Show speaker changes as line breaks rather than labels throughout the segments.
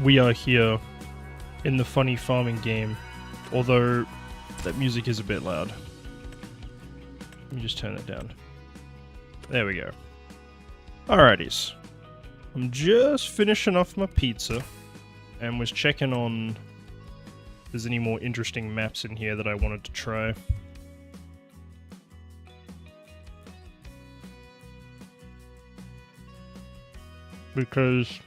We are here in the funny farming game, although that music is a bit loud. Let me just turn it down. There we go. Alrighties. I'm just finishing off my pizza and was checking on if there's any more interesting maps in here that I wanted to try. Because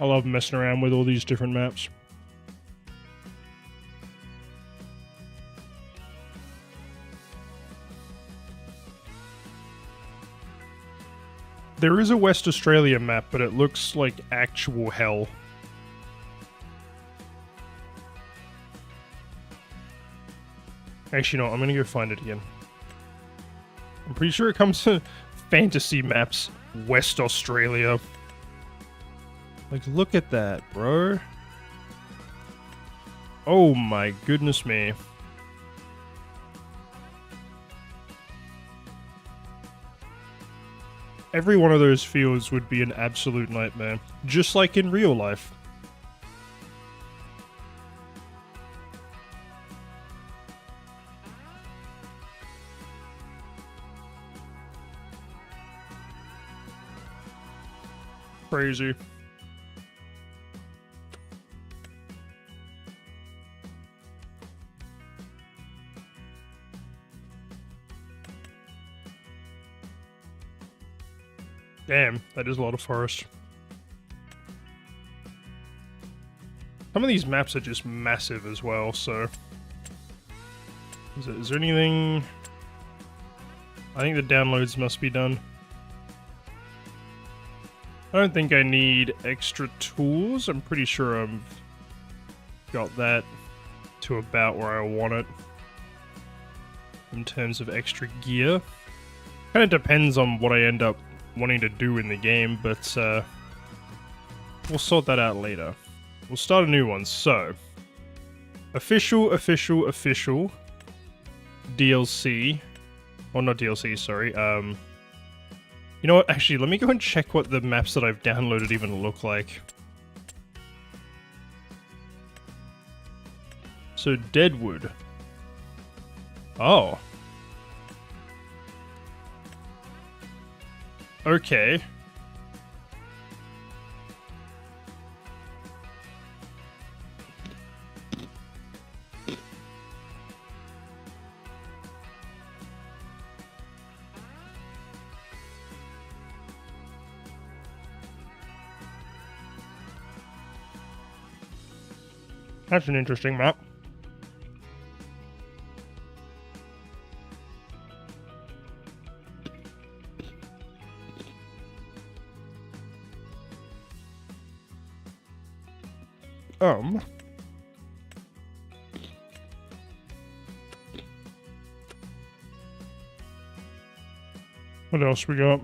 I love messing around with all these different maps. There is a West Australia map, but it looks like actual hell. Actually, no, I'm gonna go find it again. I'm pretty sure it comes to fantasy maps, West Australia. Like, look at that, bro. Oh my goodness me. Every one of those fields would be an absolute nightmare, just like in real life. Crazy. Damn, that is a lot of forest. Some of these maps are just massive as well, so... Is there anything... I think the downloads must be done. I don't think I need extra tools. I'm pretty sure I've got that to about where I want it. In terms of extra gear. Kind of depends on what I end up wanting to do in the game, but we'll sort that out later. We'll start a new one. So, official DLC, or not DLC, sorry. You know what? Actually, let me go and check what the maps that I've downloaded even look like. So, Deadwood. Oh. Okay. That's an interesting map. What else we got?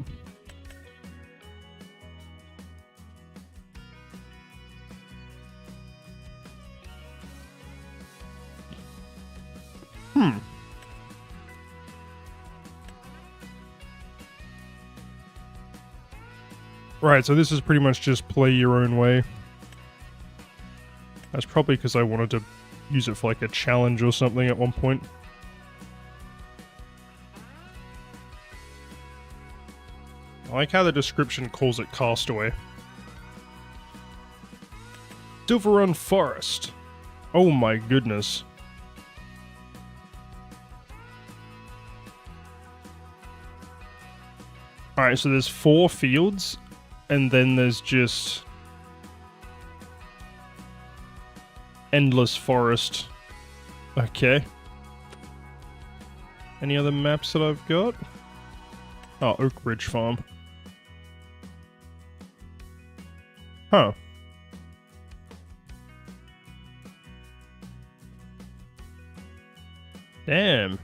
Right, so this is pretty much just play your own way. That's probably because I wanted to use it for like a challenge or something at one point. I like how the description calls it Castaway. Silver Run Forest. Oh my goodness. Alright, so there's 4 fields, and then there's just endless forest. Okay. Any other maps that I've got? Oh, Oak Ridge Farm. Huh. Damn.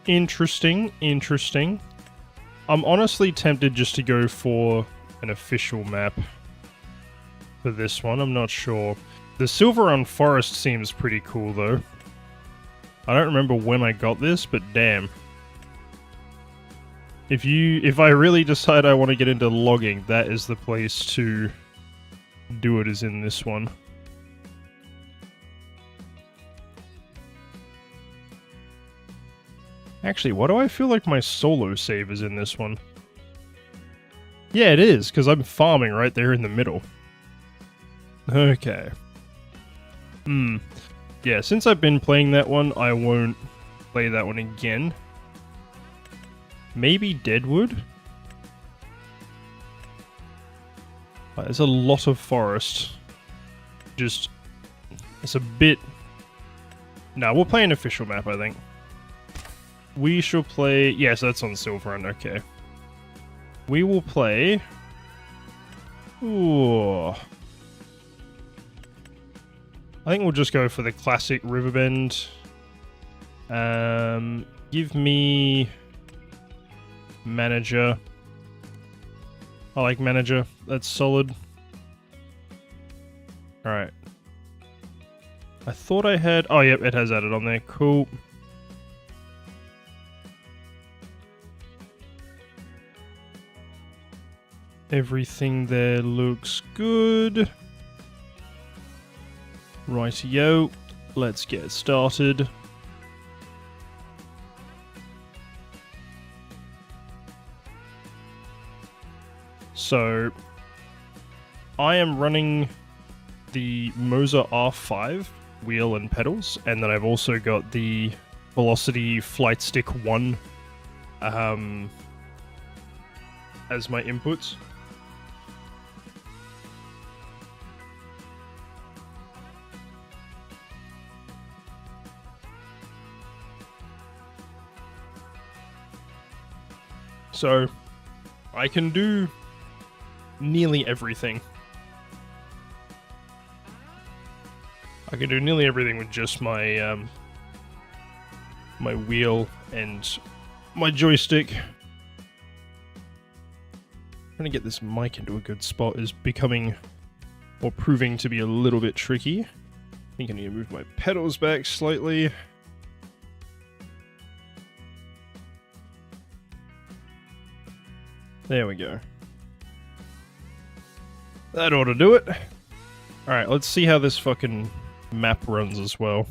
Interesting, interesting. I'm honestly tempted just to go for an official map. for this one. I'm not sure. The Silverrun Forest seems pretty cool, though. I don't remember when I got this, but damn. If I really decide I want to get into logging, that is the place to do it, is in this one. Actually, why do I feel like my solo save is in this one? Yeah, it is, because I'm farming right there in the middle. Okay. Yeah, since I've been playing that one, I won't play that one again. Maybe Deadwood? There's a lot of forest. Just... it's a bit... No, we'll play an official map, I think. We shall play... yes, that's on Silverrun, okay. We will play... ooh... I think we'll just go for the classic Riverbend. Give me... Manager. I like Manager. That's solid. Alright. I thought I had... oh, yep, it has added on there. Cool. Everything there looks good. Rightio. Let's get started. So, I am running the Moser R5 wheel and pedals, and then I've also got the Velocity Flight Stick 1 as my inputs. So, I can do nearly everything. I can do nearly everything with just my my wheel and my joystick. Trying to get this mic into a good spot is becoming, or proving to be, a little bit tricky. I think I need to move my pedals back slightly. There we go. That ought to do it. Alright, let's see how this fucking map runs as well.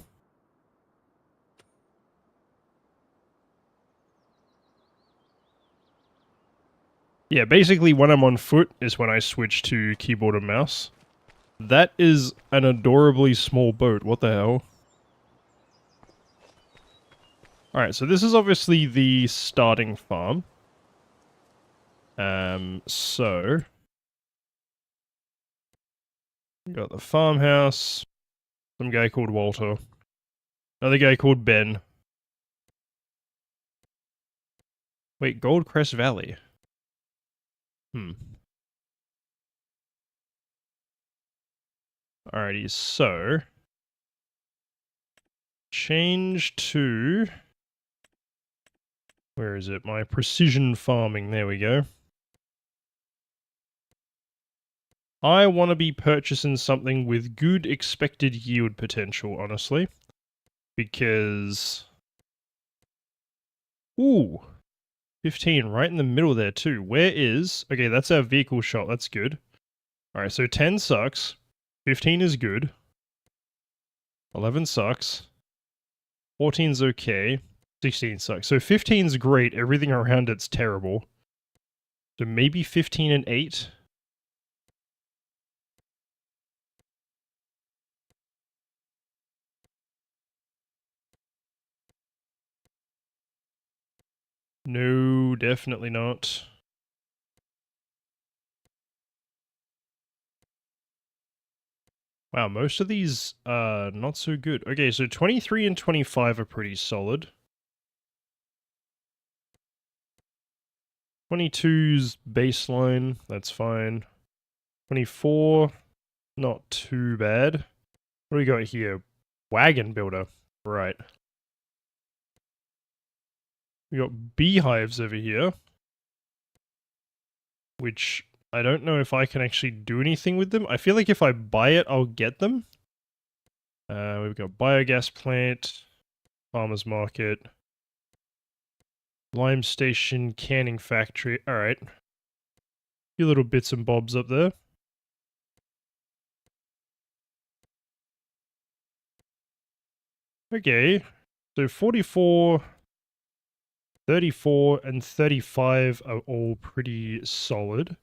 Yeah, basically when I'm on foot is when I switch to keyboard and mouse. That is an adorably small boat. What the hell? Alright, so this is obviously the starting farm. So... we got the farmhouse, some guy called Walter, another guy called Ben. Wait, Goldcrest Valley. Alrighty, so... change to... where is it? My precision farming, there we go. I want to be purchasing something with good expected yield potential, honestly. Because... ooh! 15, right in the middle there too. Where is... okay, that's our vehicle shot, that's good. Alright, so 10 sucks. 15 is good. 11 sucks. 14's okay. 16 sucks. So 15's great, everything around it's terrible. So maybe 15 and 8? No, definitely not. Wow, most of these are not so good. Okay, so 23 and 25 are pretty solid. 22's baseline, that's fine. 24, not too bad. What do we got here? Wagon builder, right. We got beehives over here, which I don't know if I can actually do anything with them. I feel like if I buy it, I'll get them. We've got biogas plant, farmer's market, lime station, canning factory. Alright. Few little bits and bobs up there. Okay. So 44, 34, and 35 are all pretty solid.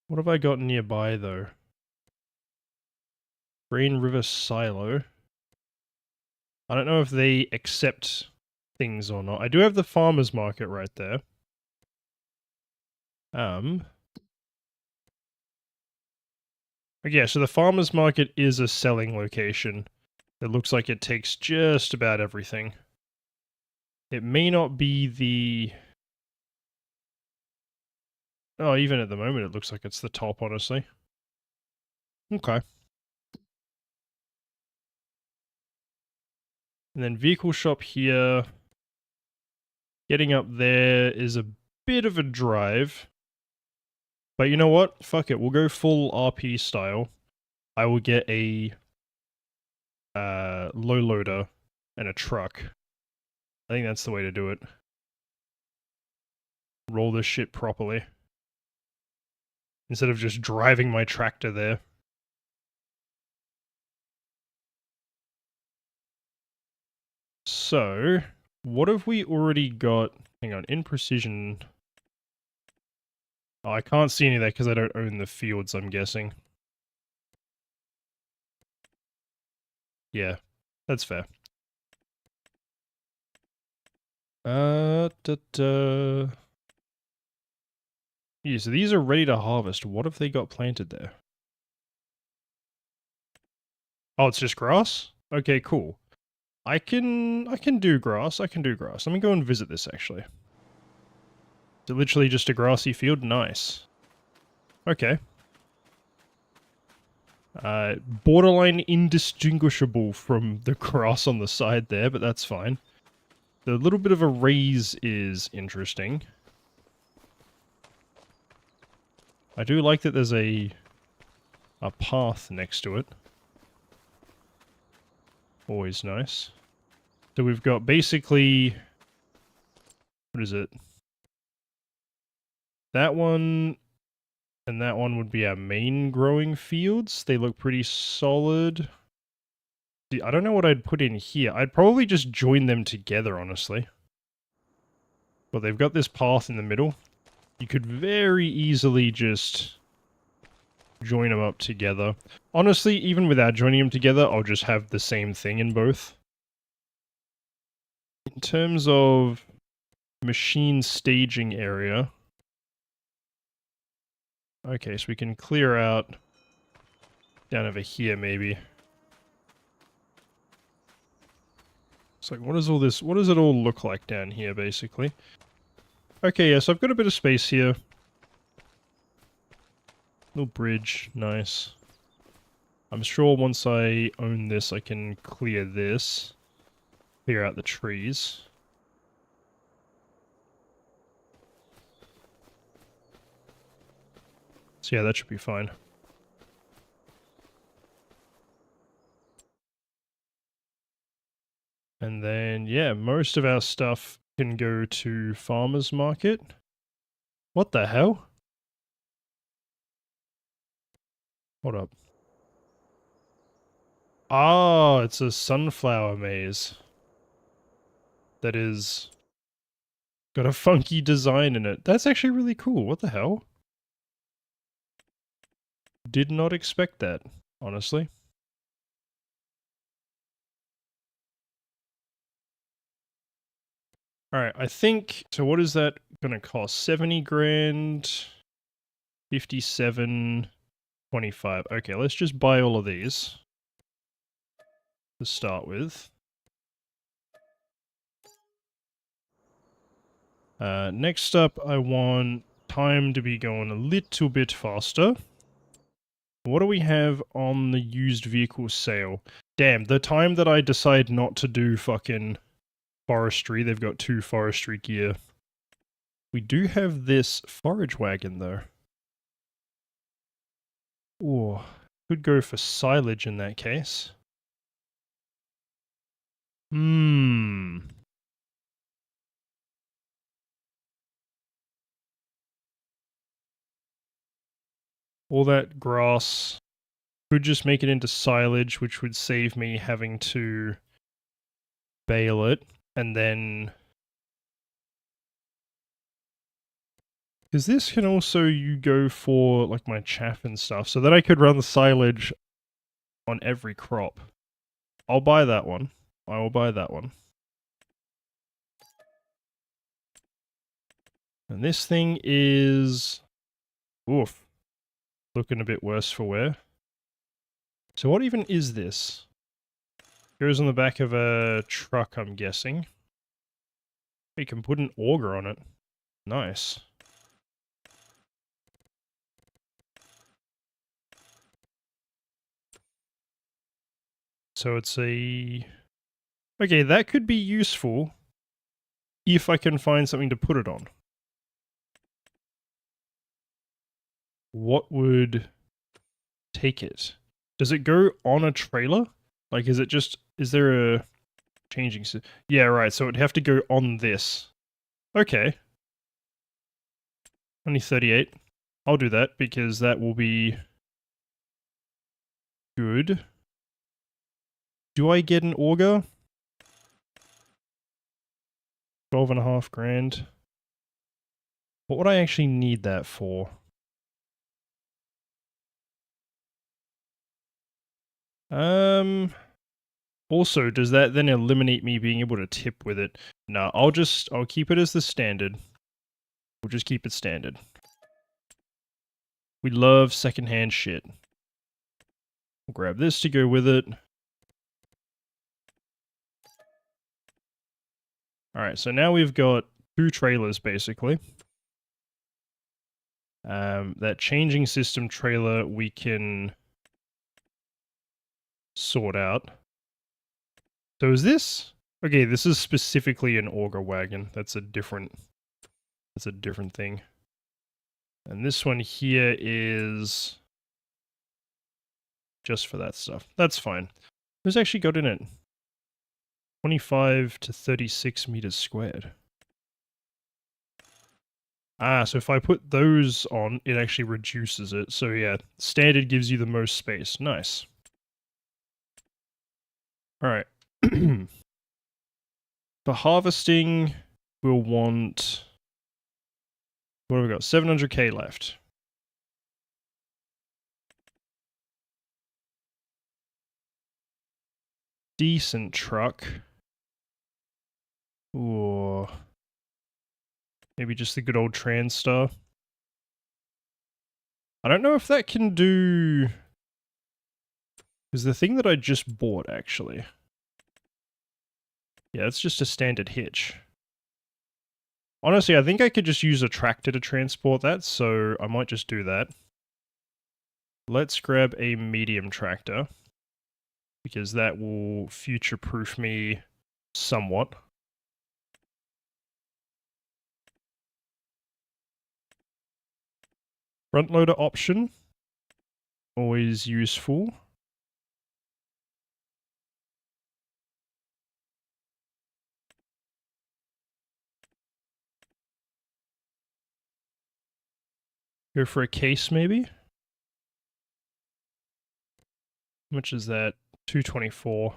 What have I got nearby, though? Green River Silo. I don't know if they accept things or not. I do have the farmer's market right there. Okay, so the farmer's market is a selling location. It looks like it takes just about everything. It may not be the... Oh, even at the moment it looks like it's the top, honestly. Okay. And then vehicle shop here. Getting up there is a bit of a drive. But you know what? Fuck it. We'll go full RP style. I will get a low loader and a truck. I think that's the way to do it. Roll this shit properly. Instead of just driving my tractor there. So, what have we already got? Hang on, in precision. Oh, I can't see any of that because I don't own the fields, I'm guessing. Yeah, that's fair. Yeah, so these are ready to harvest. What have they got planted there? Oh, it's just grass? Okay, cool. I can do grass. I can do grass. Let me go and visit this, actually. Is it literally just a grassy field? Nice. Okay. Borderline indistinguishable from the grass on the side there, but that's fine. The little bit of a raise is interesting. I do like that there's a path next to it. Always nice. So we've got basically... What is it? That one and that one would be our main growing fields. They look pretty solid. I don't know what I'd put in here. I'd probably just join them together, honestly. But they've got this path in the middle. You could very easily just join them up together. Honestly, even without joining them together, I'll just have the same thing in both. In terms of machine staging area... Okay, so we can clear out down over here, maybe. It's like, what is all this? What does it all look like down here, basically? Okay, yeah, so I've got a bit of space here. Little bridge, nice. I'm sure once I own this, I can clear this. Clear out the trees. So yeah, that should be fine. And then, yeah, most of our stuff can go to farmer's market. What the hell? Hold up. Oh, it's a sunflower maze. That is... got a funky design in it. That's actually really cool. What the hell? Did not expect that, honestly. Alright, I think... So what is that gonna cost? 70 grand... 57... 25. Okay, let's just buy all of these. To start with. Next up, I want time to be going a little bit faster. What do we have on the used vehicle sale? Damn, the time that I decide not to do fucking forestry, they've got 2 forestry gear. We do have this forage wagon, though. Ooh, could go for silage in that case. Hmm. All that grass could just make it into silage, which would save me having to bale it, and then... Because this can also, you go for, like, my chaff and stuff, so that I could run the silage on every crop. I'll buy that one. I will buy that one. And this thing is... Oof. Looking a bit worse for wear. So what even is this? Goes on the back of a truck, I'm guessing. You can put an auger on it. Nice. So it's a... Okay, that could be useful if I can find something to put it on. What would take it? Does it go on a trailer? Like, is it just... Is there a changing... Yeah, right, so it'd have to go on this. Okay. Only 38. I'll do that, because that will be... good. Do I get an auger? 12.5 grand. What would I actually need that for? Also, does that then eliminate me being able to tip with it? No, I'll keep it as the standard. We'll just keep it standard. We love secondhand shit. We'll grab this to go with it. Alright, so now we've got 2 trailers, basically. That changing system trailer we can sort out. So is this... Okay, this is specifically an auger wagon. That's a different thing. And this one here is just for that stuff. That's fine. Who's actually got in it? 25 to 36 meters squared. Ah, so if I put those on, it actually reduces it. So yeah, standard gives you the most space. Nice. Alright. For harvesting, we'll want... What have we got? 700k left. Decent truck. Ooh. Maybe just the good old Transstar. I don't know if that can do... Is the thing that I just bought, actually. Yeah, it's just a standard hitch. Honestly, I think I could just use a tractor to transport that, so I might just do that. Let's grab a medium tractor, because that will future-proof me somewhat. Front loader option. Always useful. Go for a case, maybe? How much is that? 224.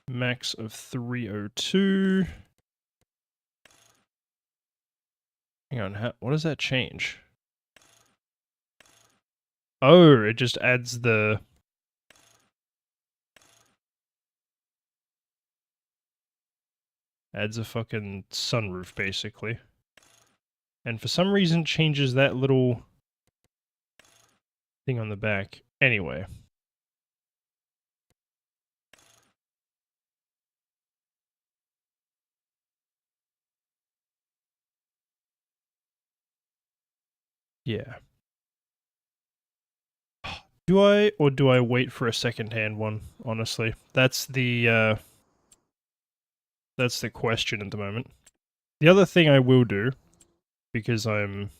Max of 302. Hang on, what does that change? Oh, it just adds the... Adds a fucking sunroof, basically. And for some reason changes that little thing on the back. Anyway. Yeah. Do I, or do I wait for a second-hand one, honestly? That's the question at the moment. The other thing I will do, because I'm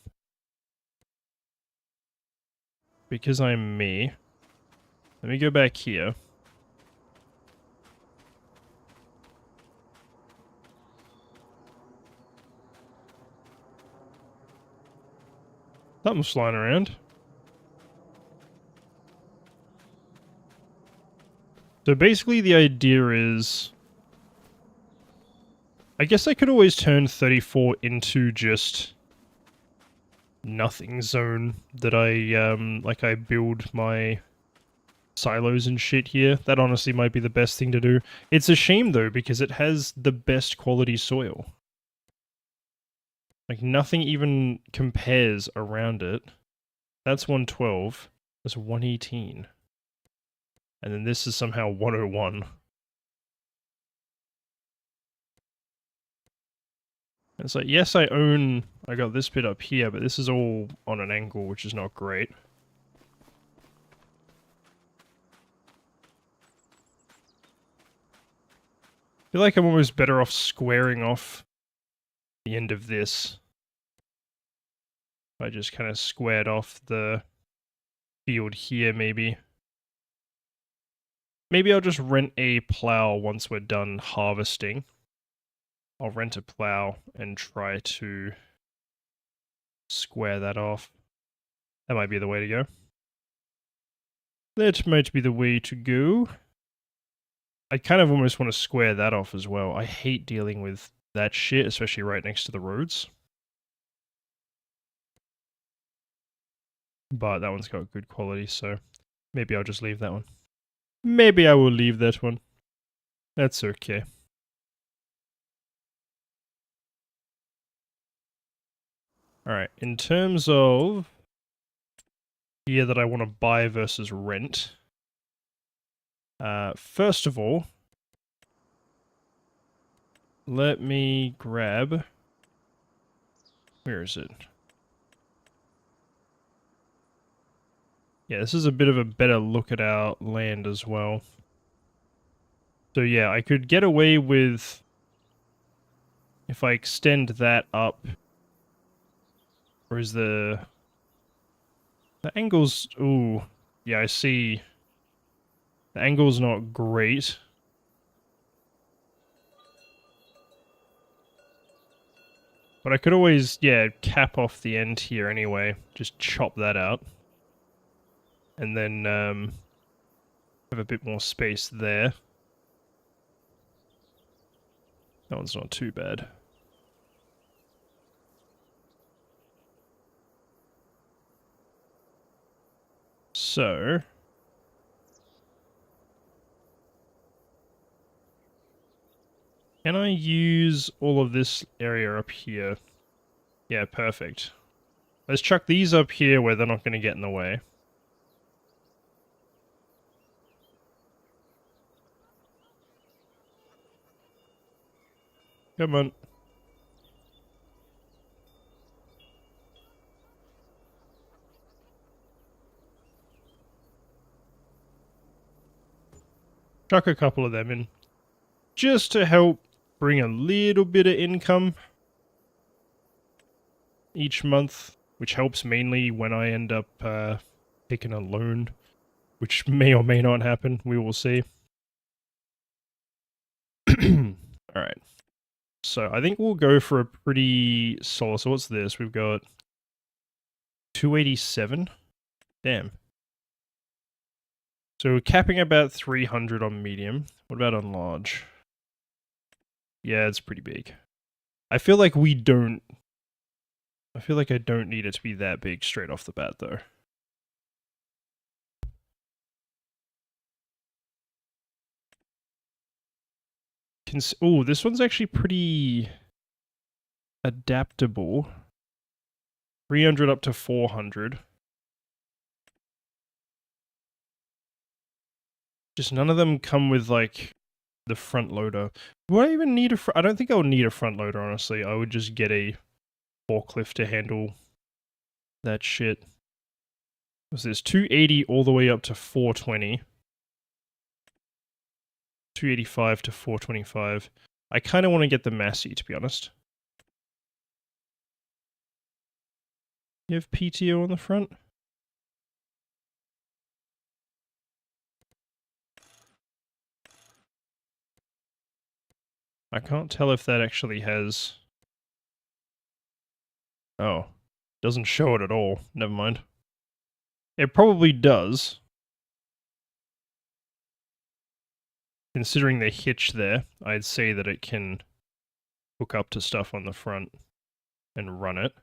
me, let me go back here. Something's flying around. So basically the idea is, I guess I could always turn 34 into just nothing zone that I build my silos and shit here. That honestly might be the best thing to do. It's a shame though, because it has the best quality soil. Like nothing even compares around it. That's 112. That's 118. And then this is somehow 101. It's like, yes, I got this bit up here, but this is all on an angle, which is not great. I feel like I'm almost better off squaring off the end of this. I just kind of squared off the field here, maybe. Maybe I'll just rent a plow once we're done harvesting. I'll rent a plow and try to square that off. That might be the way to go. That might be the way to go. I kind of almost want to square that off as well. I hate dealing with that shit, especially right next to the roads. But that one's got good quality, so maybe I'll just leave that one. Maybe I will leave that one. That's okay. Alright, in terms of gear that I want to buy versus rent, first of all, let me grab... Where is it? Yeah, this is a bit of a better look at our land as well. So yeah, I could get away with... If I extend that up... Or is the angle's... Ooh. Yeah, I see. The angle's not great. But I could always, yeah, cap off the end here anyway. Just chop that out. And then, have a bit more space there. That one's not too bad. So... Can I use all of this area up here? Yeah, perfect. Let's chuck these up here where they're not going to get in the way. Come on. Chuck a couple of them in. Just to help bring a little bit of income each month, which helps mainly when I end up taking a loan, which may or may not happen. We will see. Alright. So I think we'll go for a pretty solid... So what's this? We've got 287. Damn. So we're capping about 300 on medium. What about on large? Yeah, it's pretty big. I feel like we don't... I feel like I don't need it to be that big straight off the bat, though. Oh, this one's actually pretty adaptable. 300 up to 400. Just none of them come with, like, the front loader. Would I even need a I don't think I would need a front loader, honestly. I would just get a forklift to handle that shit. What's this? 280 all the way up to 420. 285 to 425. I kind of want to get the Massey, to be honest. You have PTO on the front? I can't tell if that actually has... Oh. Doesn't show it at all. Never mind. It probably does. Considering the hitch there, I'd say that it can hook up to stuff on the front and run it.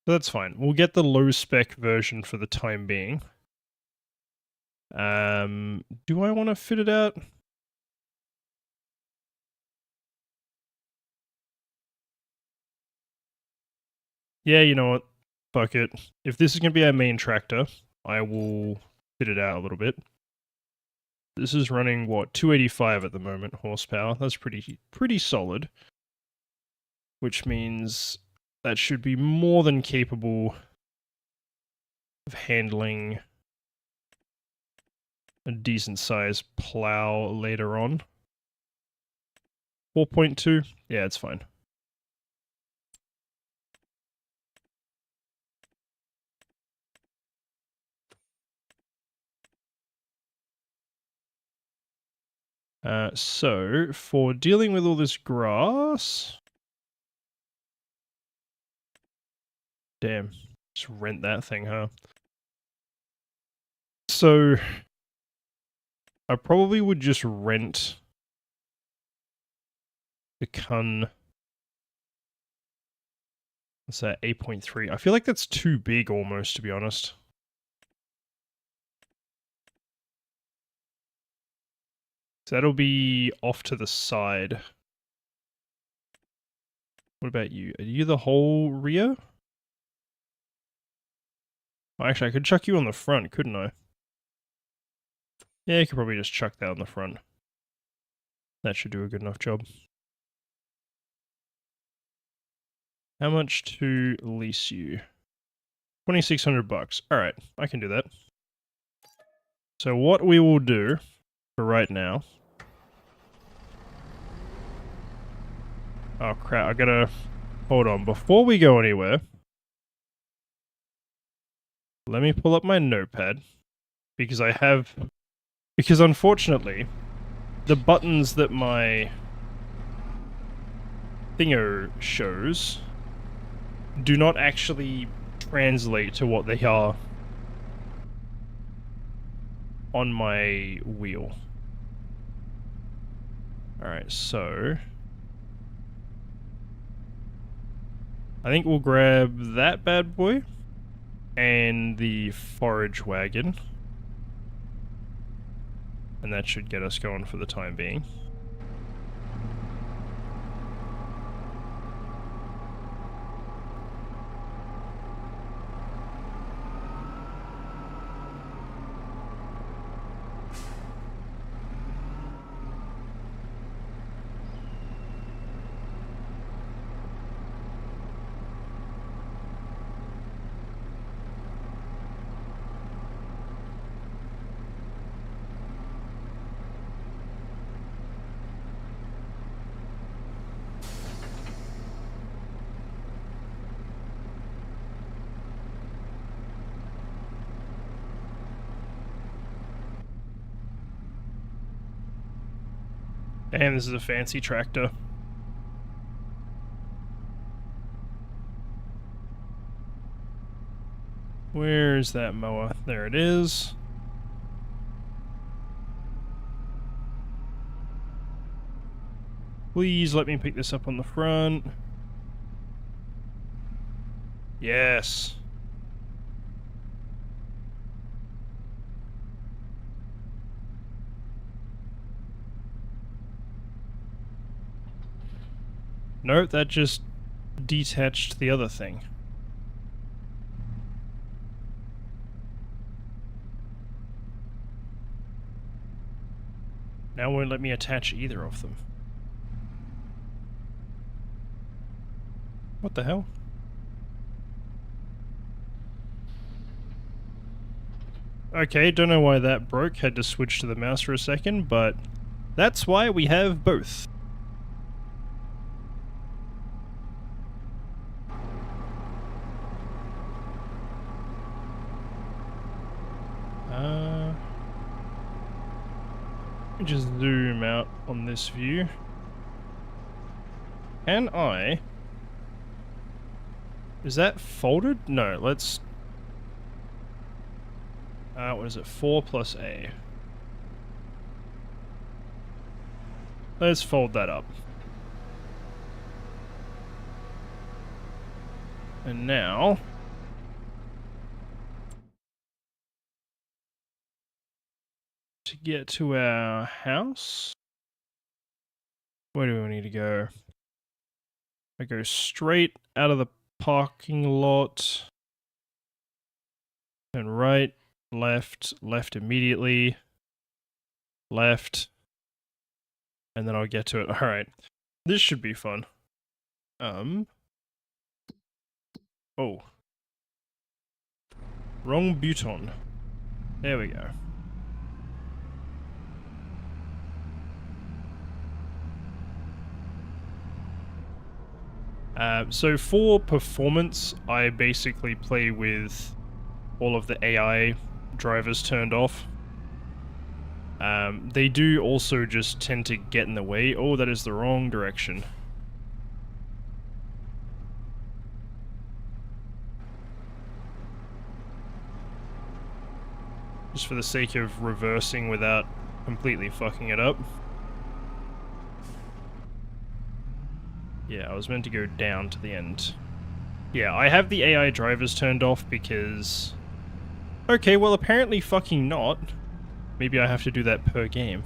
So that's fine. We'll get the low spec version for the time being. Do I want to fit it out? Yeah, you know what? Fuck it. If this is going to be our main tractor, I will fit it out a little bit. This is running, what, 285 at the moment, horsepower. That's pretty solid. Which means that should be more than capable of handling a decent sized plow later on. 4.2? Yeah, it's fine. So, for dealing with all this grass... Damn, just rent that thing, huh? So, I probably would just rent the Kun... What's that, 8.3? I feel like that's too big almost, to be honest. So that'll be off to the side. What about you? Are you the whole rear? Well, actually, I could chuck you on the front, couldn't I? Yeah, you could probably just chuck that on the front. That should do a good enough job. How much to lease you? 2,600 bucks. Alright, I can do that. So what we will do for right now... Oh crap, I gotta... Hold on, before we go anywhere... Let me pull up my notepad. Because I have... Because unfortunately, the buttons that my thingo shows do not actually translate to what they are on my wheel. Alright, so... I think we'll grab that bad boy and the forage wagon. And that should get us going for the time being. Damn, this is a fancy tractor. Where's that mower? There it is. Please let me pick this up on the front. Yes. Nope, that just detached the other thing. Now it won't let me attach either of them. What the hell? Okay, don't know why that broke. Had to switch to the mouse for a second, but that's why we have both. me just zoom out on this view. Can I... Is that folded? No, let's... what is it? 4 plus A. Let's fold that up. And now... to get to our house... Where do we need to go? I go straight out of the parking lot. And right, left, left immediately. Left. And then I'll get to it. Alright. This should be fun. Oh. Wrong button. There we go. So for performance, I basically play with all of the AI drivers turned off. They do also just tend to get in the way. Oh, that is the wrong direction. Just for the sake of reversing without completely fucking it up. Yeah, I was meant to go down to the end. Yeah, I have the AI drivers turned off because... Okay, well apparently fucking not. Maybe I have to do that per game.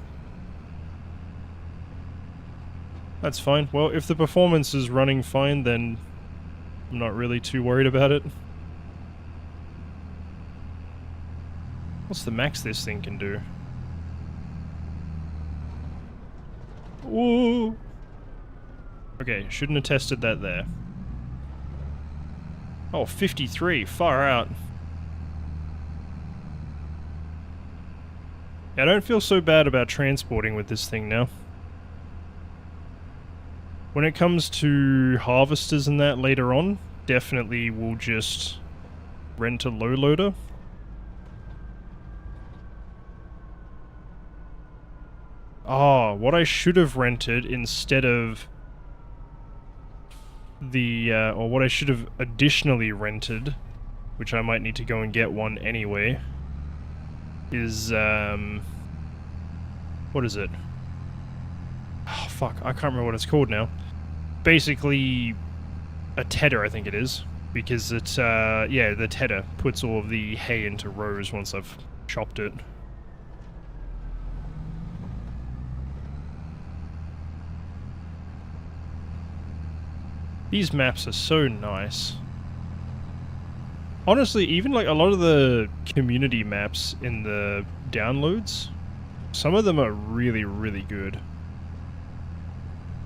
That's fine. Well, if the performance is running fine, then I'm not really too worried about it. What's the max this thing can do? Ooh! Okay, shouldn't have tested that there. Oh, 53, far out. I don't feel so bad about transporting with this thing now. When it comes to harvesters and that later on, definitely we'll just rent a low loader. Oh, what I should have rented instead of the, or what I should have additionally rented, which I might need to go and get one anyway, is, what is it? Oh, fuck, I can't remember what it's called now. Basically, a tedder, I think it is, because it's, yeah, the tedder puts all of the hay into rows once I've chopped it. These maps are so nice. Honestly, even like a lot of the community maps in the downloads, some of them are really, really good.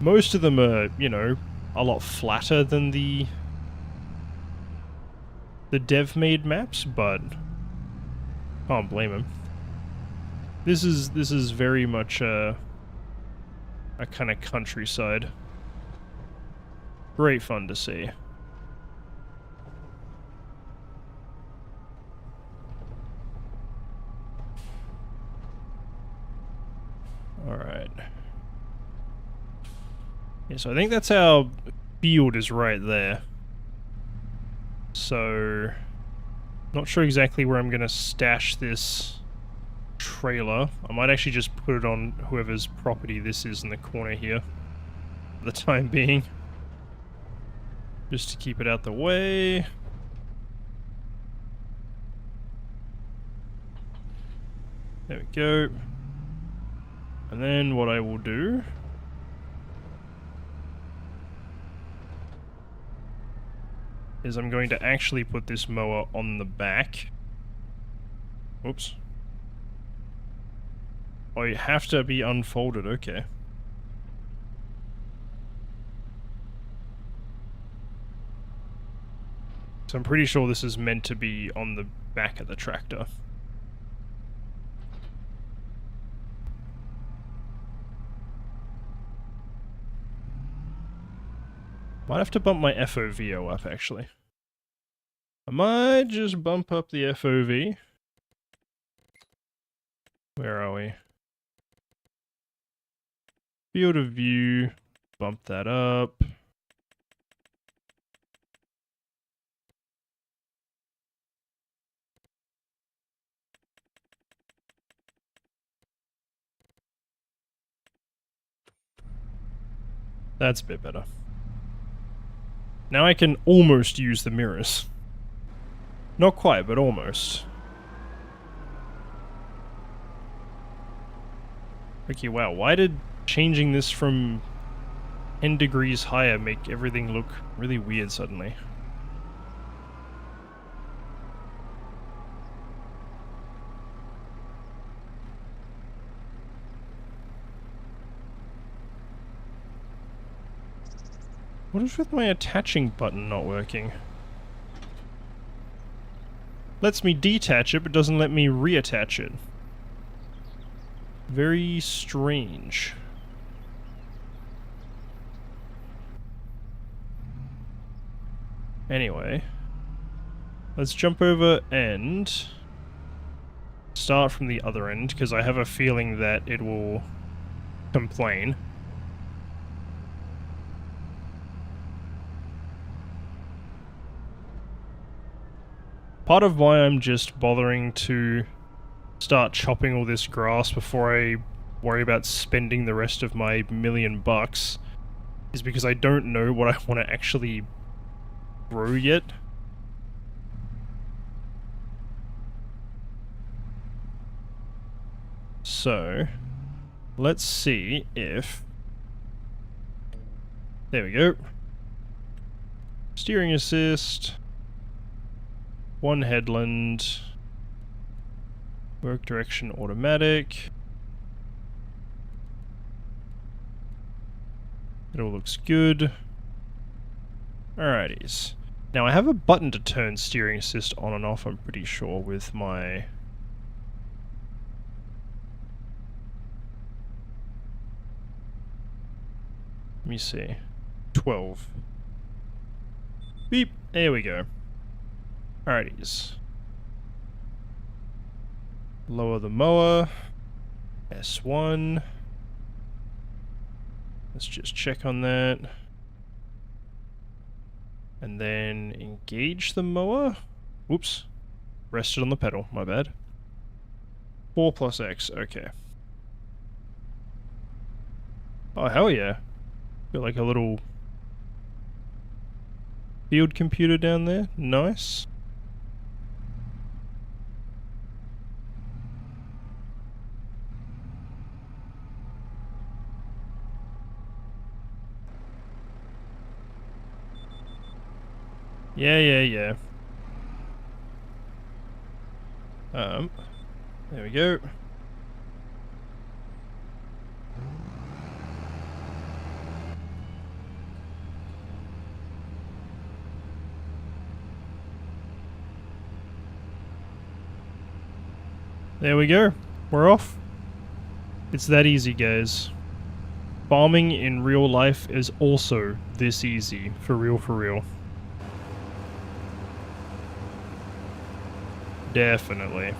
Most of them are, you know, a lot flatter than the dev-made maps, but can't blame them. This is very much a kind of countryside. Great fun to see. Alright. Yeah, so I think that's our field is right there. So, not sure exactly where I'm gonna stash this trailer. I might actually just put it on whoever's property this is in the corner here for the time being. Just to keep it out the way. There we go. And then what I will do is I'm going to actually put this mower on the back. Oops. Oh, you have to be unfolded, okay. So I'm pretty sure this is meant to be on the back of the tractor. Might have to bump my FOVO up, actually. I might just bump up the FOV. Where are we? Field of view, bump that up. That's a bit better. Now I can almost use the mirrors. Not quite, but almost. Okay, wow, why did changing this from 10 degrees higher make everything look really weird suddenly? What is with my attaching button not working? Lets me detach it, but doesn't let me reattach it. Very strange. Anyway, let's jump over and start from the other end, because I have a feeling that it will complain. Part of why I'm just bothering to start chopping all this grass before I worry about spending the rest of my $1,000,000 is because I don't know what I want to actually grow yet. So, let's see if... There we go. Steering assist. One headland. Work direction automatic. It all looks good. Alrighties. Now I have a button to turn steering assist on and off, I'm pretty sure, with my... Let me see. 12. Beep! There we go. Alrighties. Lower the mower. S1. Let's just check on that. And then engage the mower. Whoops. Rested on the pedal, my bad. 4 plus X, okay. Oh, hell yeah. Got like a little field computer down there. Nice. Yeah. There we go. There we go. We're off. It's that easy, guys. Farming in real life is also this easy. For real, for real. Definitely.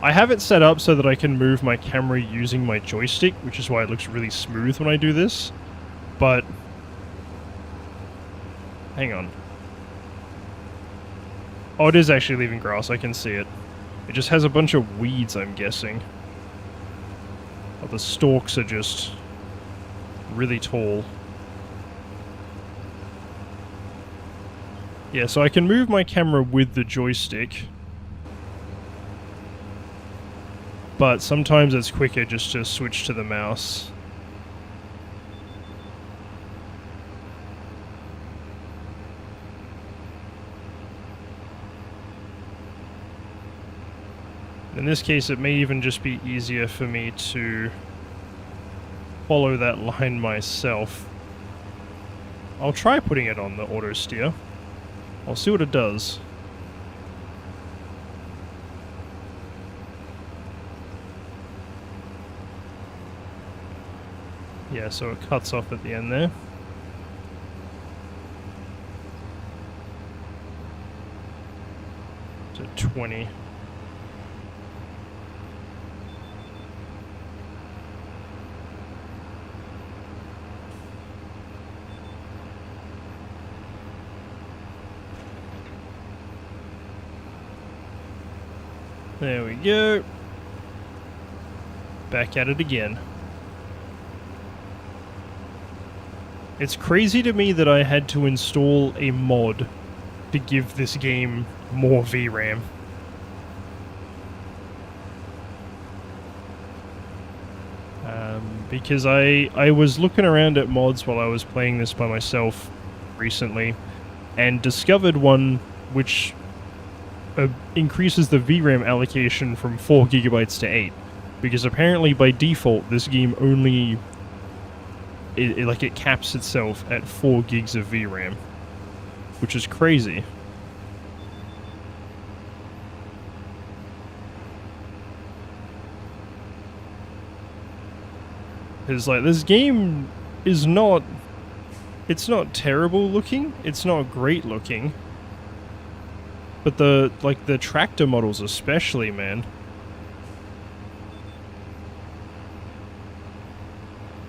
I have it set up so that I can move my camera using my joystick, which is why it looks really smooth when I do this. But... hang on. Oh, it is actually leaving grass, I can see it. It just has a bunch of weeds, I'm guessing. Oh, the stalks are just really tall. Yeah, so I can move my camera with the joystick. But sometimes it's quicker just to switch to the mouse. In this case, it may even just be easier for me to follow that line myself. I'll try putting it on the auto steer. I'll see what it does. Yeah, so it cuts off at the end there. To 20. There we go. Back at it again. It's crazy to me that I had to install a mod to give this game more VRAM. Because I was looking around at mods while I was playing this by myself recently, and discovered one which increases the VRAM allocation from 4 gigabytes to 8. Because apparently by default this game only... It caps itself at 4 gigs of VRAM. Which is crazy. Because, like, this game is not... It's not terrible looking. It's not great looking. But the tractor models especially, man.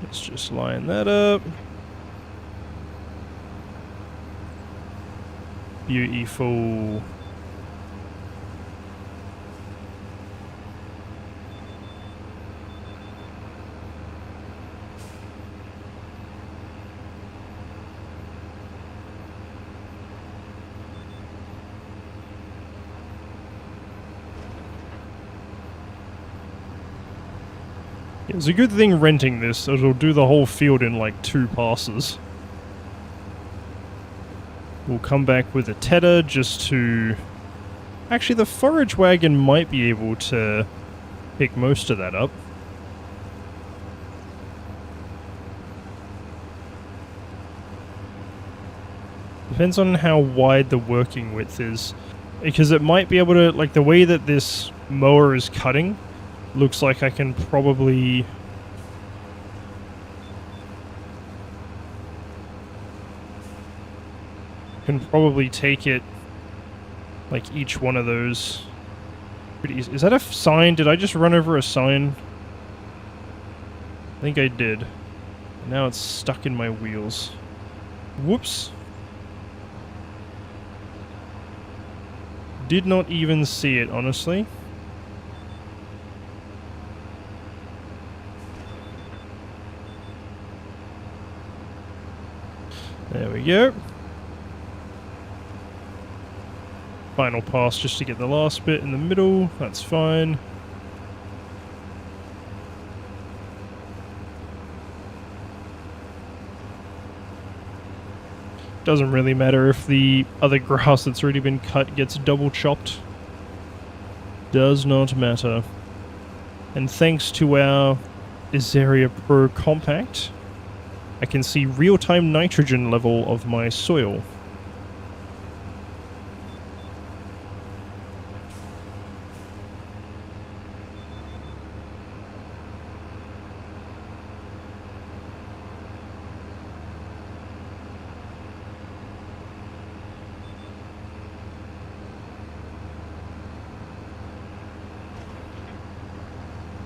Let's just line that up. Beautiful. It's a good thing renting this, it'll do the whole field in like 2 passes. We'll come back with a tedder just to... Actually, the forage wagon might be able to pick most of that up. Depends on how wide the working width is. Because it might be able to... Like, the way that this mower is cutting... Looks like I can probably... take it, like, each one of those. Is that a sign? Did I just run over a sign? I think I did. Now it's stuck in my wheels. Whoops. Did not even see it, honestly. There we go. Final pass just to get the last bit in the middle. That's fine. Doesn't really matter if the other grass that's already been cut gets double chopped. Does not matter. And thanks to our Azaria Pro Compact, I can see real-time nitrogen level of my soil.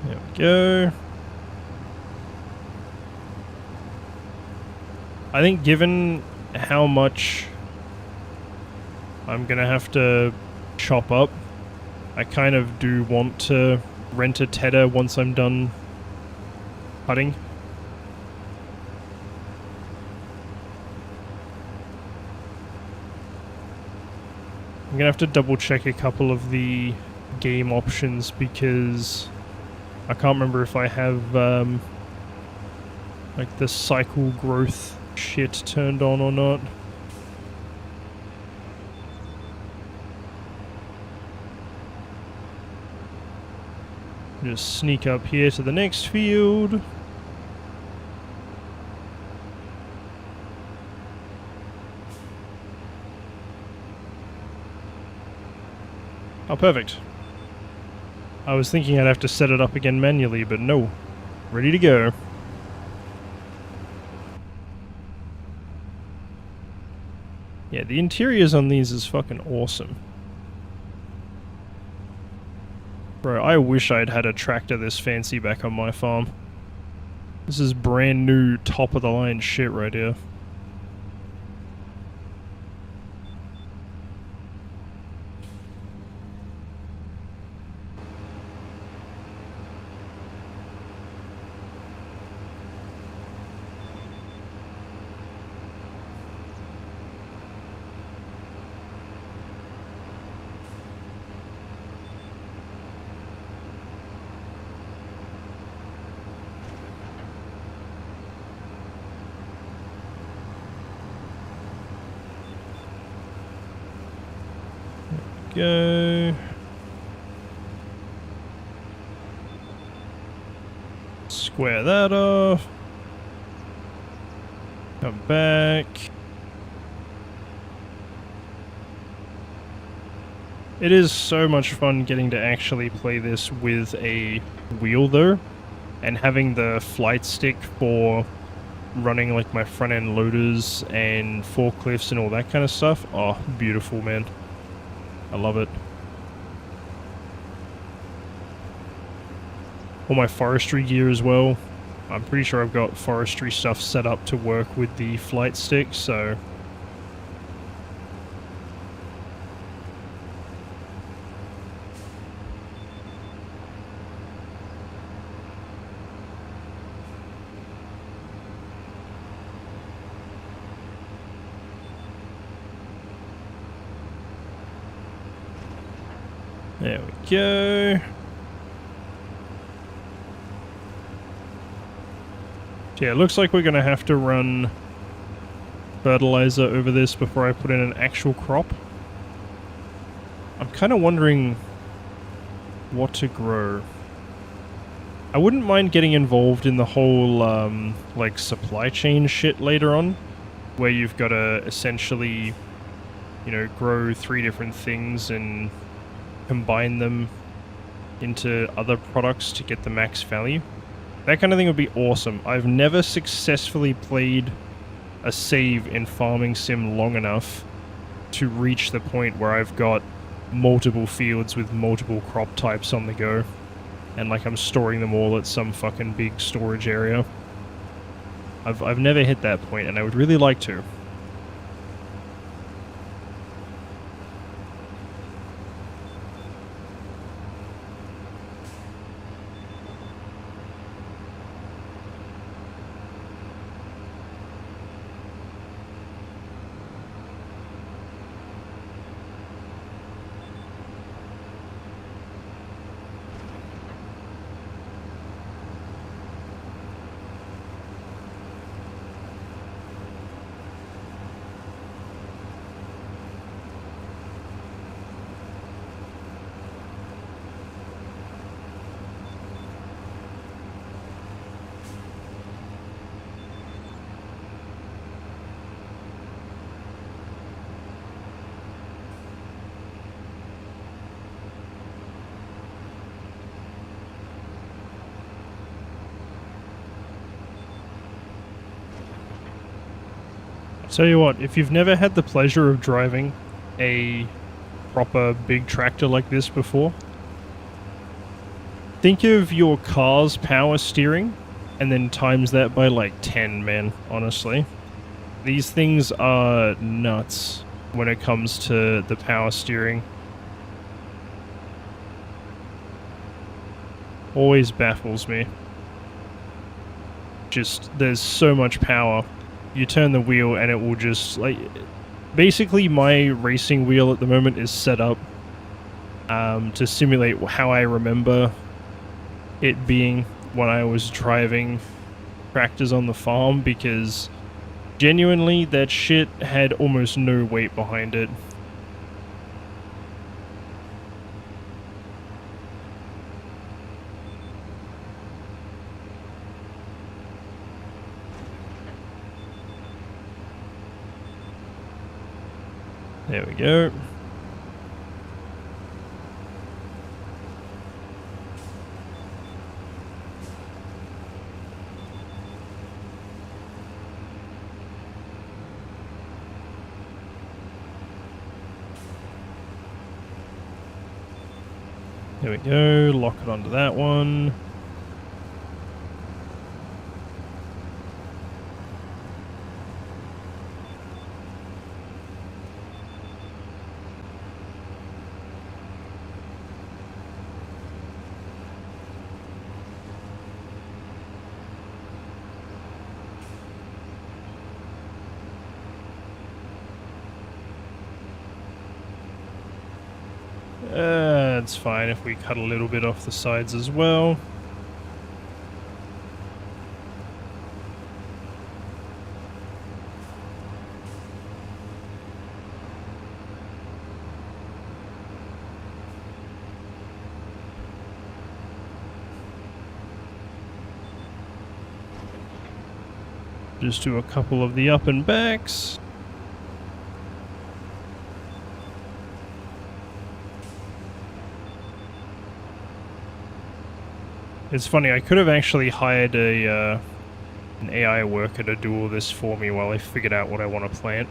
There we go. I think given how much I'm gonna have to chop up, I kind of do want to rent a tedder once I'm done cutting. I'm gonna have to double check a couple of the game options because I can't remember if I have like the cycle growth shit turned on or not. Just sneak up here to the next field. Oh, perfect. I was thinking I'd have to set it up again manually, but no. Ready to go. Yeah, the interiors on these is fucking awesome. Bro, I wish I'd had a tractor this fancy back on my farm. This is brand new, top of the line shit right here. go. Square that off. Come back. It is so much fun getting to actually play this with a wheel though, and having the flight stick for running like my front end loaders and forklifts and all that kind of stuff. Oh, beautiful, man. I love it. All my forestry gear as well. I'm pretty sure I've got forestry stuff set up to work with the flight stick, so... There we go. Yeah, it looks like we're going to have to run fertilizer over this before I put in an actual crop. I'm kind of wondering what to grow. I wouldn't mind getting involved in the whole, like, supply chain shit later on, where you've got to essentially, you know, grow 3 different things and combine them into other products to get the max value. That kind of thing would be awesome. I've never successfully played a save in Farming Sim long enough to reach the point where I've got multiple fields with multiple crop types on the go. And like I'm storing them all at some fucking big storage area. I've never hit that point and I would really like to. Tell you what, if you've never had the pleasure of driving a proper big tractor like this before, think of your car's power steering and then times that by like 10, man, honestly. These things are nuts when it comes to the power steering. Always baffles me. Just, there's so much power. You turn the wheel and it will just, like, basically my racing wheel at the moment is set up to simulate how I remember it being when I was driving tractors on the farm, because genuinely that shit had almost no weight behind it. There we go. There we go, lock it onto that one. It's fine if we cut a little bit off the sides as well. Just do a couple of the up and backs. It's funny, I could have actually hired an AI worker to do all this for me while I figured out what I want to plant.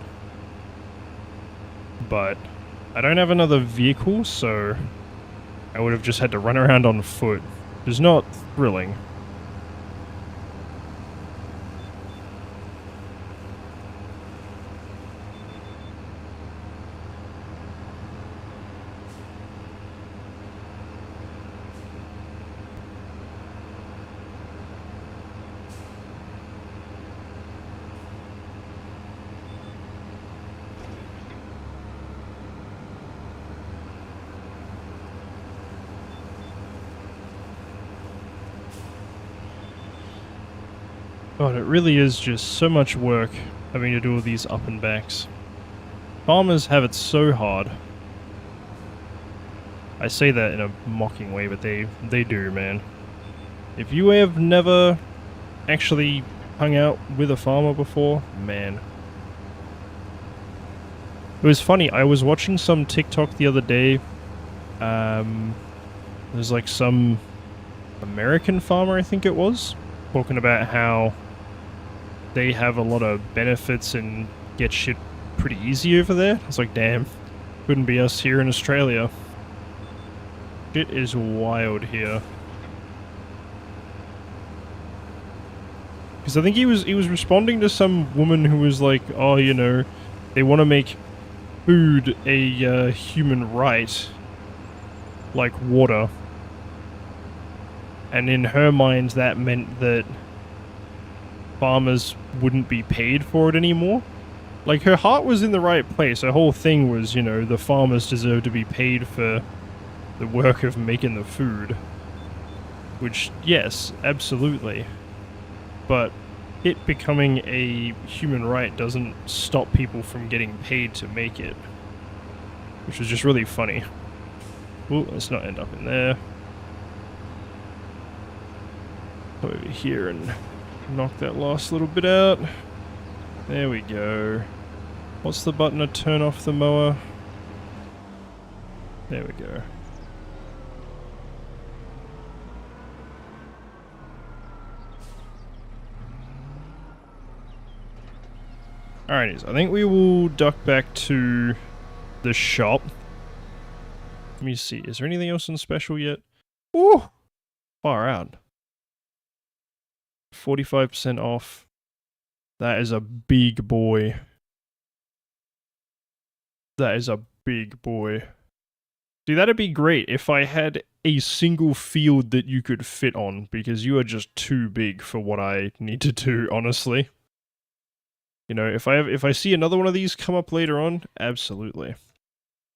But I don't have another vehicle, so I would have just had to run around on foot. It's not thrilling. God, it really is just so much work having to do all these up and backs. Farmers have it so hard. I say that in a mocking way, but they do, man. If you have never actually hung out with a farmer before, man. It was funny, I was watching some TikTok the other day. There's like some American farmer, I think it was, talking about how they have a lot of benefits and get shit pretty easy over there. I was like, damn, couldn't be us here in Australia. Shit is wild here. Because I think he was responding to some woman who was like, oh, you know, they want to make food a human right, like water. And in her mind, that meant that farmers wouldn't be paid for it anymore. Like, her heart was in the right place. Her whole thing was, you know, the farmers deserve to be paid for the work of making the food. Which, yes, absolutely. But it becoming a human right doesn't stop people from getting paid to make it. Which was just really funny. Ooh, let's not end up in there. Go over here and knock that last little bit out. There we go. What's the button to turn off the mower? There we go. Alrighties, I think we will duck back to the shop. Let me see, is there anything else in special yet? Ooh! Far out. 45% off. That is a big boy. That is a big boy. See, that'd be great if I had a single field that you could fit on, because you are just too big for what I need to do, honestly. You know, if I see another one of these come up later on, absolutely.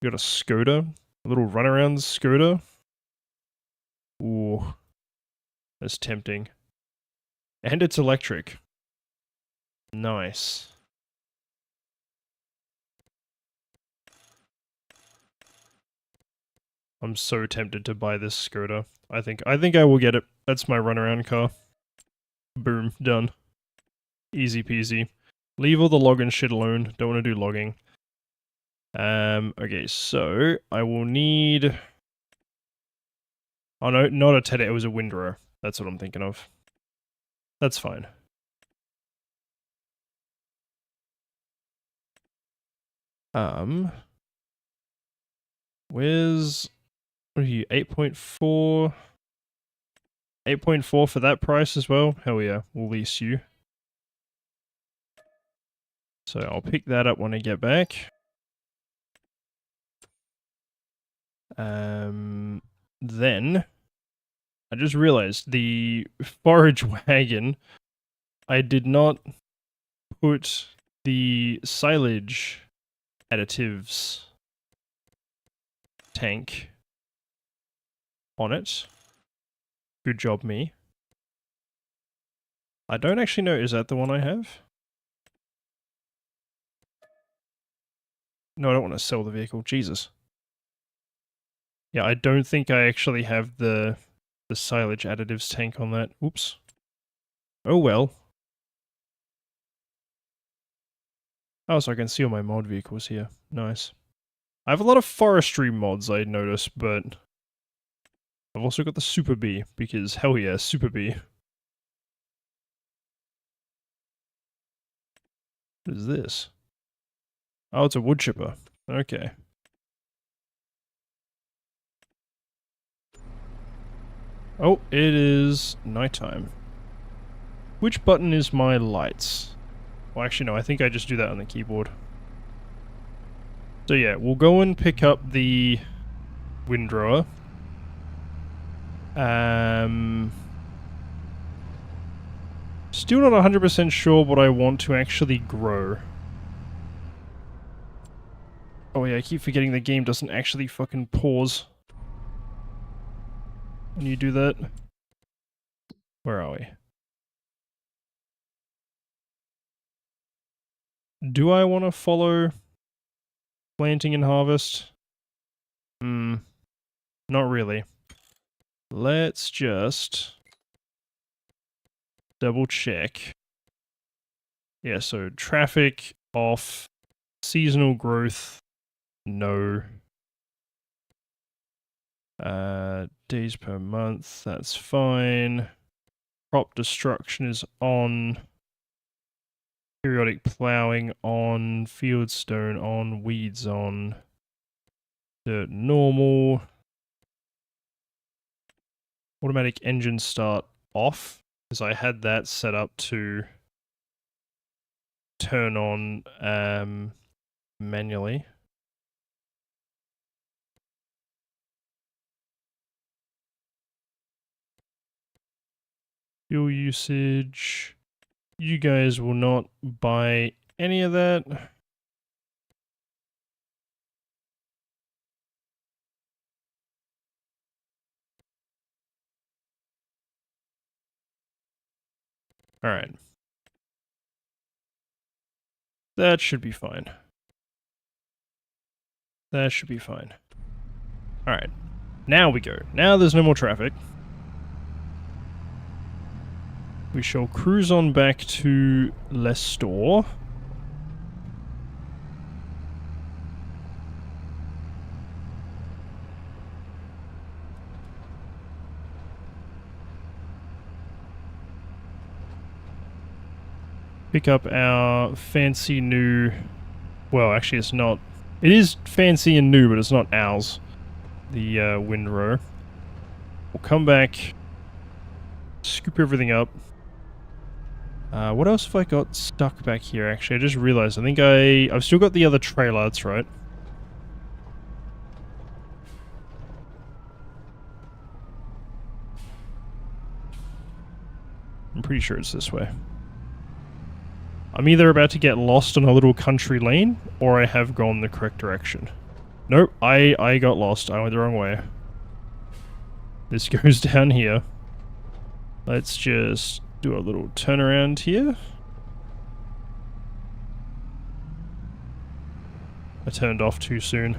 We got a Skoda, a little runaround Skoda. Ooh, that's tempting. And it's electric. Nice. I'm so tempted to buy this Skoda. I think I will get it. That's my runaround car. Boom, done. Easy peasy. Leave all the logging shit alone. Don't want to do logging. Okay, so I will need... Oh no, not a teddy, it was a windrow. That's what I'm thinking of. That's fine. Where's... What are you, 8.4? 8.4 for that price as well? Hell yeah, we'll lease you. So I'll pick that up when I get back. Then I just realized the forage wagon, I did not put the silage additives tank on it. Good job, me. I don't actually know, is that the one I have? No, I don't want to sell the vehicle, Jesus. Yeah, I don't think I actually have the silage additives tank on that. Oops. Oh well. Oh, so I can see all my mod vehicles here. Nice. I have a lot of forestry mods, I noticed, but I've also got the Super Bee, because hell yeah, Super Bee. What is this? Oh, it's a wood chipper. Okay. Oh, it is nighttime. Which button is my lights? Well, actually, no, I think I just do that on the keyboard. So yeah, we'll go and pick up the windrower. Still not 100% sure what I want to actually grow. Oh yeah, I keep forgetting the game doesn't actually fucking pause when you do that. Where are we? Do I want to follow planting and harvest? Not really. Let's just double check. Yeah, so traffic off, seasonal growth, no. Days per month, that's fine. Crop destruction is on. Periodic plowing on. Fieldstone on. Weeds on. Dirt normal. Automatic engine start off, because I had that set up to turn on manually. Fuel usage. You guys will not buy any of that. Alright. That should be fine. That should be fine. Alright. Now we go. Now there's no more traffic. We shall cruise on back to Lestor. Pick up our fancy new... Well, actually it's not... It is fancy and new, but it's not ours. The windrow. We'll come back, scoop everything up. What else have I got stuck back here, actually? I just realized, I think I've still got the other trailer, that's right. I'm pretty sure it's this way. I'm either about to get lost on a little country lane, or I have gone the correct direction. Nope, I got lost. I went the wrong way. This goes down here. Let's just do a little turnaround here. I turned off too soon.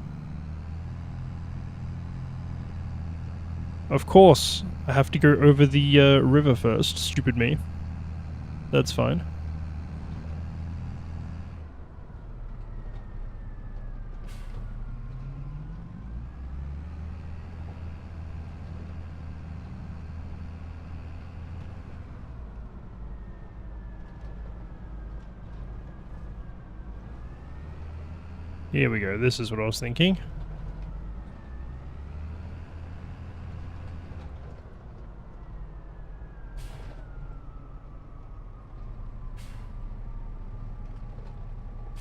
Of course, I have to go over the river first. Stupid me. That's fine. Here we go, this is what I was thinking.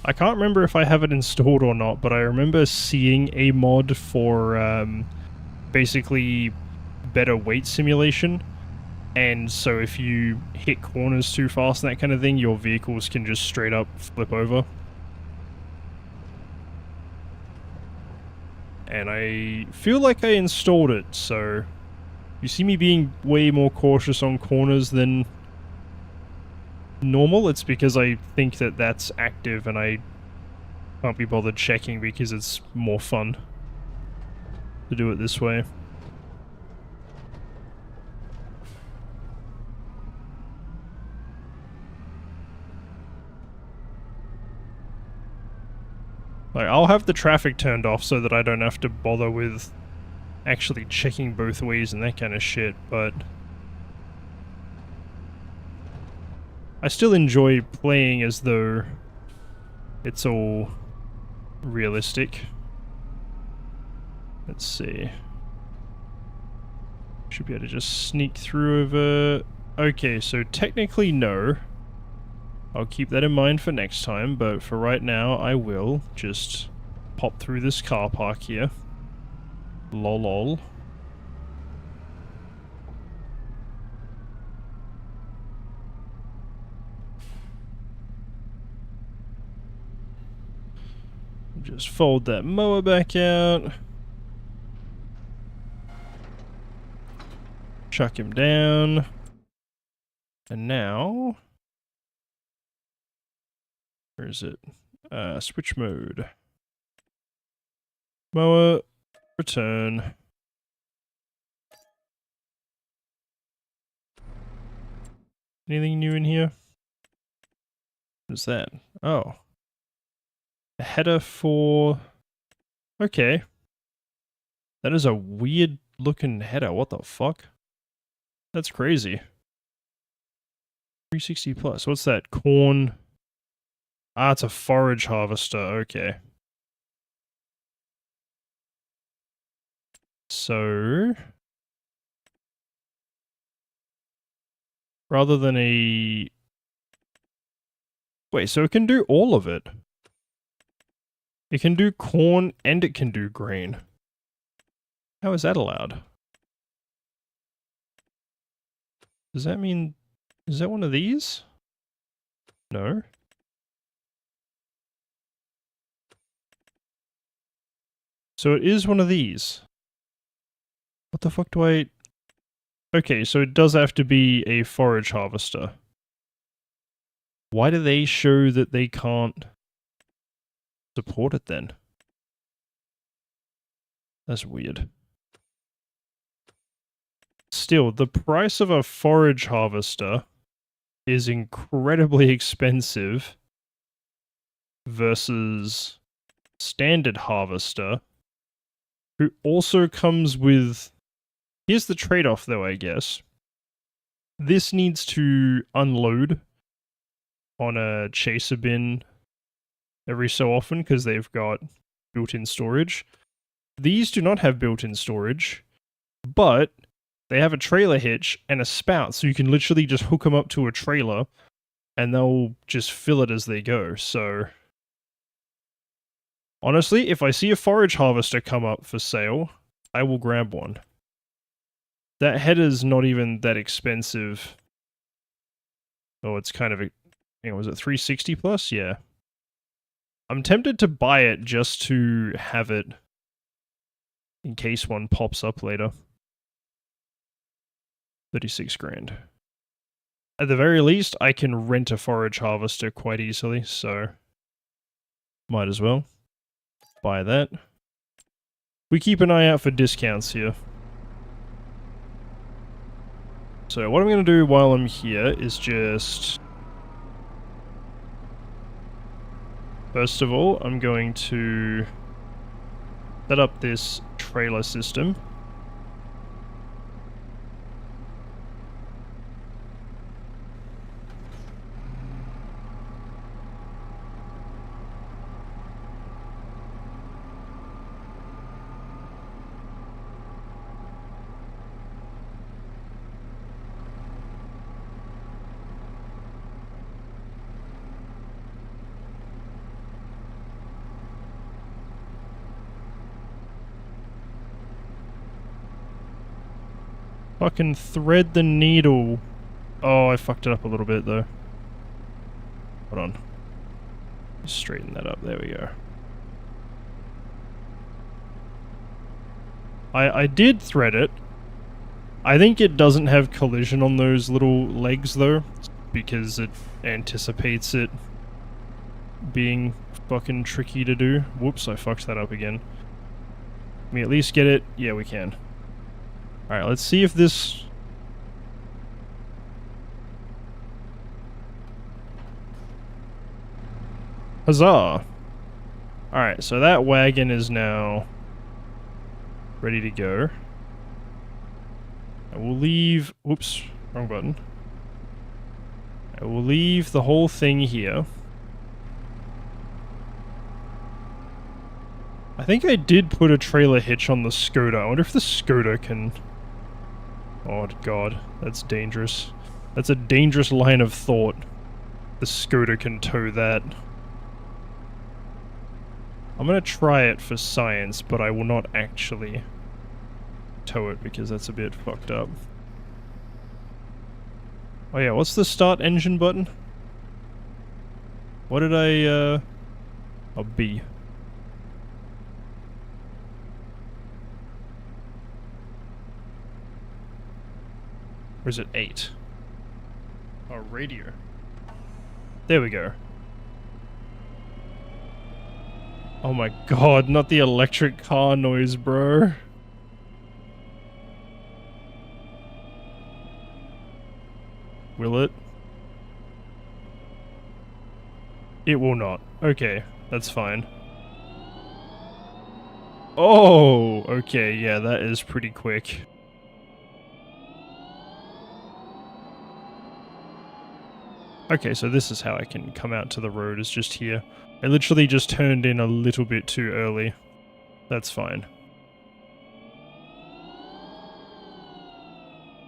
I can't remember if I have it installed or not, but I remember seeing a mod for basically better weight simulation. And so if you hit corners too fast and that kind of thing, your vehicles can just straight up flip over. And I feel like I installed it, so you see me being way more cautious on corners than normal. It's because I think that that's active and I can't be bothered checking because it's more fun to do it this way. Like, I'll have the traffic turned off so that I don't have to bother with actually checking both ways and that kind of shit, but I still enjoy playing as though it's all realistic. Let's see. Should be able to just sneak through over... Okay, so technically no. I'll keep that in mind for next time, but for right now I will just pop through this car park here. Lol. Just fold that mower back out. Chuck him down. And now... Where is it? Switch mode. Mower. Return. Anything new in here? What is that? Oh. A header for... Okay. That is a weird looking header. What the fuck? That's crazy. 360 plus. What's that? Corn. Ah, it's a forage harvester. Okay. So... Rather than a... Wait, so it can do all of it. It can do corn and it can do grain. How is that allowed? Does that mean... Is that one of these? No. So it is one of these. What the fuck do I... Okay, so it does have to be a forage harvester. Why do they show that they can't support it then? That's weird. Still, the price of a forage harvester is incredibly expensive versus standard harvester, who also comes with... Here's the trade-off though, I guess. This needs to unload on a chaser bin every so often because they've got built-in storage. These do not have built-in storage, but they have a trailer hitch and a spout, so you can literally just hook them up to a trailer and they'll just fill it as they go. So honestly, if I see a forage harvester come up for sale, I will grab one. That header's not even that expensive. Oh, it's kind of a... was it 360 plus? Yeah. I'm tempted to buy it just to have it in case one pops up later. 36 grand. At the very least, I can rent a forage harvester quite easily, so might as well buy that. We keep an eye out for discounts here. So what I'm going to do while I'm here is just... First of all, I'm going to set up this trailer system. Fucking thread the needle. Oh, I fucked it up a little bit though. Hold on. Straighten that up. There we go. I did thread it. I think it doesn't have collision on those little legs though, because it anticipates it being fucking tricky to do. Whoops, I fucked that up again. Can we at least get it? Yeah, we can. Alright, let's see if this... Huzzah! Alright, so that wagon is now ready to go. I will leave... Whoops, wrong button. I will leave the whole thing here. I think I did put a trailer hitch on the Skoda. I wonder if the Skoda can... Oh god, that's dangerous. That's a dangerous line of thought. The Skoda can tow that. I'm gonna try it for science, but I will not actually tow it because that's a bit fucked up. Oh yeah, what's the start engine button? What did I, oh, B. Or is it 8? Oh, radio. There we go. Oh my god, not the electric car noise, bro. Will it? It will not. Okay, that's fine. Oh, okay, yeah, that is pretty quick. Okay, so this is how I can come out to the road, is just here. I literally just turned in a little bit too early. That's fine.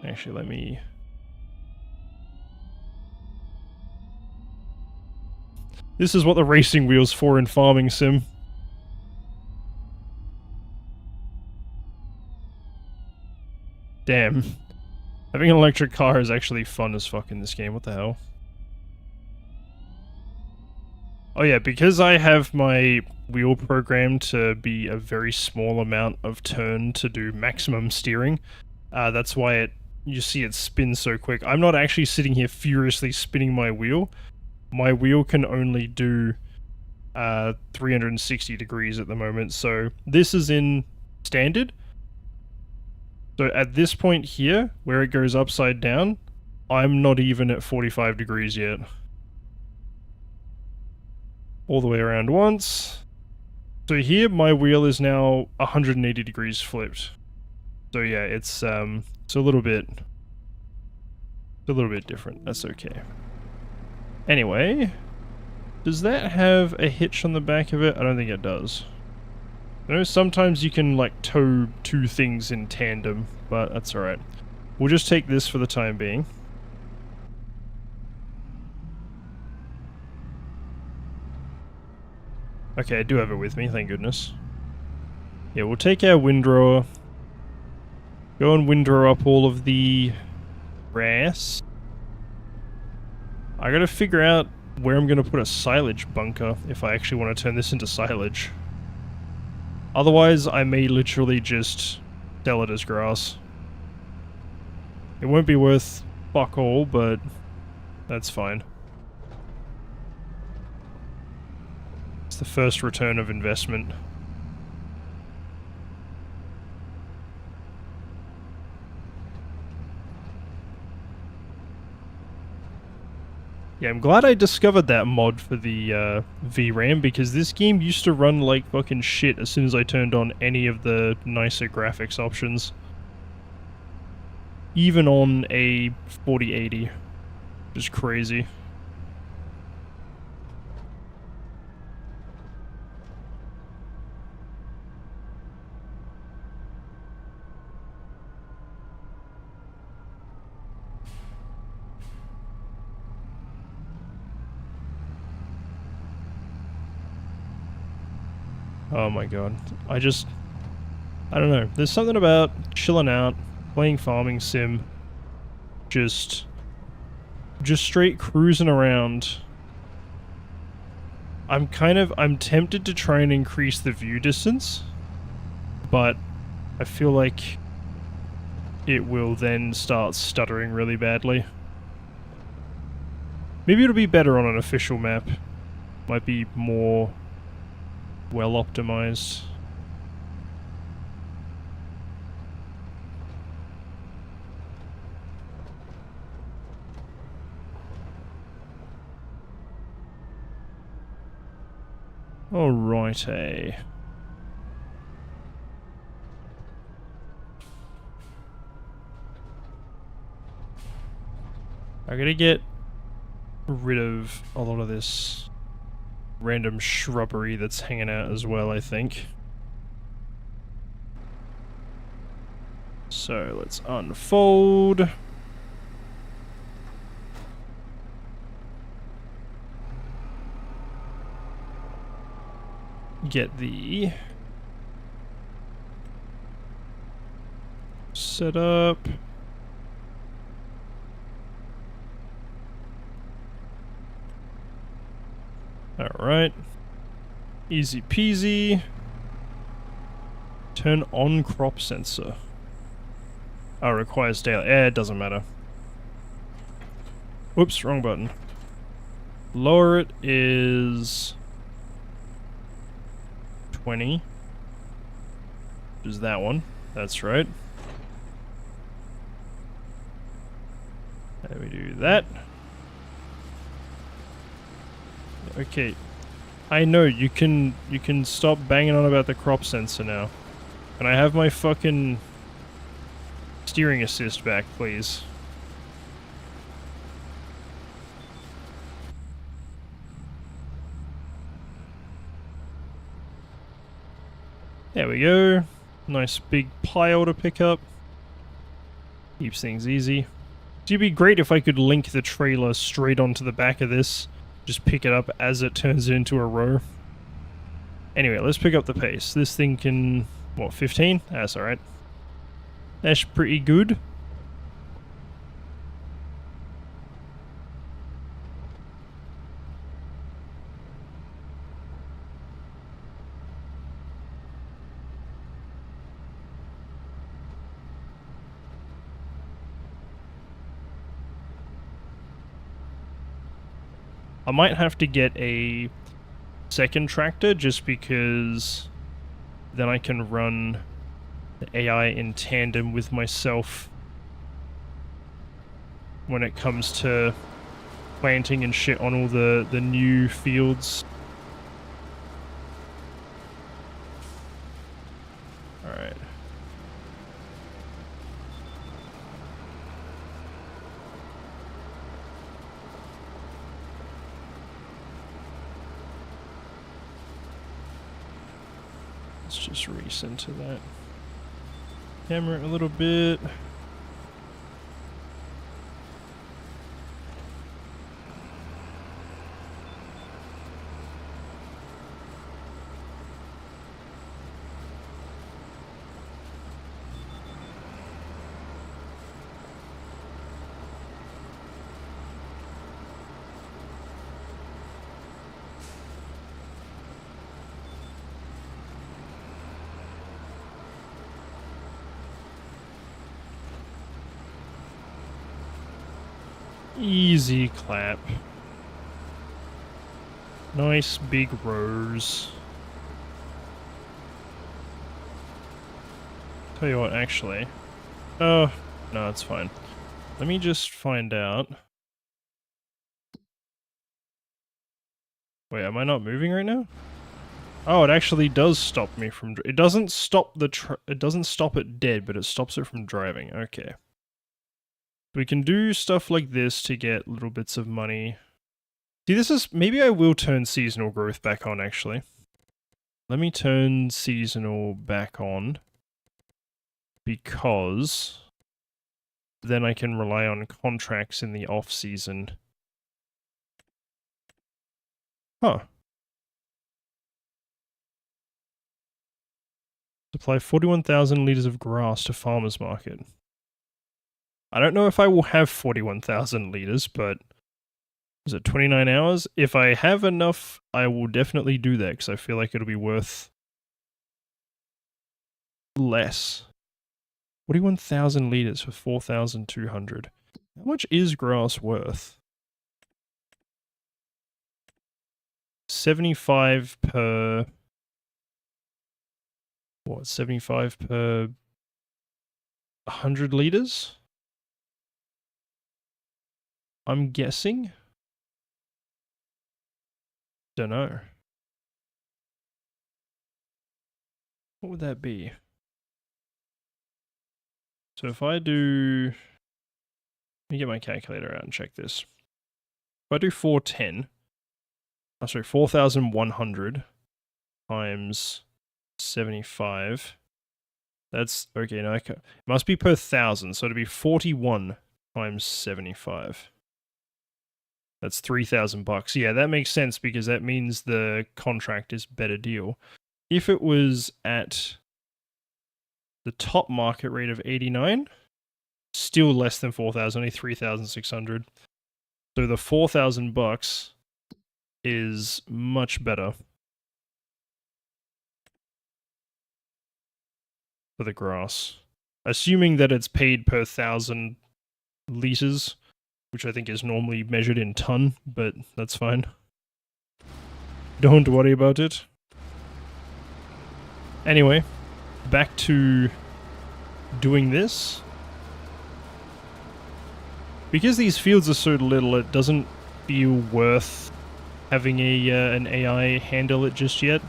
Actually, let me... This is what the racing wheel's for in Farming Sim. Damn. Having an electric car is actually fun as fuck in this game, what the hell? Oh yeah, because I have my wheel programmed to be a very small amount of turn to do maximum steering, that's why you see it spin so quick. I'm not actually sitting here furiously spinning my wheel. My wheel can only do 360 degrees at the moment, so this is in standard. So at this point here, where it goes upside down, I'm not even at 45 degrees yet. All the way around once. So here, my wheel is now 180 degrees flipped. So yeah, it's a little bit different. That's okay. Anyway, does that have a hitch on the back of it? I don't think it does. I know sometimes you can like tow two things in tandem, but that's alright. We'll just take this for the time being. Okay, I do have it with me, thank goodness. Yeah, we'll take our windrower. Go and windrow up all of the grass. I gotta figure out where I'm gonna put a silage bunker if I actually want to turn this into silage. Otherwise, I may literally just sell it as grass. It won't be worth fuck all, but that's fine. It's the first return of investment. Yeah, I'm glad I discovered that mod for the VRAM, because this game used to run like fucking shit as soon as I turned on any of the nicer graphics options. Even on a 4080. Just crazy. Oh my god. I don't know. There's something about chilling out, playing Farming Sim, just straight cruising around. I'm tempted to try and increase the view distance, but I feel like it will then start stuttering really badly. Maybe it'll be better on an official map. Might be more well optimized. Alrighty. I gotta get rid of a lot of this random shrubbery that's hanging out as well, I think. So let's unfold. Get the set up. Alright. Easy peasy. Turn on crop sensor. Oh, requires daily. It doesn't matter. Whoops, wrong button. Lower it is 20. Which is that one. That's right. Let me do that. Okay. I know, you can stop banging on about the crop sensor now. Can I have my fucking steering assist back, please? There we go. Nice big pile to pick up. Keeps things easy. It'd be great if I could link the trailer straight onto the back of this. Just pick it up as it turns it into a row. Anyway, let's pick up the pace. This thing can... what, 15? That's alright. That's pretty good. I might have to get a second tractor just because then I can run the AI in tandem with myself when it comes to planting and shit on all the new fields. Alright. Let's just recenter that camera a little bit. Easy clap. Nice big rows. Tell you what, actually. Oh, no, it's fine. Let me just find out. Wait, am I not moving right now? Oh, it actually does stop me from... it doesn't stop the... it doesn't stop it dead, but it stops it from driving. Okay. We can do stuff like this to get little bits of money. See, this is... maybe I will turn seasonal growth back on, actually. Let me turn seasonal back on. Because... then I can rely on contracts in the off-season. Huh. Supply 41,000 litres of grass to farmer's market. I don't know if I will have 41,000 litres, but... is it 29 hours? If I have enough, I will definitely do that, because I feel like it'll be worth... less. 41,000 litres for 4,200. How much is grass worth? 75 per... what, 75 per 100 litres? I'm guessing? Dunno. What would that be? So if I do... Let me get my calculator out and check this. If I do 410... Oh, sorry, 4,100 times 75... That's... Okay, no, it must be per 1,000, so it'd be 41 times 75. That's $3,000. Yeah, that makes sense because that means the contract is better deal. If it was at the top market rate of 89, still less than 4,000, only 3,600. So the $4,000 is much better for the grass. Assuming that it's paid per 1,000 liters, which I think is normally measured in ton, but that's fine. Don't worry about it. Anyway, back to doing this. Because these fields are so little, it doesn't feel worth having an AI handle it just yet.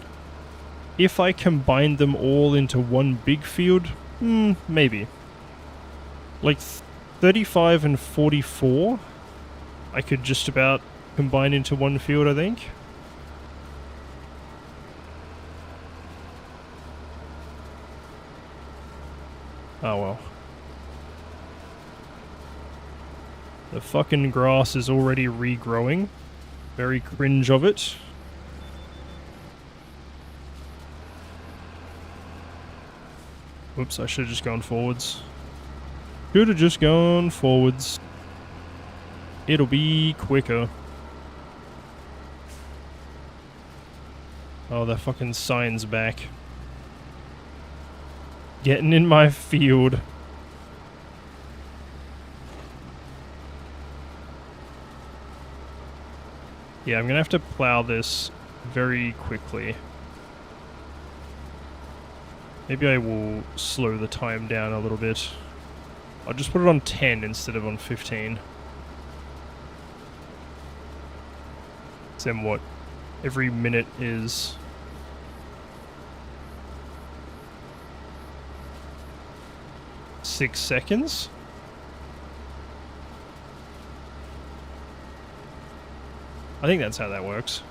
If I combine them all into one big field, maybe. Like 35 and 44, I could just about combine into one field, I think. Oh well. The fucking grass is already regrowing. Very cringe of it. Whoops, I should have just gone forwards. Should have just gone forwards. It'll be quicker. Oh, the fucking sign's back. Getting in my field. Yeah, I'm gonna have to plow this very quickly. Maybe I will slow the time down a little bit. I'll just put it on 10 instead of on 15. Then what? Every minute is... $6 seconds? I think that's how that works.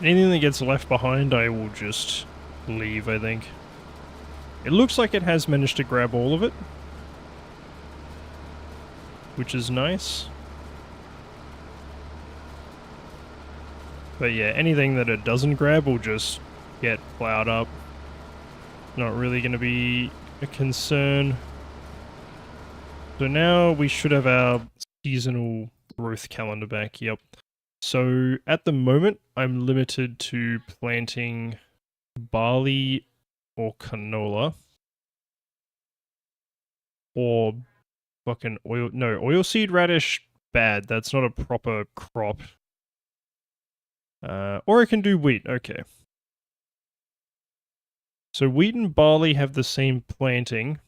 Anything that gets left behind, I will just leave, I think. It looks like it has managed to grab all of it, which is nice. But yeah, anything that it doesn't grab will just get plowed up. Not really going to be a concern. So now we should have our seasonal growth calendar back, yep. So at the moment, I'm limited to planting barley or canola. Or fucking oilseed radish, bad. That's not a proper crop. Or I can do wheat, okay. So wheat and barley have the same planting,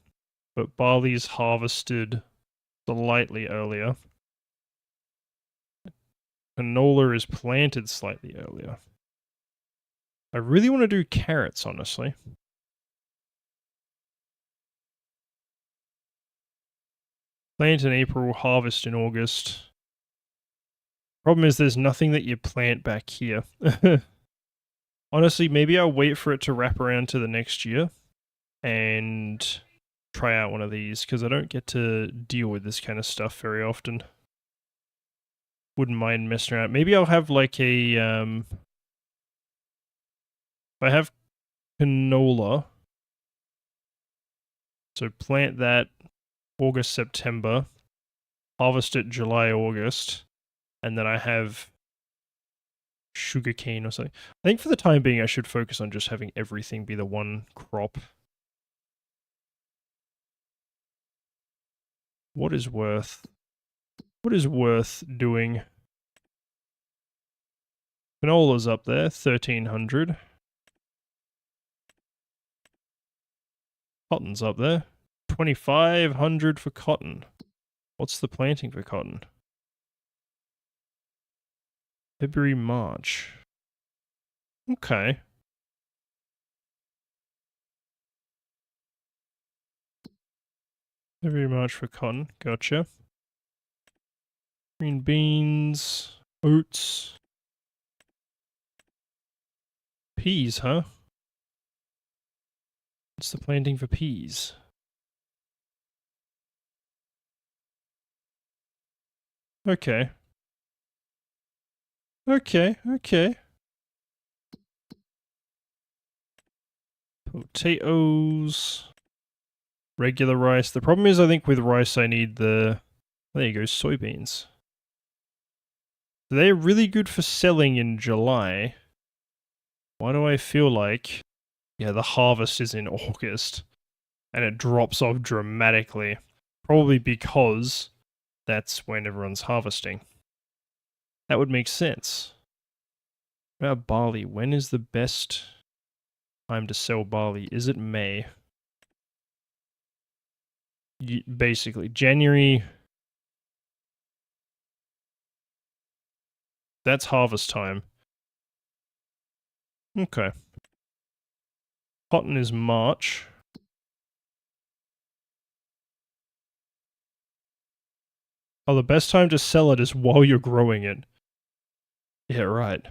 but barley's harvested slightly earlier. Canola is planted slightly earlier. I really want to do carrots, honestly. Plant in April, harvest in August. Problem is there's nothing that you plant back here. Honestly, maybe I'll wait for it to wrap around to the next year and try out one of these, because I don't get to deal with this kind of stuff very often. Wouldn't mind messing around. Maybe I'll have like a, if I have canola, so plant that August, September, harvest it July, August, and then I have sugarcane or something. I think for the time being, I should focus on just having everything be the one crop. What is worth doing? Canola's up there, 1,300. Cotton's up there, 2,500 for cotton. What's the planting for cotton? February, March. Okay. February, March for cotton. Gotcha. Green beans, oats, peas, huh? What's the planting for peas? Okay. Okay. Potatoes. Regular rice. The problem is, I think with rice, I need the... There you go, soybeans. They're really good for selling in July. Why do I feel like... Yeah, the harvest is in August. And it drops off dramatically. Probably because that's when everyone's harvesting. That would make sense. What about barley? When is the best time to sell barley? Is it May? Basically, January... That's harvest time. Okay. Cotton is March. Oh, the best time to sell it is while you're growing it. Yeah, right.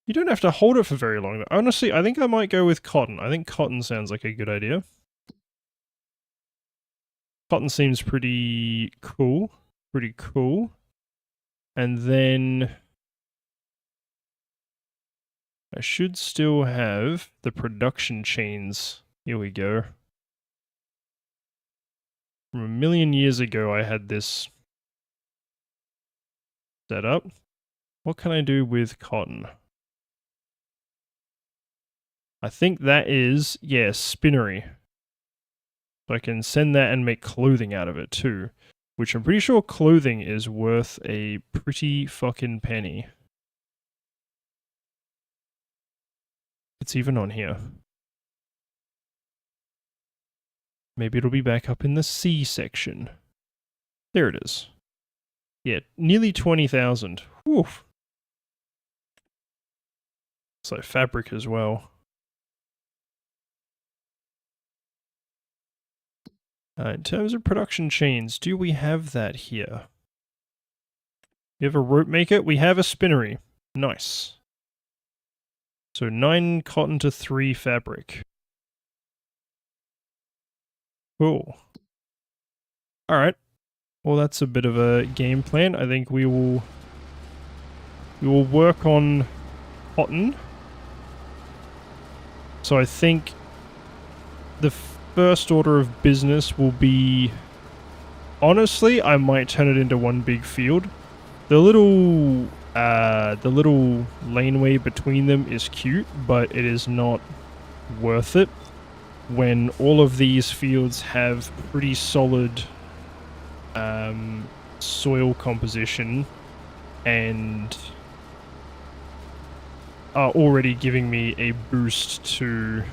You don't have to hold it for very long. Honestly, I think I might go with cotton. I think cotton sounds like a good idea. Cotton seems pretty cool. Pretty cool. And then... I should still have the production chains. Here we go. From 1,000,000 years ago, I had this set up. What can I do with cotton? I think that is, yeah, spinnery. So I can send that and make clothing out of it too. Which I'm pretty sure clothing is worth a pretty fucking penny. It's even on here. Maybe it'll be back up in the C section. There it is. Yeah, nearly 20,000. Woof. So fabric as well. In terms of production chains, do we have that here? We have a rope maker. We have a spinnery. Nice. So 9 cotton to 3 fabric. Cool. Alright. Well, that's a bit of a game plan. I think we will work on cotton. So I think the first order of business will be... Honestly, I might turn it into one big field. The little laneway between them is cute, but it is not worth it when all of these fields have pretty solid soil composition and are already giving me a boost to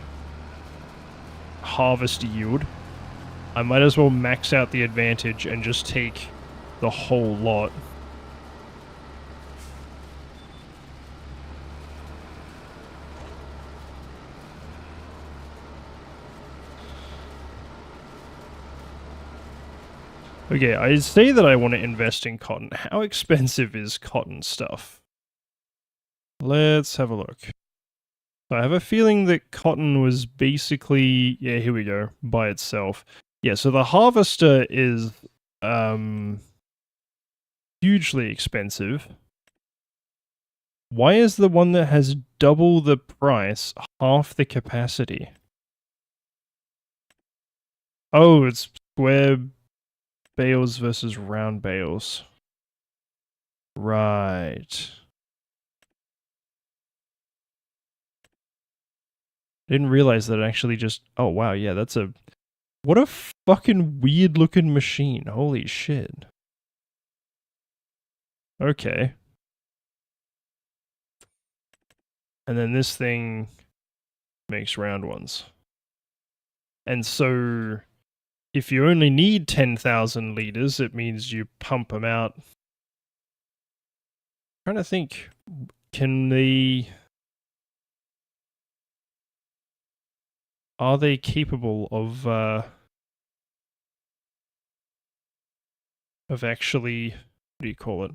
harvest yield. I might as well max out the advantage and just take the whole lot. Okay, I say that I want to invest in cotton. How expensive is cotton stuff? Let's have a look. I have a feeling that cotton was basically... Yeah, here we go. By itself. Yeah, so the harvester is hugely expensive. Why is the one that has double the price half the capacity? Oh, it's square bales versus round bales. Right. I didn't realize that it actually just... Oh, wow, yeah, that's a... What a fucking weird-looking machine. Holy shit. Okay. And then this thing makes round ones. And so, if you only need 10,000 liters, it means you pump them out. I'm trying to think, can they... Are they capable of actually... What do you call it?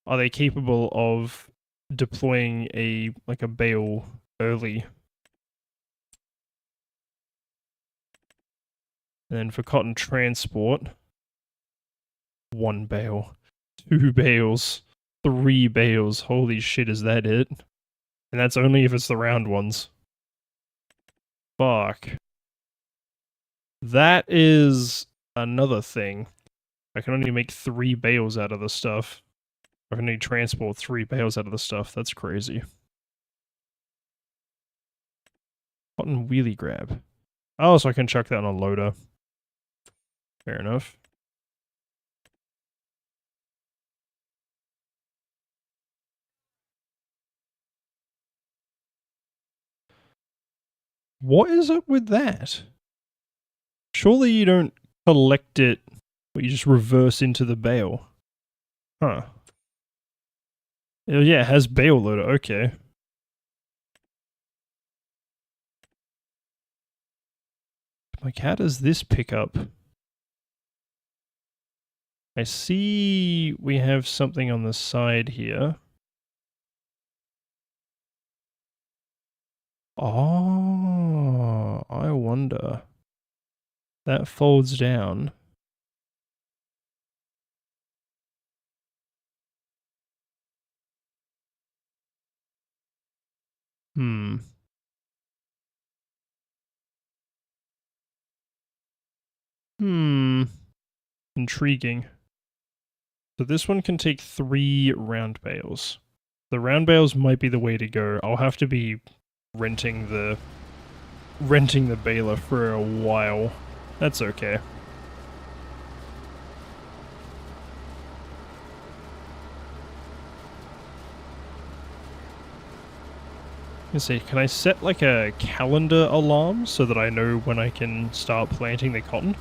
Are they capable of deploying a bale early? And then for cotton transport, 1 bale, 2 bales, 3 bales. Holy shit, is that it? And that's only if it's the round ones. Fuck. That is another thing. I can only make 3 bales out of the stuff. I can only transport 3 bales out of the stuff. That's crazy. Cotton wheelie grab. Oh, so I can chuck that on a loader. Fair enough. What is up with that? Surely you don't collect it, but you just reverse into the bale. Huh. Yeah, it has bale loader, okay. Like, how does this pick up? I see we have something on the side here. Oh, I wonder. That folds down. Hmm. Intriguing. So this one can take 3 round bales. The round bales might be the way to go. I'll have to be renting the baler for a while. That's okay. Let's see, can I set like a calendar alarm so that I know when I can start planting the cotton?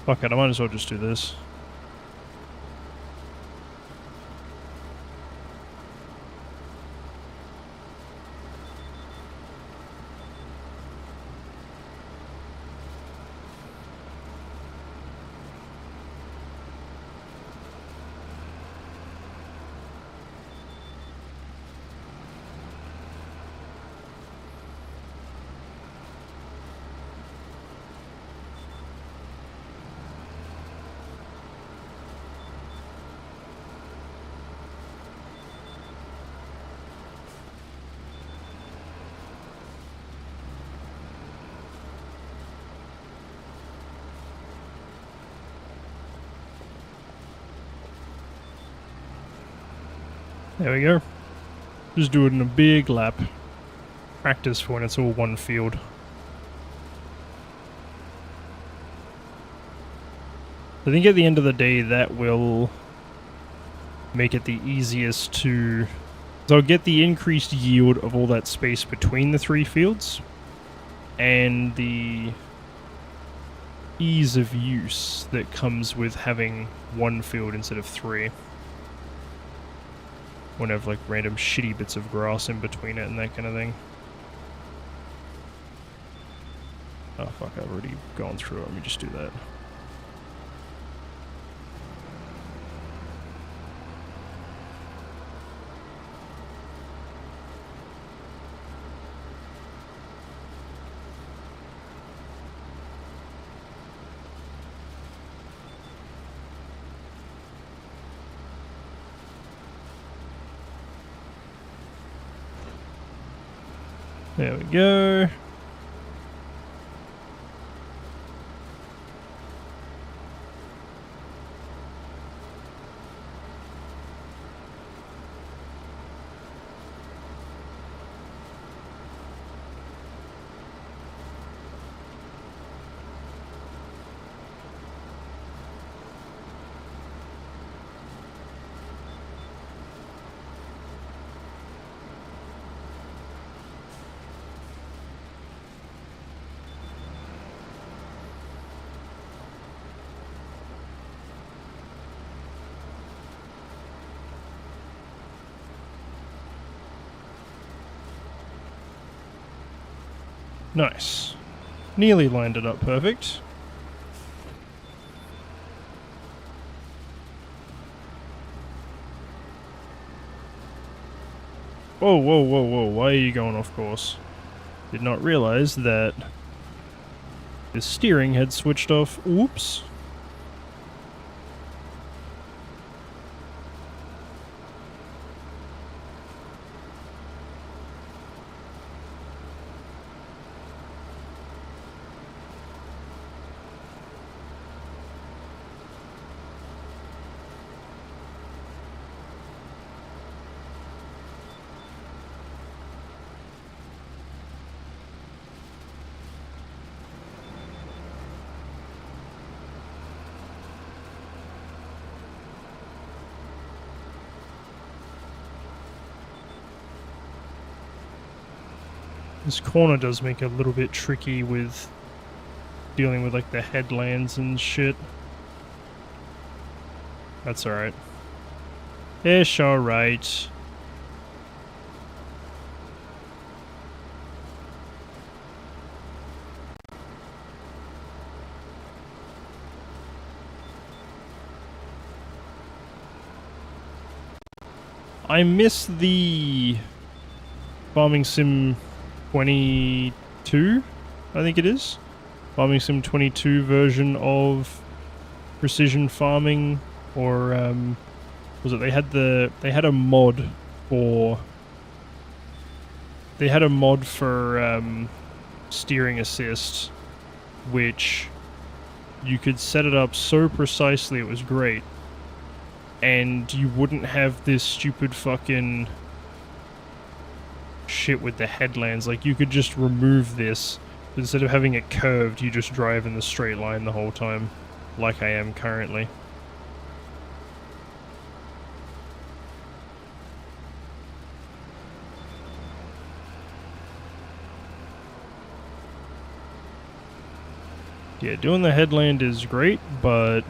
Fuck it, I might as well just do this. There we go. Just do it in a big lap. Practice for when it's all one field. I think at the end of the day that will make it the easiest to... So I'll get the increased yield of all that space between the 3 fields, and the ease of use that comes with having 1 field instead of 3. Won't have like random shitty bits of grass in between it and that kind of thing. Oh fuck, I've already gone through it. Let me just do that. There we go. Nice. Nearly lined it up perfect. Whoa, whoa, whoa, whoa, why are you going off course? Did not realize that the steering had switched off. Whoops. This corner does make it a little bit tricky with dealing with like the headlands and shit. That's alright. It's alright. I miss the Farming Sim 22, I think it is. Farming Sim 22 version of precision farming, or was it they had a mod for steering assist, which you could set it up so precisely it was great, and you wouldn't have this stupid fucking shit with the headlands. Like, you could just remove this. Instead of having it curved, you just drive in the straight line the whole time, like I am currently. Yeah, doing the headland is great, but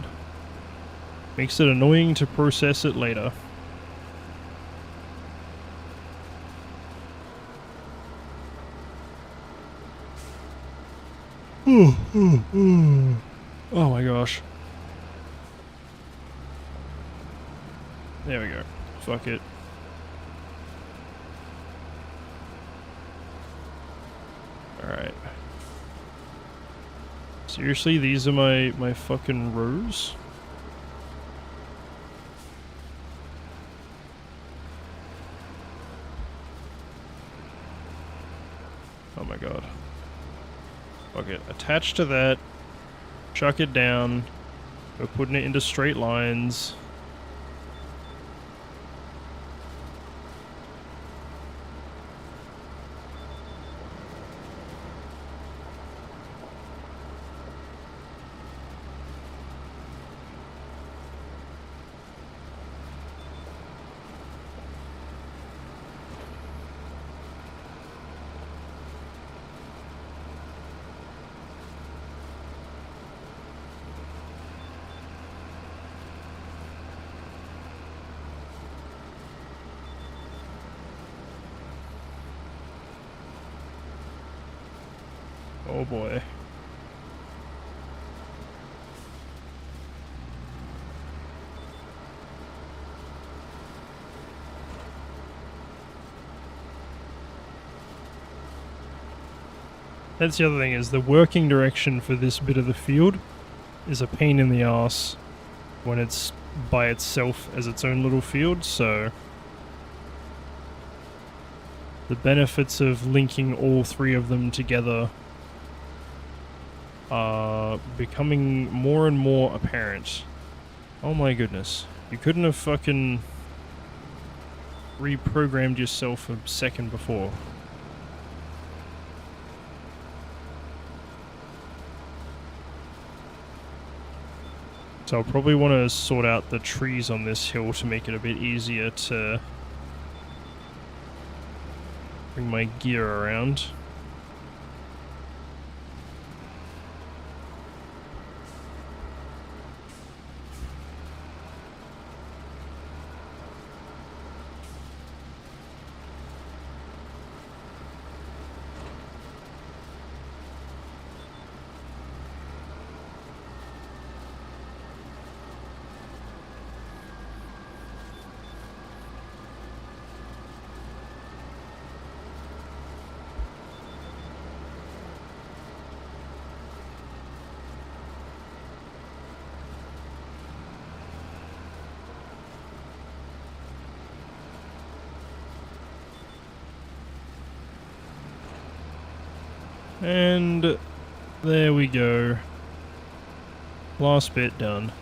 makes it annoying to process it later. Oh my gosh. There we go. Fuck it. Alright. Seriously, these are my fucking rows? Oh my god. Okay, attach to that, chuck it down, we're putting it into straight lines. Oh boy. That's the other thing, is the working direction for this bit of the field is a pain in the ass when it's by itself as its own little field, so the benefits of linking all three of them together are becoming more and more apparent. Oh my goodness. You couldn't have fucking reprogrammed yourself a second before. So I'll probably want to sort out the trees on this hill to make it a bit easier to bring my gear around. And there we go. Last bit done.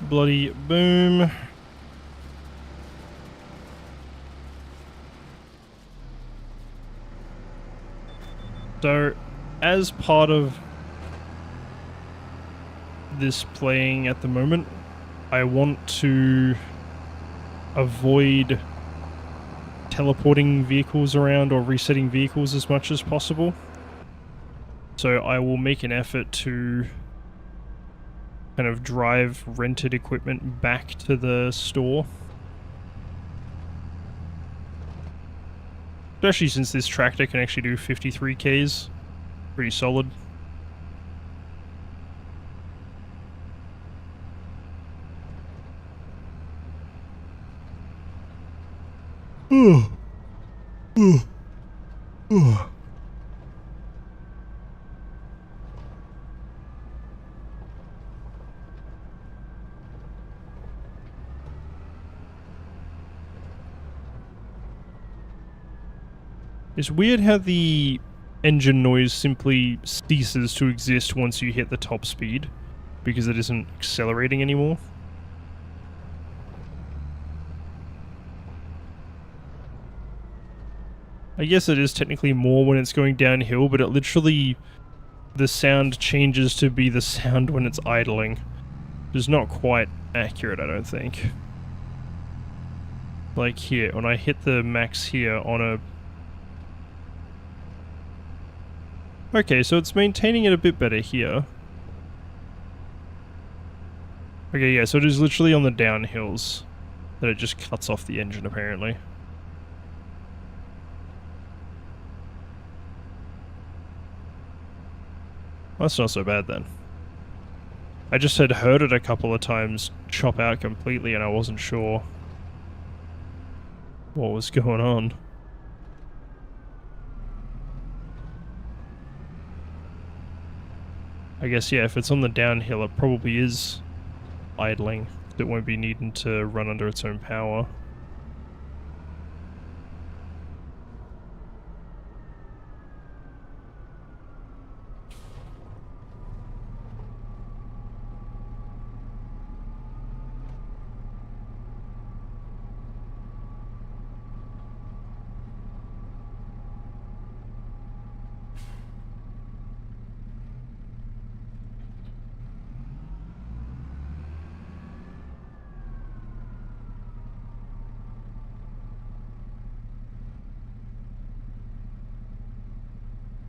Bloody boom. So, as part of this playing at the moment, I want to avoid teleporting vehicles around or resetting vehicles as much as possible. So I will make an effort to kind of drive rented equipment back to the store. Especially since this tractor can actually do 53 Ks. Pretty solid. It's weird how the engine noise simply ceases to exist once you hit the top speed, because it isn't accelerating anymore. I guess it is technically more when it's going downhill, but it literally, the sound changes to be the sound when it's idling. Which is not quite accurate, I don't think. Like here, when I hit the max here on a... Okay, so it's maintaining it a bit better here. Okay, yeah, so it is literally on the downhills that it just cuts off the engine, apparently. That's not so bad then. I just had heard it a couple of times chop out completely and I wasn't sure what was going on. I guess, yeah, if it's on the downhill, it probably is idling. It won't be needing to run under its own power.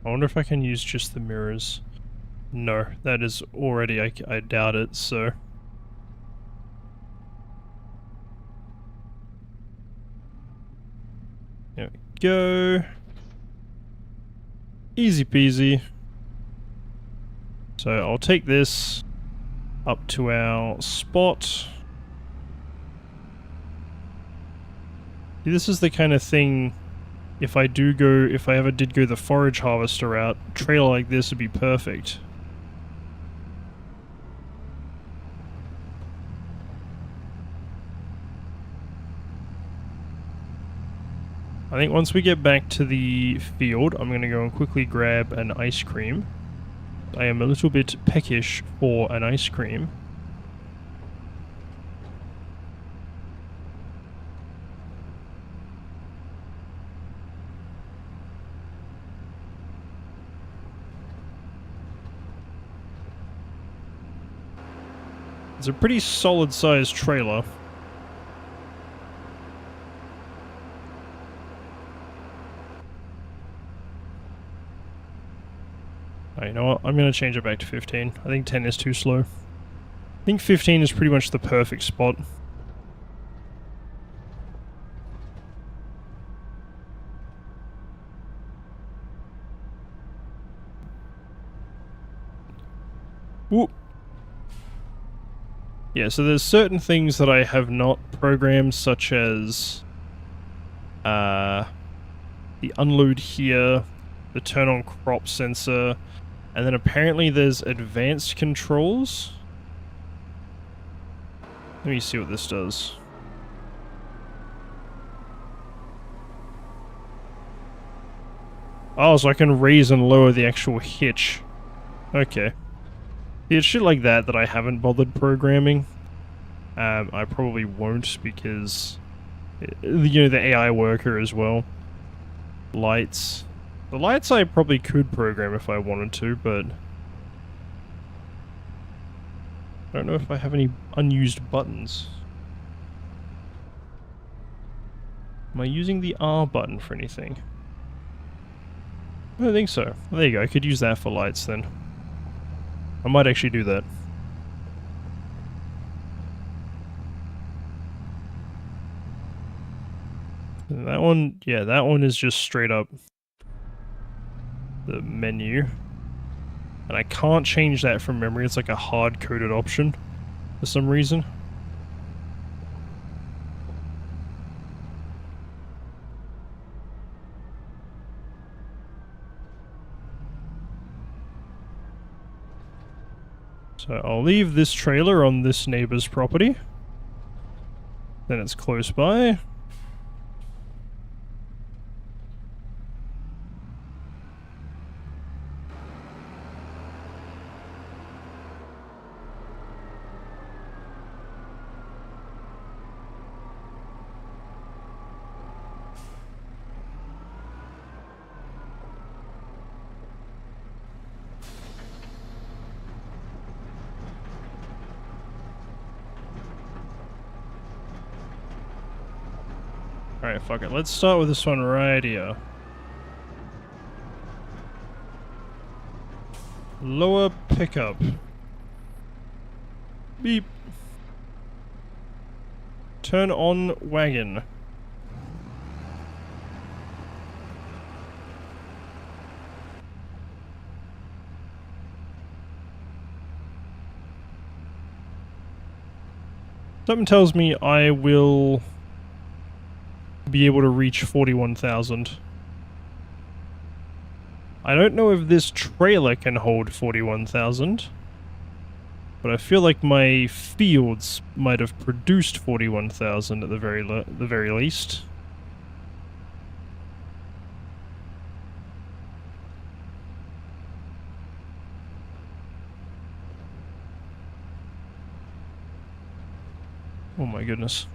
I wonder if I can use just the mirrors. No, that is already, I doubt it, so... There we go. Easy peasy. So I'll take this up to our spot. See, this is the kind of thing... If I ever did go the forage harvester route, a trailer like this would be perfect. I think once we get back to the field, I'm going to go and quickly grab an ice cream. I am a little bit peckish for an ice cream. It's a pretty solid sized trailer. Oh, you know what? I'm going to change it back to 15. I think 10 is too slow. I think 15 is pretty much the perfect spot. Whoop. Yeah, so there's certain things that I have not programmed, such as the unload here, the turn on crop sensor, and then apparently there's advanced controls. Let me see what this does. Oh, so I can raise and lower the actual hitch. Okay. Yeah, it's shit like that I haven't bothered programming. I probably won't because, you know, the AI worker as well. Lights. The lights I probably could program if I wanted to, but I don't know if I have any unused buttons. Am I using the R button for anything? I don't think so. There you go, I could use that for lights then. I might actually do that. And that one, yeah, that one is just straight up the menu. And I can't change that from memory, it's like a hard-coded option for some reason. So I'll leave this trailer on this neighbor's property. Then it's close by. Alright, fuck it. Let's start with this one right here. Lower pickup. Beep. Turn on wagon. Something tells me I will be able to reach 41,000. I don't know if this trailer can hold 41,000, but I feel like my fields might have produced 41,000 at the very least. Oh my goodness.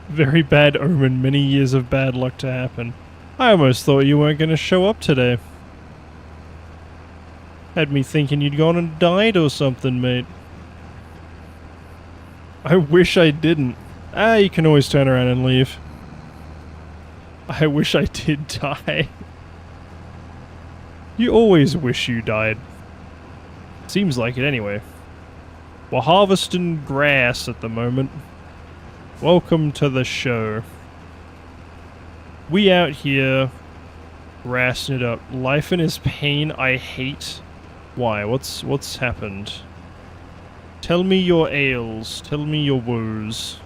Very bad omen, many years of bad luck to happen. I almost thought you weren't going to show up today. Had me thinking you'd gone and died or something, mate. I wish I didn't. Ah, you can always turn around and leave. I wish I did die. You always wish you died. Seems like it anyway. We're harvesting grass at the moment. Welcome to the show. We out here grassing it up. Life in his pain I hate. Why? What's happened? Tell me your ails. Tell me your woes.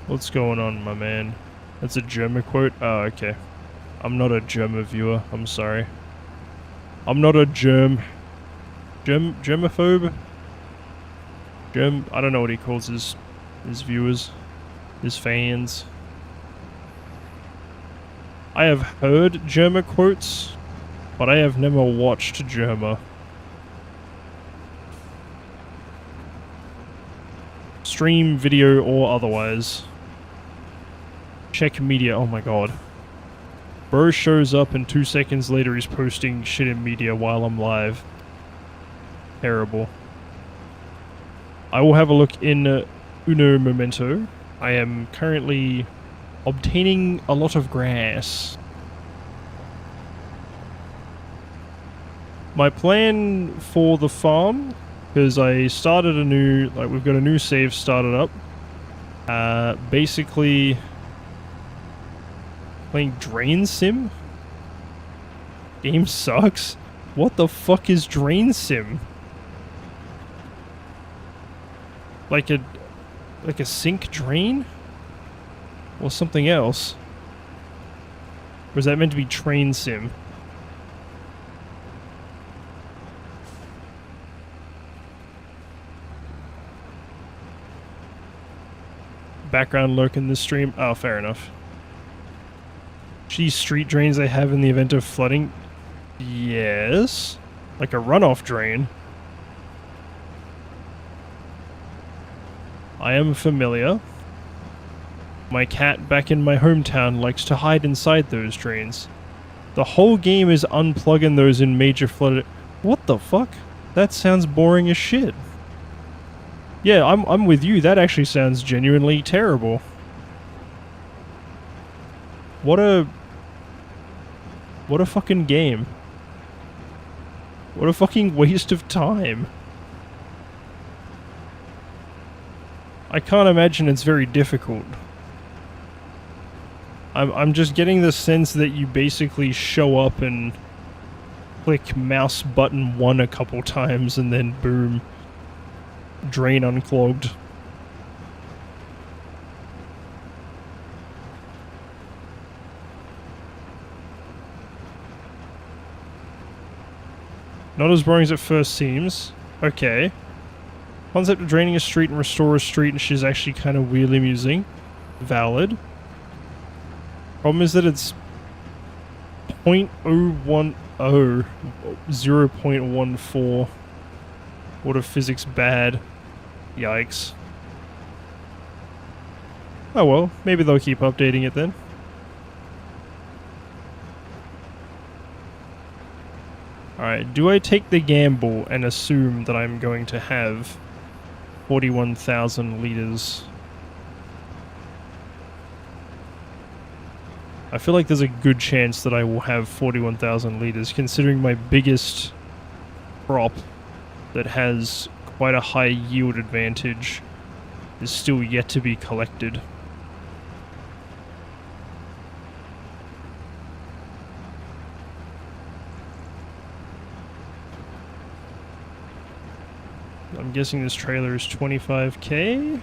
What's going on, my man? That's a German quote? Oh, okay. I'm not a German viewer. I'm sorry. I'm not a germaphobe? I don't know what he calls his viewers. His fans. I have heard Germa quotes, but I have never watched Germa. Stream, video, or otherwise. Check media. Oh my god. Bro shows up and 2 seconds later he's posting shit in media while I'm live. Terrible. I will have a look in uno momento. I am currently obtaining a lot of grass. My plan for the farm, because I started a new, like we've got a new save started up. Basically playing Drain Sim? Game sucks. What the fuck is Drain Sim? Like a sink drain? Or something else? Or is that meant to be Train Sim? Background lurk in this stream? Oh, fair enough. Geez, street drains they have in the event of flooding? Yes. Like a runoff drain. I am familiar. My cat back in my hometown likes to hide inside those drains. The whole game is unplugging those in major flooded... What the fuck? That sounds boring as shit. Yeah, I'm with you. That actually sounds genuinely terrible. What a fucking game. What a fucking waste of time. I can't imagine it's very difficult. I'm just getting the sense that you basically show up and click mouse button 1 a couple times and then boom. Drain unclogged. Not as boring as it first seems. Okay. Concept of draining a street and restore a street and she's actually kind of weirdly amusing. Valid. Problem is that it's 0.010, 0.14. What physics bad. Yikes. Oh well, maybe they'll keep updating it then. Alright, do I take the gamble and assume that I'm going to have 41,000 liters? I feel like there's a good chance that I will have 41,000 liters, considering my biggest crop that has quite a high yield advantage is still yet to be collected. I'm guessing this trailer is 25k?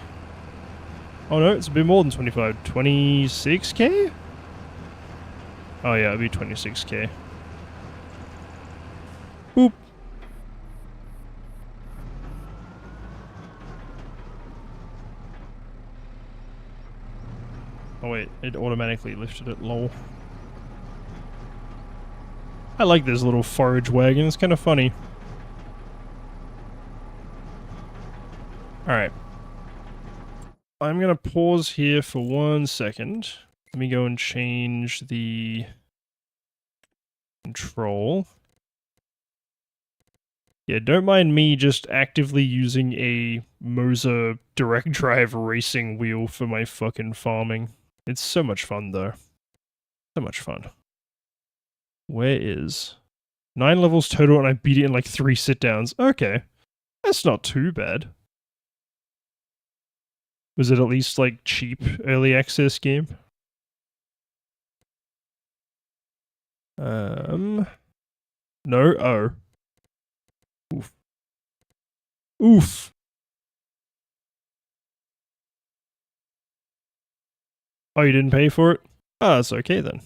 Oh no, it's a bit more than 25. 26k? Oh yeah, it'd be 26k. Boop. Oh wait, it automatically lifted it, lol. I like this little forage wagon, it's kind of funny. Alright. I'm gonna pause here for 1 second. Let me go and change the control. Yeah, don't mind me just actively using a Moser direct drive racing wheel for my fucking farming. It's so much fun though. So much fun. Where is... 9 levels total and I beat it in like 3 sit-downs. Okay. That's not too bad. Was it at least like cheap early access game? No. Oh. Oof. Oof. Oh, you didn't pay for it? Ah, it's okay then.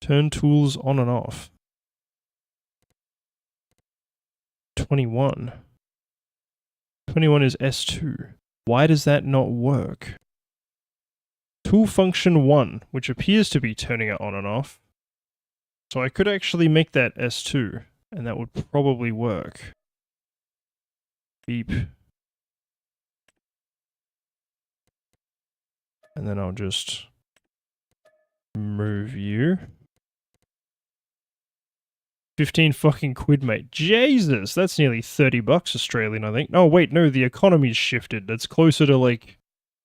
Turn tools on and off. 21. 21 is S2. Why does that not work? Tool function 1, which appears to be turning it on and off. So I could actually make that S2, and that would probably work. Beep. And then I'll just move you. 15 fucking quid, mate. Jesus, that's nearly 30 bucks Australian, I think. Oh, wait, no, the economy's shifted. That's closer to like,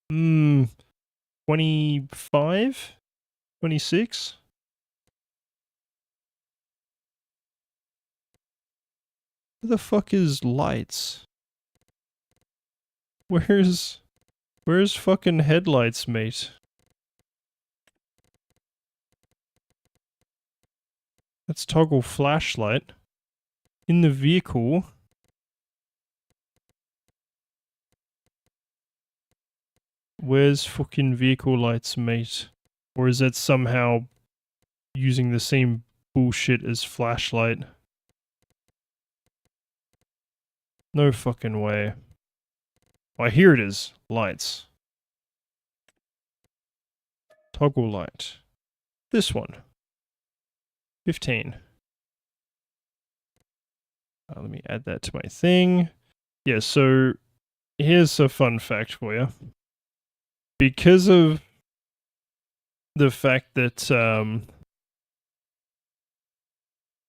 25? 26? Where the fuck is lights? Where's fucking headlights, mate? Let's toggle flashlight. In the vehicle. Where's fucking vehicle lights, mate? Or is that somehow using the same bullshit as flashlight? No fucking way. Oh, here it is. Lights. Toggle light. This one. 15. Let me add that to my thing. Yeah, so here's a fun fact for you. Because of the fact that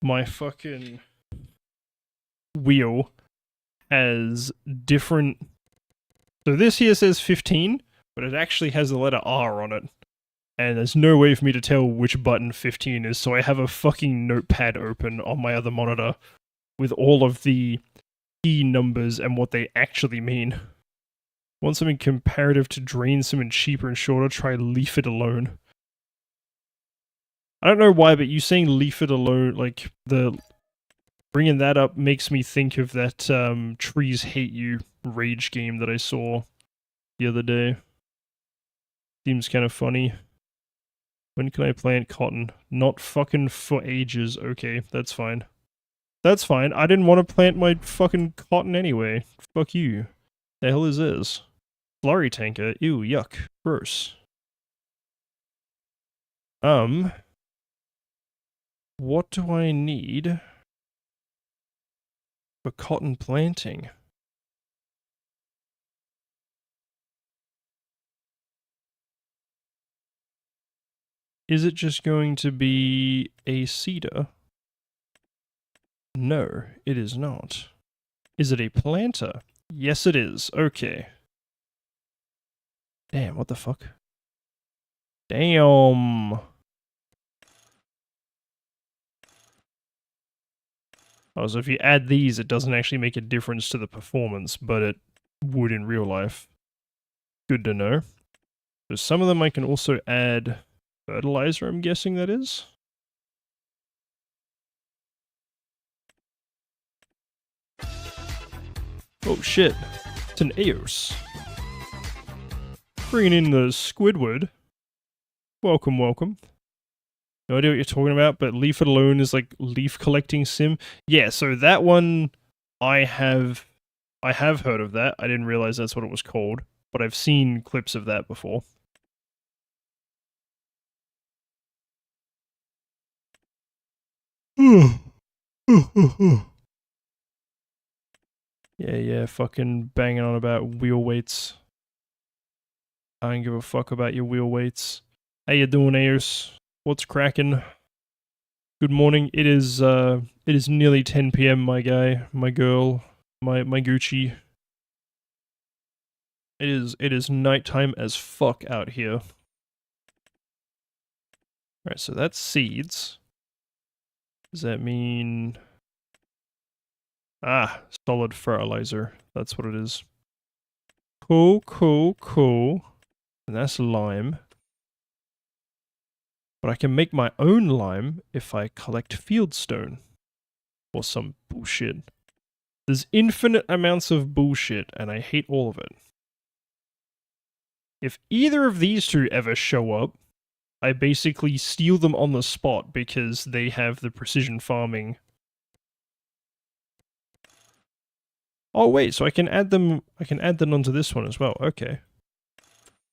my fucking wheel has different... So this here says 15, but it actually has the letter R on it. And there's no way for me to tell which button 15 is, so I have a fucking notepad open on my other monitor with all of the key numbers and what they actually mean. Want something comparative to drain something cheaper and shorter? Try leave it alone. I don't know why, but you saying leave it alone, like, bringing that up makes me think of that Trees Hate You rage game that I saw the other day. Seems kind of funny. When can I plant cotton? Not fucking for ages. Okay, that's fine. That's fine. I didn't want to plant my fucking cotton anyway. Fuck you. The hell is this? Slurry tanker. Ew, yuck. Gross. What do I need for cotton planting? Is it just going to be a cedar? No, it is not. Is it a planter? Yes, it is. Okay. Damn, what the fuck? Damn. Oh, so if you add these, it doesn't actually make a difference to the performance, but it would in real life. Good to know. So some of them I can also add fertilizer, I'm guessing that is. Oh shit, it's an Eos. Bringing in the Squidward. Welcome, welcome. No idea what you're talking about, but Leave It Alone is like leaf collecting sim. Yeah, so that one I have heard of that. I didn't realize that's what it was called, but I've seen clips of that before. Yeah, fucking banging on about wheel weights. I don't give a fuck about your wheel weights. How you doing, Eos? What's cracking? Good morning. It is nearly 10 p.m. my guy, my girl, my Gucci. It is nighttime as fuck out here. Alright, so that's seeds. Does that mean... Ah, solid fertilizer. That's what it is. Cool, cool, cool. And that's lime. But I can make my own lime if I collect fieldstone. Or some bullshit. There's infinite amounts of bullshit, and I hate all of it. If either of these two ever show up, I basically steal them on the spot because they have the precision farming. Oh wait, so I can add them onto this one as well. Okay.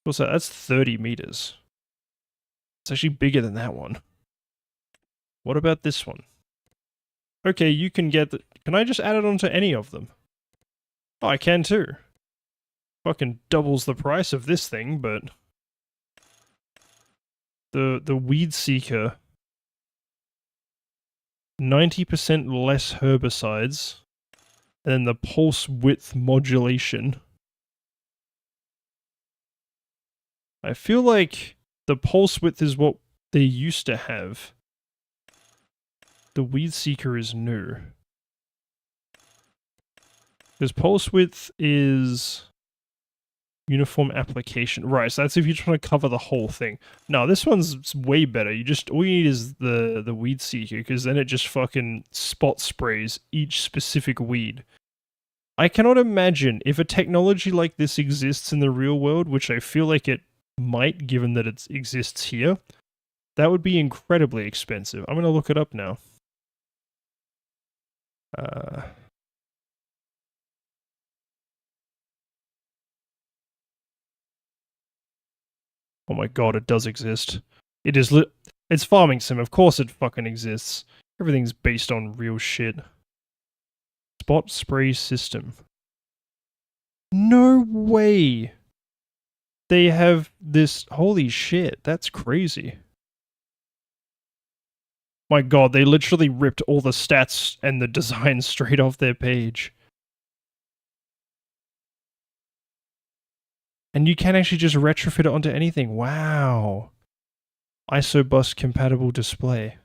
What's that? That's 30 meters. It's actually bigger than that one. What about this one? Okay, you can get the... Can I just add it onto any of them? Oh, I can too. Fucking doubles the price of this thing, but... The Weed Seeker... 90% less herbicides. And then the pulse width modulation. I feel like the pulse width is what they used to have. The Weed Seeker is new. Because pulse width is uniform application. Right, so that's if you're trying to cover the whole thing. No, this one's way better. All you need is the Weed Seeker, because then it just fucking spot sprays each specific weed. I cannot imagine if a technology like this exists in the real world, which I feel like it might, given that it exists here, that would be incredibly expensive. I'm gonna look it up now. Oh my god, it does exist. It is it's farming sim, of course it fucking exists. Everything's based on real shit. Spot spray system. No way! They have this... Holy shit, that's crazy. My god, they literally ripped all the stats and the design straight off their page. And you can actually just retrofit it onto anything. Wow. ISOBUS compatible display.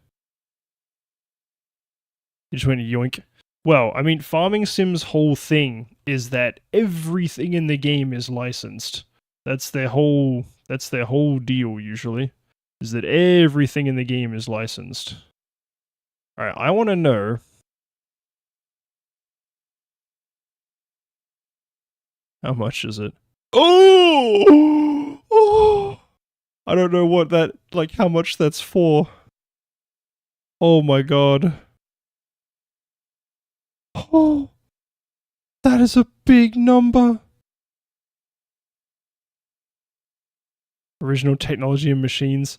You just went yoink. Well, I mean, Farming Sim's whole thing is that everything in the game is licensed. That's their whole deal usually, is that everything in the game is licensed. Alright, I want to know... How much is it? Oh! Oh! I don't know what that, like, how much that's for. Oh my god. Oh! That is a big number! Original technology and machines.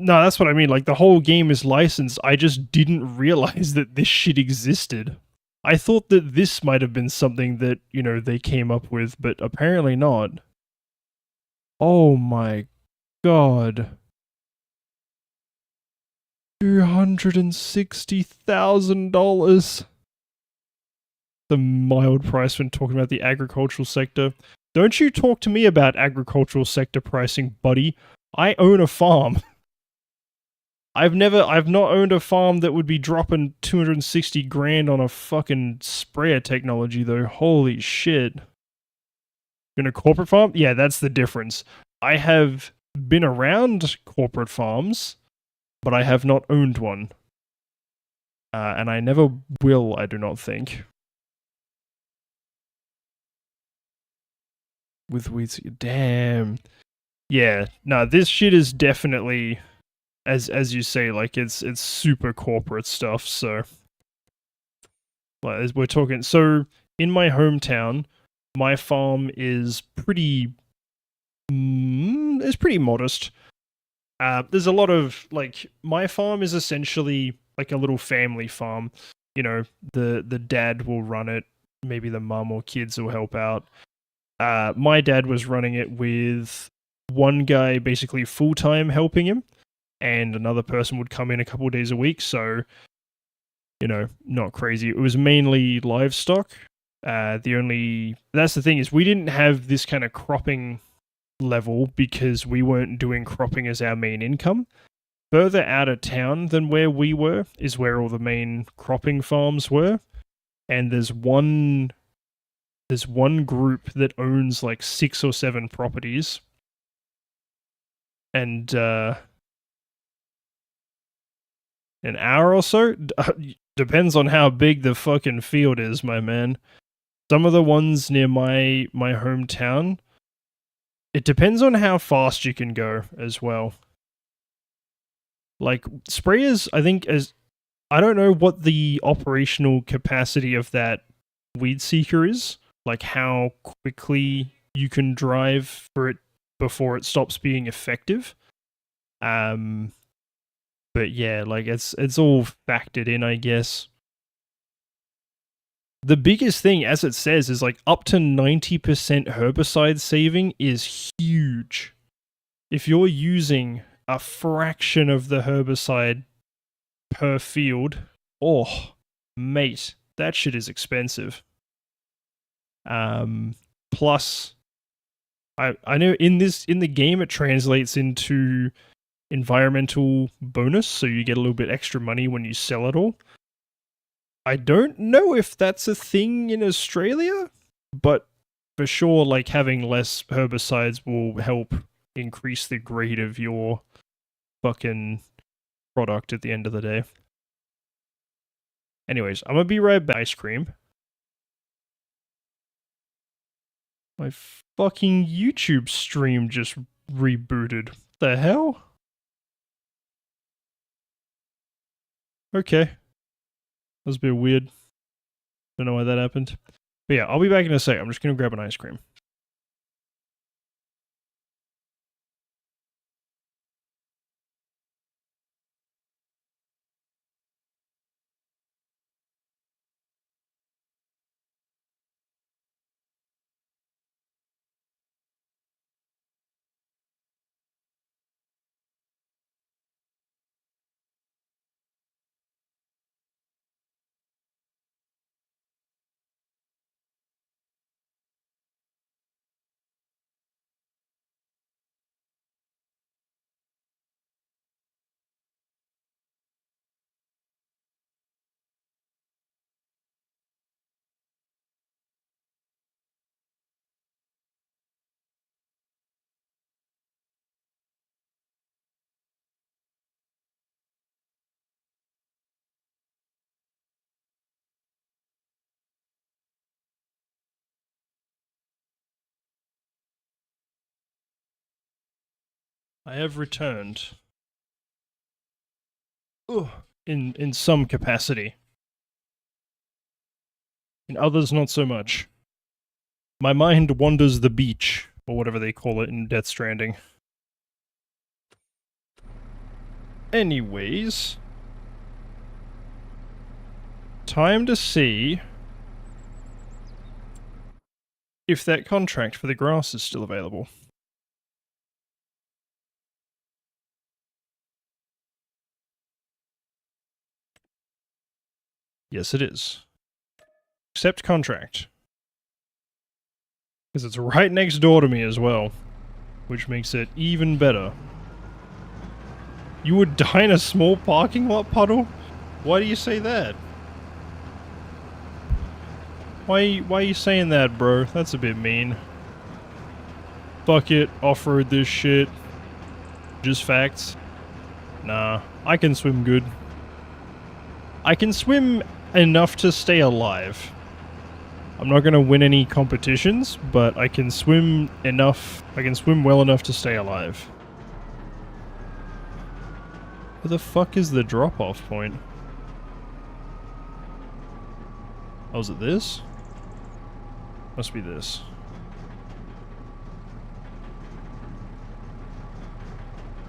No, that's what I mean, like, the whole game is licensed, I just didn't realize that this shit existed. I thought that this might have been something that, you know, they came up with, but apparently not. Oh my god. $260,000. The mild price when talking about the agricultural sector. Don't you talk to me about agricultural sector pricing, buddy. I own a farm. I've not owned a farm that would be dropping 260 grand on a fucking sprayer technology though. Holy shit. In a corporate farm? Yeah, that's the difference. I have been around corporate farms, but I have not owned one. And I never will, I do not think. With weeds, damn. Yeah, no, this shit is definitely, as you say, like it's super corporate stuff. So, like, as we're talking, so in my hometown, my farm is pretty, it's pretty modest. There's a lot of, like, my farm is essentially like a little family farm. You know, the dad will run it. Maybe the mum or kids will help out. My dad was running it with one guy basically full-time helping him, and another person would come in a couple of days a week, so, you know, not crazy. It was mainly livestock. That's the thing, is we didn't have this kind of cropping level because we weren't doing cropping as our main income. Further out of town than where we were is where all the main cropping farms were, and there's one group that owns like 6 or 7 properties, and an hour or so, depends on how big the fucking field is, my man. Some of the ones near my hometown, It depends on how fast you can go as well. Like, sprayers, I think, I don't know what the operational capacity of that weed seeker is, like how quickly you can drive for it before it stops being effective. But yeah, like it's all factored in, I guess. The biggest thing, as it says, is like up to 90% herbicide saving is huge. If you're using a fraction of the herbicide per field, oh, mate, that shit is expensive. Plus, I know in the game it translates into environmental bonus, so you get a little bit extra money when you sell it all. I don't know if that's a thing in Australia, but for sure, like having less herbicides will help increase the grade of your fucking product at the end of the day. Anyways, I'm gonna be right back. Ice cream. My fucking YouTube stream just rebooted. What the hell? Okay. That was a bit weird. Don't know why that happened. But yeah, I'll be back in a sec. I'm just gonna grab an ice cream. I have returned. Ugh. In some capacity. In others, not so much. My mind wanders the beach, or whatever they call it in Death Stranding. Anyways, time to see if that contract for the grass is still available. Yes, it is. Accept contract. Because it's right next door to me as well, which makes it even better. You would die in a small parking lot puddle? Why do you say that? Why are you saying that, bro? That's a bit mean. Fuck it, off-road this shit. Just facts. Nah, I can swim good. I can swim enough to stay alive. I'm not gonna win any competitions, but I can swim enough. I can swim well enough to stay alive. Where the fuck is the drop-off point? Oh, is it this? Must be this.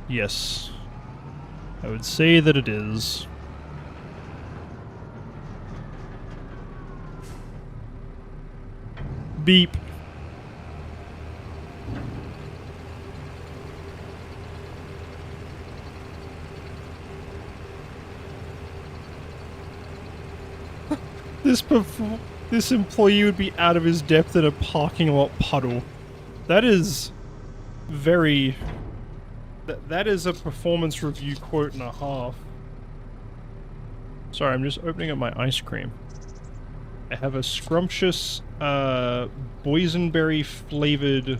Yes. I would say that it is. Beep. This employee would be out of his depth in a parking lot puddle. That is very... That is a performance review quote and a half. Sorry, I'm just opening up my ice cream. I have a scrumptious, boysenberry flavored...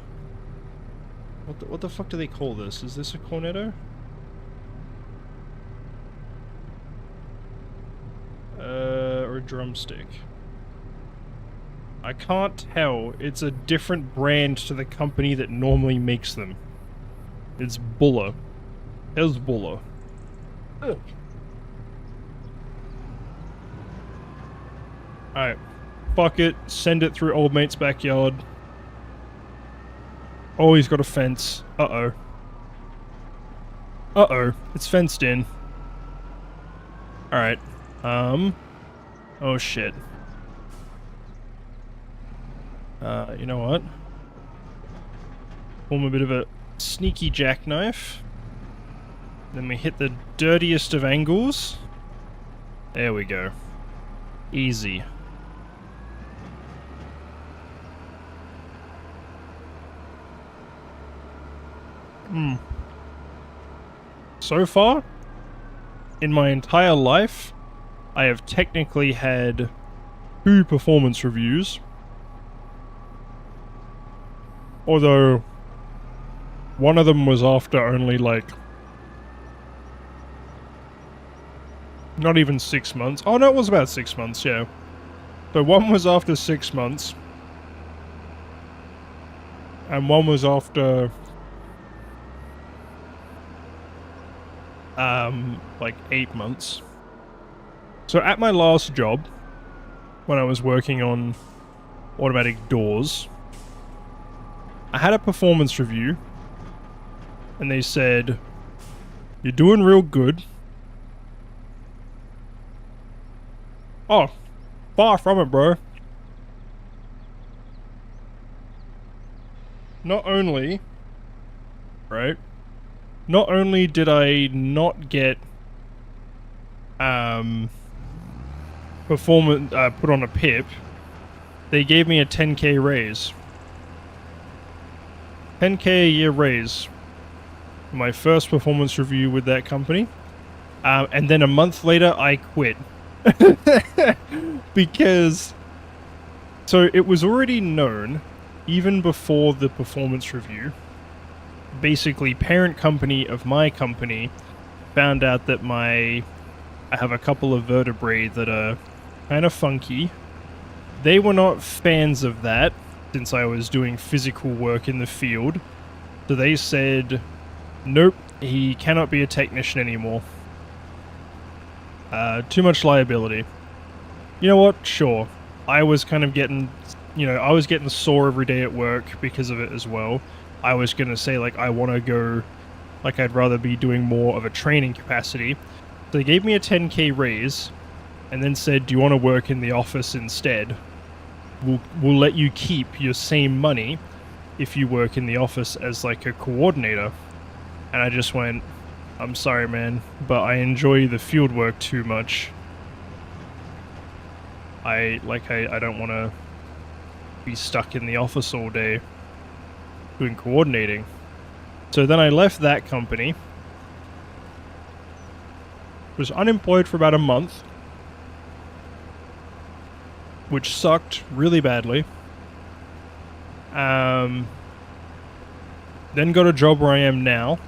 What the fuck do they call this? Is this a cornetto? Or a drumstick? I can't tell. It's a different brand to the company that normally makes them. It's Buller. Hezbollah. Alright. Fuck it. Send it through old mate's backyard. Oh, he's got a fence. Uh-oh. Uh-oh. It's fenced in. Alright. Oh shit. You know what? Form a bit of a sneaky jackknife. Then we hit the dirtiest of angles. There we go. Easy. So far, in my entire life, I have technically had 2 performance reviews. Although, one of them was after only like... not even 6 months. Oh no, it was about 6 months, yeah. So one was after 6 months. And one was after... like 8 months. So at my last job, when I was working on automatic doors, I had a performance review, and they said, "You're doing real good." Oh, far from it, bro. Not only, right? Not only did I not get performance put on a PIP, they gave me a 10k raise. 10k a year raise. My first performance review with that company. And then a month later, I quit. Because... so it was already known, even before the performance review, basically parent company of my company found out that I have a couple of vertebrae that are kind of funky. They were not fans of that, since I was doing physical work in the field. So they said, nope, he cannot be a technician anymore. Too much liability. You know what? Sure. I was kind of getting, I was getting sore every day at work because of it as well. I was gonna say, like, I want to go, like, I'd rather be doing more of a training capacity. So they gave me a 10k raise, and then said, do you want to work in the office instead? We'll let you keep your same money if you work in the office as, like, a coordinator. And I just went, I'm sorry, man, but I enjoy the field work too much. I don't want to be stuck in the office all day doing coordinating. So then I left that company. Was unemployed for about a month, which sucked really badly. Then got a job where I am now.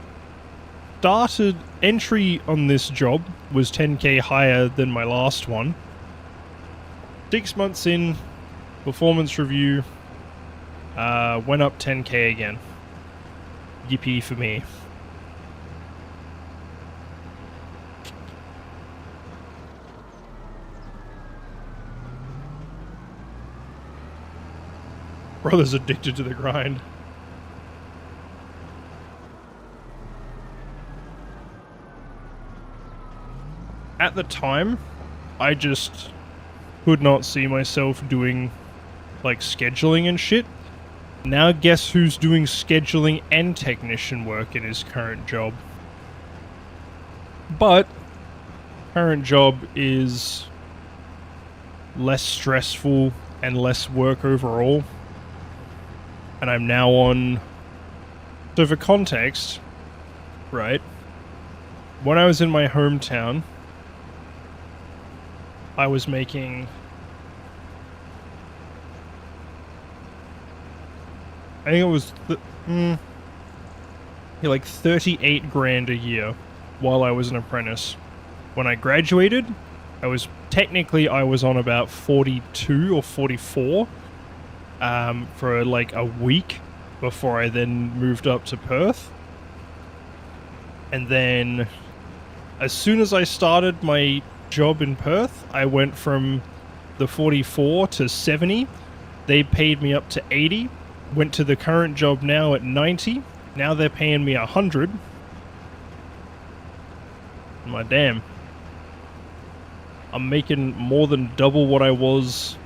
Started entry on this job was 10k higher than my last one. 6 months in, performance review, went up 10k again. Yippee for me. Brother's addicted to the grind. At the time, I just could not see myself doing, like, scheduling and shit. Now guess who's doing scheduling and technician work in his current job? But current job is less stressful and less work overall. And I'm now on... So for context, right? When I was in my hometown, I was making... I think it was... like 38 grand a year while I was an apprentice. When I graduated, I was on about 42 or 44, for like a week before I then moved up to Perth. And then as soon as I started my job in Perth, I went from the 44 to 70. They paid me up to 80. Went to the current job now at 90. Now they're paying me 100. My damn. I'm making more than double what I was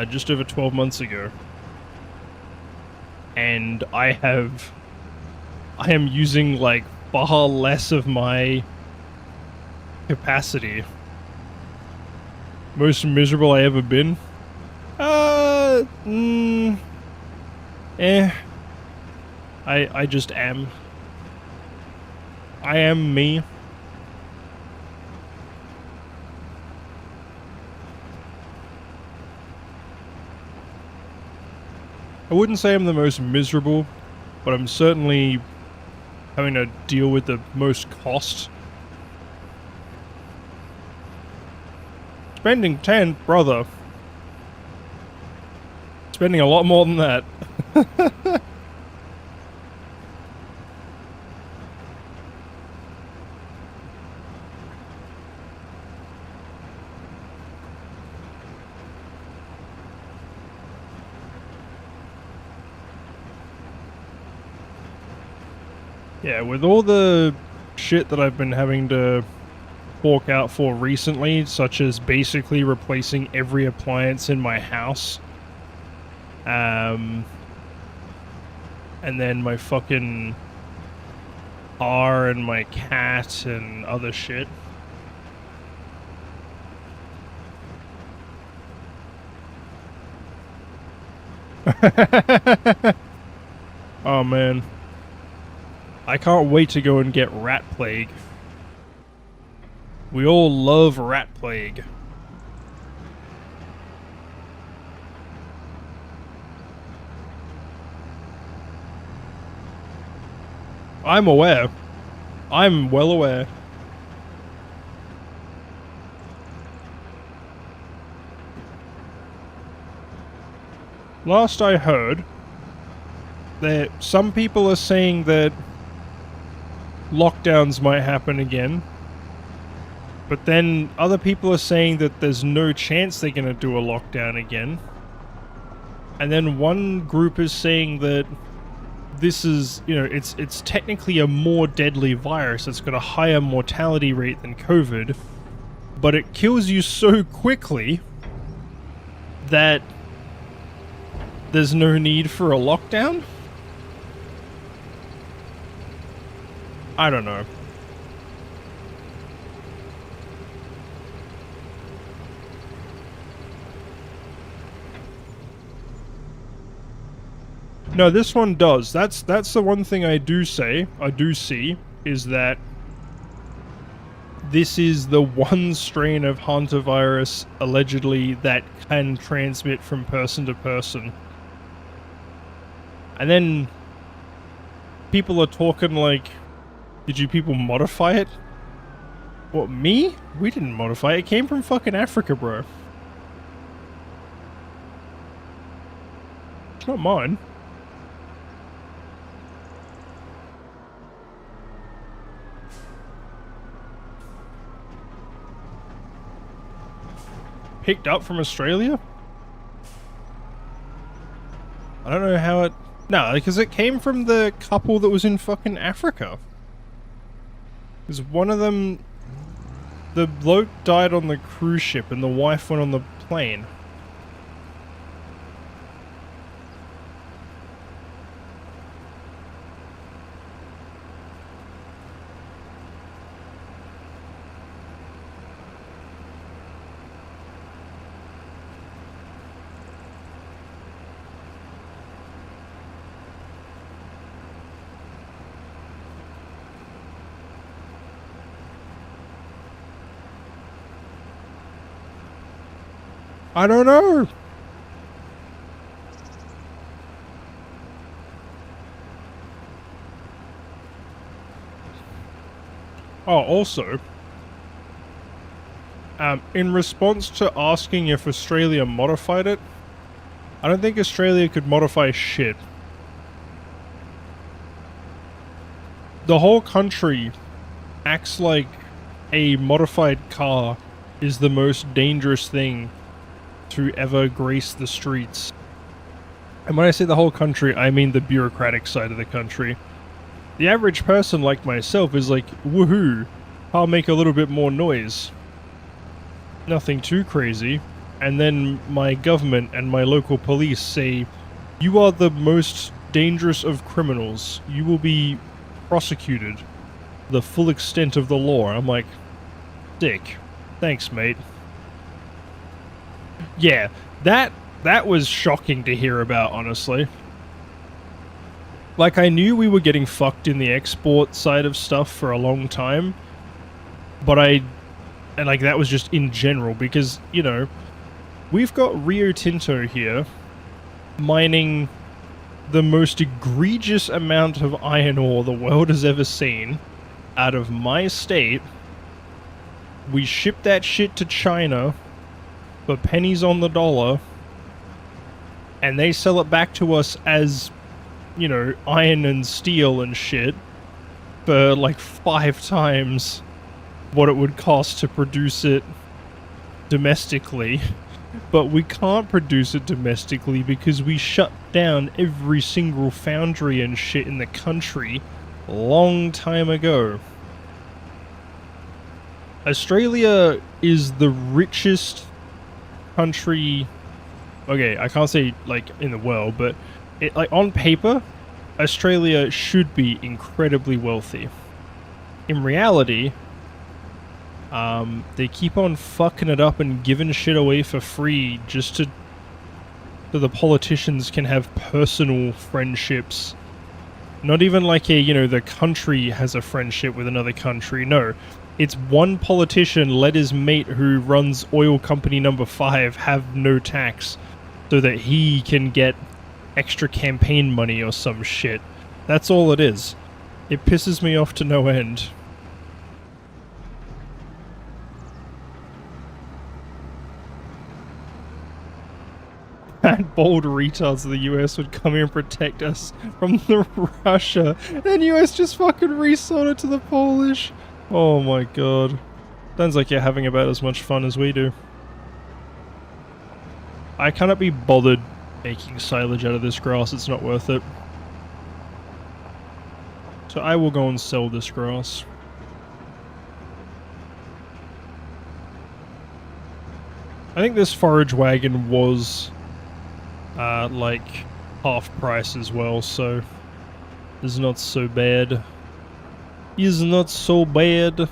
just over 12 months ago. And I am using like far less of my capacity. Most miserable I ever been? I just am. I am me. I wouldn't say I'm the most miserable, but I'm certainly having to deal with the most cost. Spending 10, brother. Spending a lot more than that. Yeah, with all the shit that I've been having to fork out for recently, such as basically replacing every appliance in my house, and then my fucking car and my cat and other shit. Oh man. I can't wait to go and get rat plague. We all love rat plague. I'm aware. I'm well aware. Last I heard, that some people are saying that lockdowns might happen again, but then other people are saying that there's no chance they're gonna do a lockdown again. And then one group is saying that this is, you know, it's technically a more deadly virus. It's got a higher mortality rate than COVID, but it kills you so quickly that there's no need for a lockdown? I don't know. No, this one does. That's the one thing I do see, is that this is the one strain of hantavirus, allegedly, that can transmit from person to person. And then people are talking like, did you people modify it? What, me? We didn't modify it. It came from fucking Africa, bro. It's not mine. Picked up from Australia? I don't know how it... No, because it came from the couple that was in fucking Africa. Because one of them... The bloke died on the cruise ship and the wife went on the plane. I don't know. Oh, also, in response to asking if Australia modified it, I don't think Australia could modify shit. The whole country acts like a modified car is the most dangerous thing to ever grace the streets. And when I say the whole country, I mean the bureaucratic side of the country. The average person like myself is like, woohoo, I'll make a little bit more noise. Nothing too crazy. And then my government and my local police say, you are the most dangerous of criminals. You will be prosecuted to the full extent of the law. I'm like, sick. Thanks, mate. Yeah, that was shocking to hear about, honestly. Like, I knew we were getting fucked in the export side of stuff for a long time, but and like, that was just in general, because, you know, we've got Rio Tinto here mining the most egregious amount of iron ore the world has ever seen out of my state. We ship that shit to China for pennies on the dollar, and they sell it back to us as, you know, iron and steel and shit for like 5 times what it would cost to produce it domestically. But we can't produce it domestically because we shut down every single foundry and shit in the country a long time ago. Australia is the richest country. Okay, I can't say like in the world, but like on paper, Australia should be incredibly wealthy. In reality, they keep on fucking it up and giving shit away for free just so the politicians can have personal friendships. Not even like a, you know, the country has a friendship with another country. No, it's one politician let his mate who runs oil company number 5 have no tax so that he can get extra campaign money or some shit. That's all it is. It pisses me off to no end. That bold retards of the US would come here and protect us from the Russia, and US just fucking resold it to the Polish. Oh my god. Sounds like you're having about as much fun as we do. I cannot be bothered making silage out of this grass, it's not worth it. So I will go and sell this grass. I think this forage wagon was like half price as well, so it's not so bad. Is not so bad.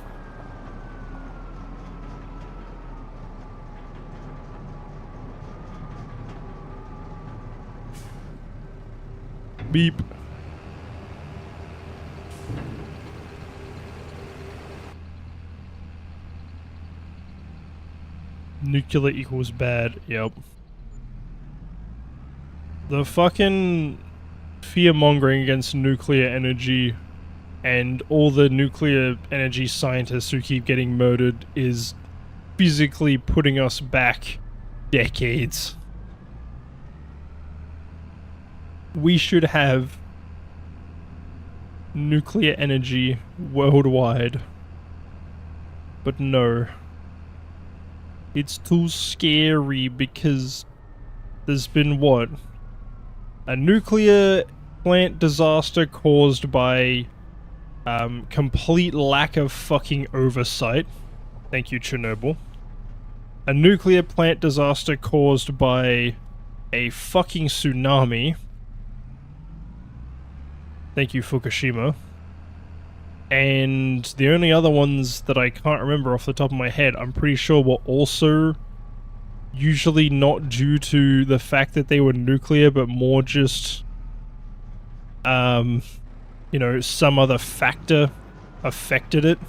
Beep. Nuclear equals bad, yep. The fucking fear-mongering against nuclear energy and all the nuclear energy scientists who keep getting murdered is physically putting us back decades. We should have nuclear energy worldwide. But no. It's too scary because there's been what? A nuclear plant disaster caused by complete lack of fucking oversight. Thank you, Chernobyl. A nuclear plant disaster caused by a fucking tsunami. Thank you, Fukushima. And the only other ones that I can't remember off the top of my head, I'm pretty sure were also usually not due to the fact that they were nuclear, but more just, you know, some other factor affected it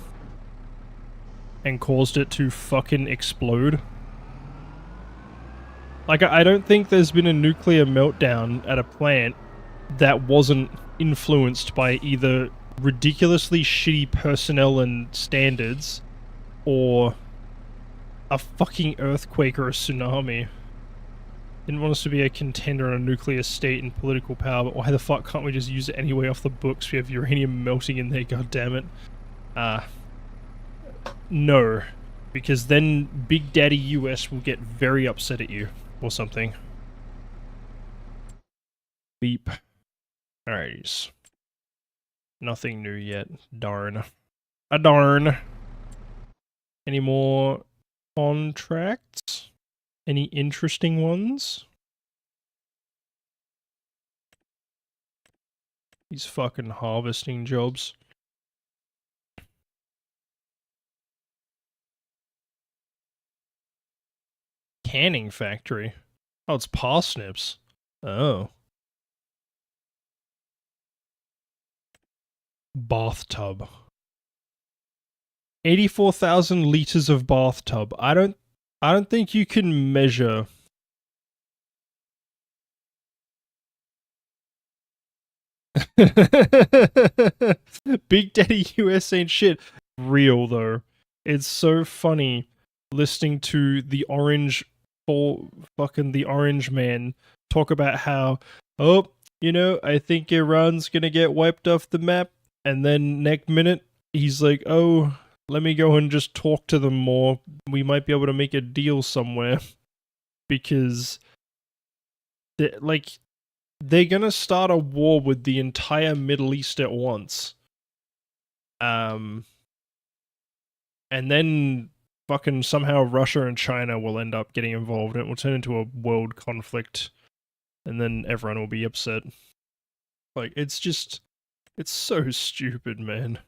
and caused it to fucking explode. Like, I don't think there's been a nuclear meltdown at a plant that wasn't influenced by either ridiculously shitty personnel and standards or a fucking earthquake or a tsunami. Didn't want us to be a contender on a nuclear state and political power, but why the fuck can't we just use it anyway off the books? We have uranium melting in there, goddammit. No. Because then Big Daddy US will get very upset at you, or something. Beep. Alrighties. Nothing new yet. Darn. A darn. Any more contracts? Any interesting ones? These fucking harvesting jobs. Canning factory. Oh, it's parsnips. Oh. Bathtub. 84,000 liters of bathtub. I don't think you can measure. Big Daddy US ain't shit. Real though. It's so funny listening to the orange the orange man talk about how, oh, you know, I think Iran's gonna get wiped off the map, and then next minute he's like, oh, let me go and just talk to them more. We might be able to make a deal somewhere. Because they're gonna start a war with the entire Middle East at once. And then fucking somehow Russia and China will end up getting involved and it will turn into a world conflict. And then everyone will be upset. Like, it's so stupid, man.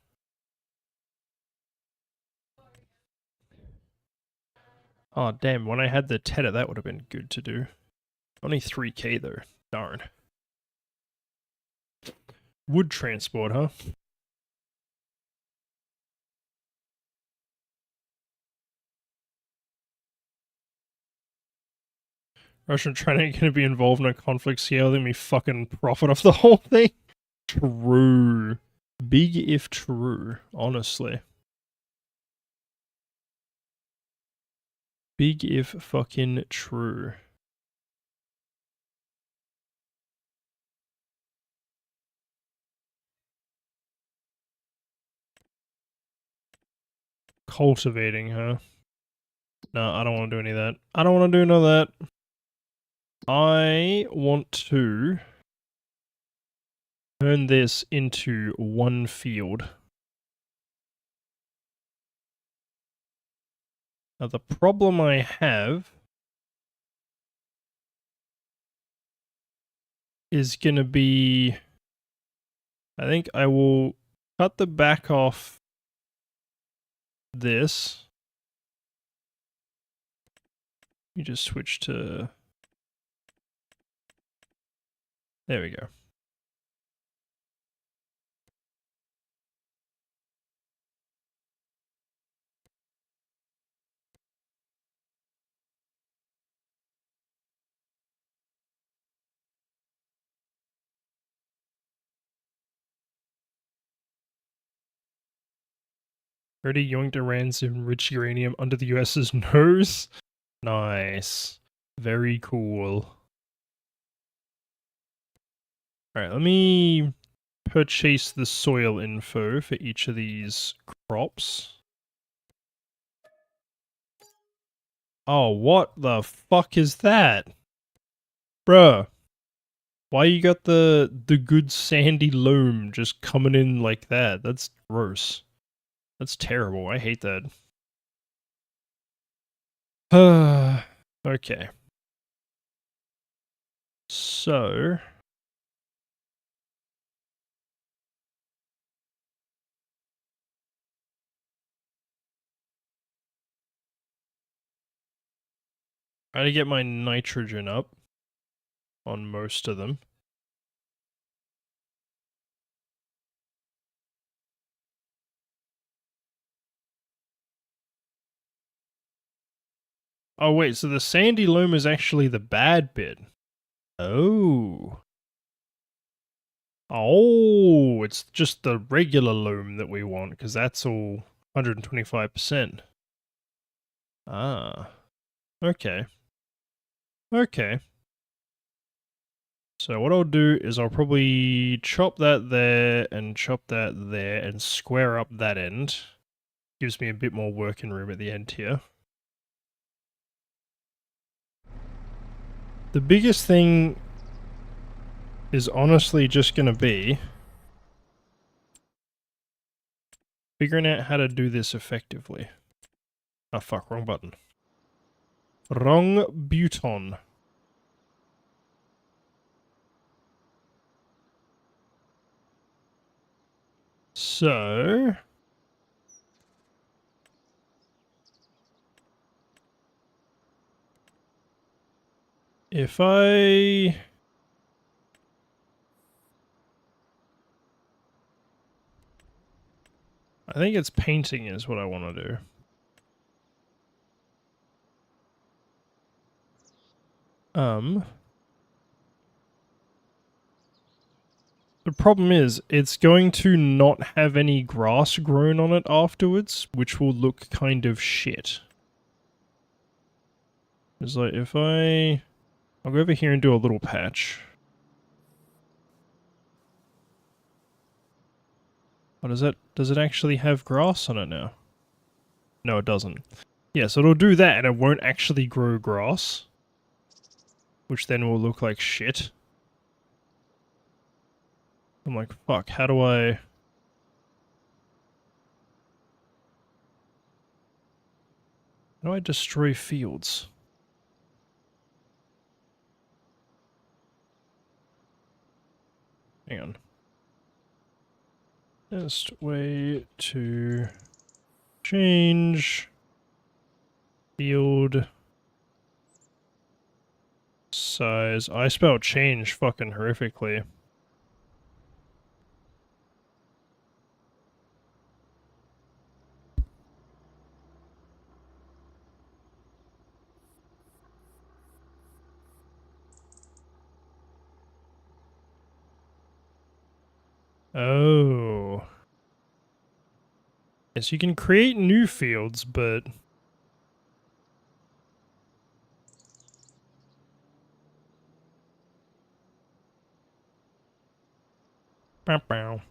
Oh, damn, when I had the Teta, that would have been good to do. Only 3k, though. Darn. Wood transport, huh? Russia and China ain't gonna be involved in a conflict scale, then we fucking profit off the whole thing. True. Big if true, honestly. Big if fucking true. Cultivating, huh? No, I don't want to do any of that. I don't want to do none of that. I want to turn this into one field. Now the problem I have is gonna be, I think I will cut the back off this. You just switch to, there we go. Already yoinked Iran's enriched uranium under the US's nose. Nice. Very cool. Alright, let me purchase the soil info for each of these crops. Oh, what the fuck is that? Bruh. Why you got the good sandy loam just coming in like that? That's gross. That's terrible. I hate that. Okay. So... try to get my nitrogen up on most of them. Oh wait, so the sandy loam is actually the bad bit. Oh. Oh, it's just the regular loam that we want, because that's all 125%. Ah. Okay. Okay. So what I'll do is I'll probably chop that there and chop that there and square up that end. Gives me a bit more working room at the end here. The biggest thing is honestly just going to be figuring out how to do this effectively. Oh fuck, wrong button. Wrong button. So... if I think it's painting is what I want to do. The problem is, it's going to not have any grass grown on it afterwards, which will look kind of shit. It's like, if I'll go over here and do a little patch. What is that? Does it actually have grass on it now? No, it doesn't. Yeah, so it'll do that and it won't actually grow grass. Which then will look like shit. I'm like, fuck, how do I destroy fields? Hang on. Best way to change field size. I spelled change fucking horrifically. Oh. Yes, you can create new fields, but... bow bow.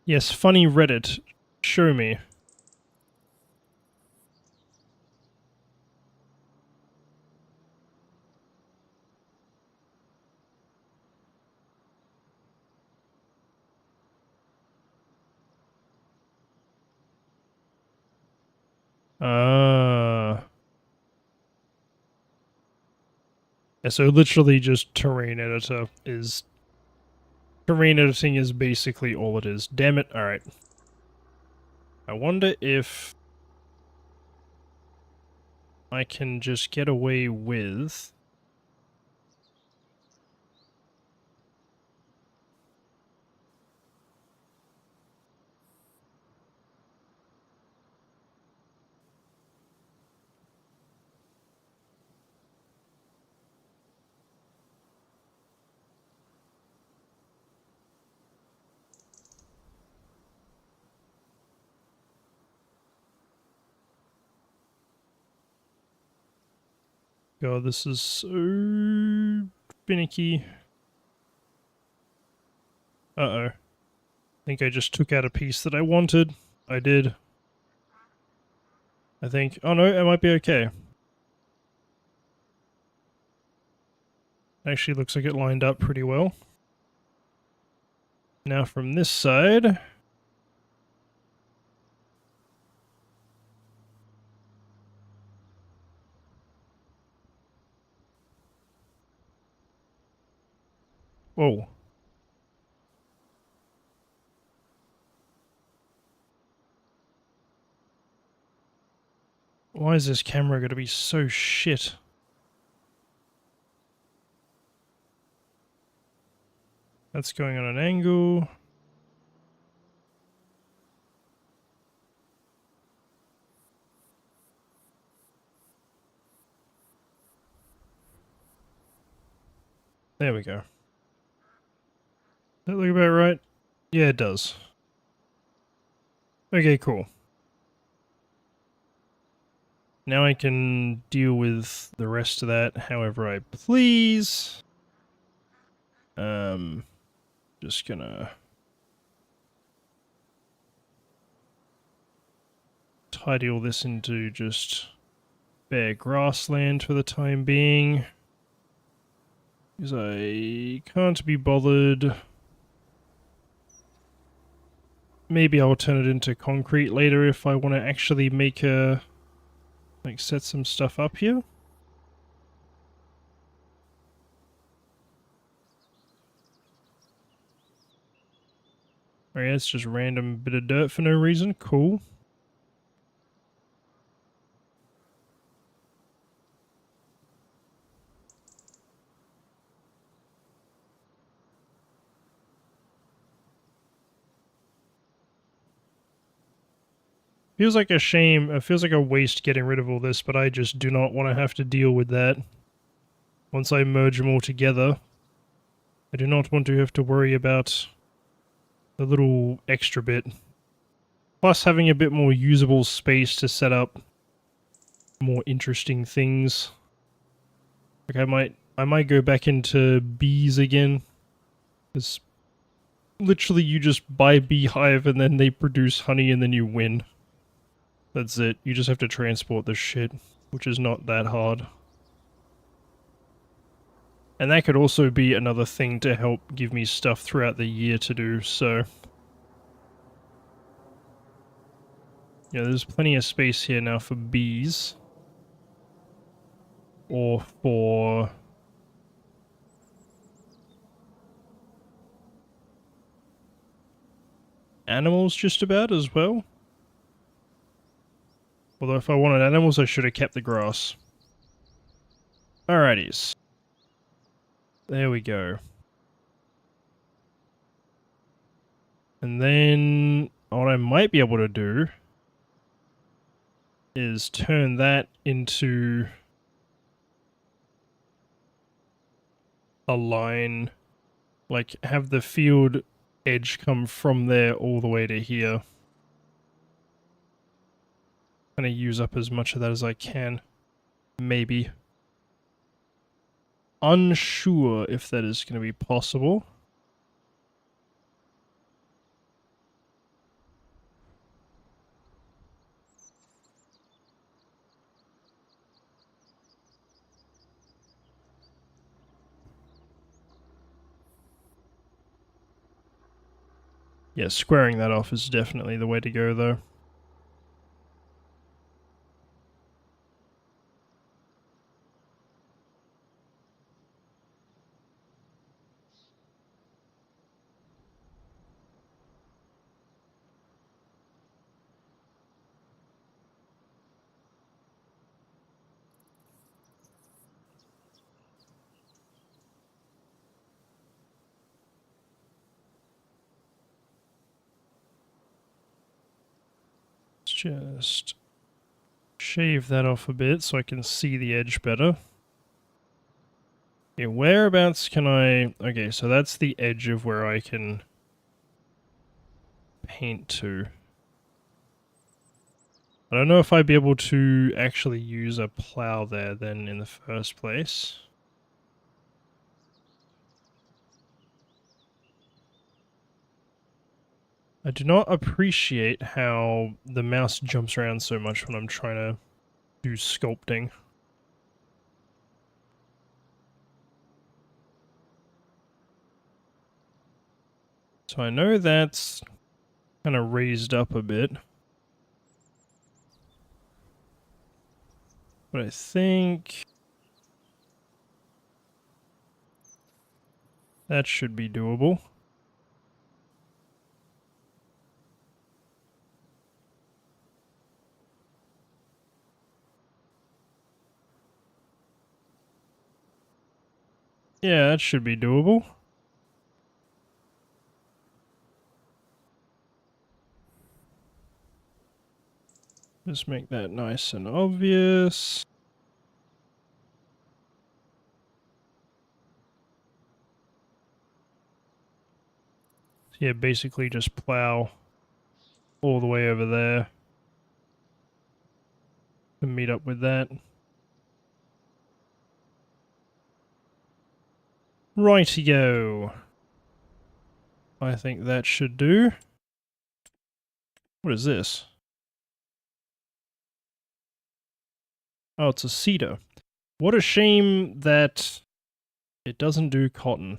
Yes, funny Reddit. Show me. Yeah, so literally just terrain editor is... terrain editing is basically all it is. Damn it, alright. I wonder if... I can just get away with... God, this is so finicky. Uh-oh. I think I just took out a piece that I wanted. I did. I think... oh no, it might be okay. Actually looks like it lined up pretty well. Now from this side... whoa. Why is this camera going to be so shit? That's going on an angle. There we go. Does that look about right? Yeah, it does. Okay, cool. Now I can deal with the rest of that however I please. Just gonna tidy all this into just bare grassland for the time being. Because I can't be bothered. Maybe I'll turn it into concrete later if I want to actually make a... like, set some stuff up here. Oh yeah, it's just random bit of dirt for no reason. Cool. Feels like a shame, it feels like a waste getting rid of all this, but I just do not want to have to deal with that. Once I merge them all together, I do not want to have to worry about the little extra bit. Plus having a bit more usable space to set up more interesting things. Like I might go back into bees again. It's literally you just buy a beehive and then they produce honey and then you win. That's it. You just have to transport the shit, which is not that hard. And that could also be another thing to help give me stuff throughout the year to do, so... yeah, there's plenty of space here now for bees. Or for... animals just about as well. Although if I wanted animals, I should have kept the grass. Alrighties. There we go. And then what I might be able to do is turn that into a line, like have the field edge come from there all the way to here. Kind of use up as much of that as I can. Maybe. Unsure if that is going to be possible. Yeah, squaring that off is definitely the way to go, though. Let's just shave that off a bit so I can see the edge better. Okay, whereabouts can I... okay, so that's the edge of where I can paint to. I don't know if I'd be able to actually use a plow there then in the first place. I do not appreciate how the mouse jumps around so much when I'm trying to do sculpting. So I know that's kind of raised up a bit. But I think that should be doable. Yeah, that should be doable. Just make that nice and obvious. Yeah, basically just plow all the way over there. to meet up with that. Rightio. I think that should do. What is this? Oh, it's a cedar. What a shame that it doesn't do cotton.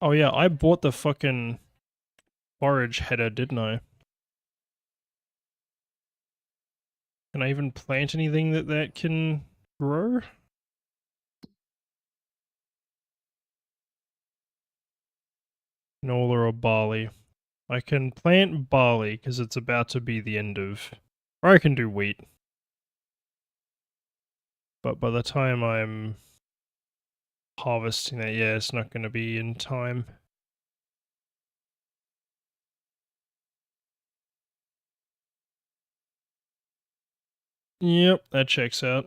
Oh yeah, I bought the fucking forage header, didn't I? Can I even plant anything that can grow? Canola or barley. I can plant barley because it's about to be the end of... Or I can do wheat. But by the time I'm harvesting that, yeah, it's not going to be in time. Yep, that checks out.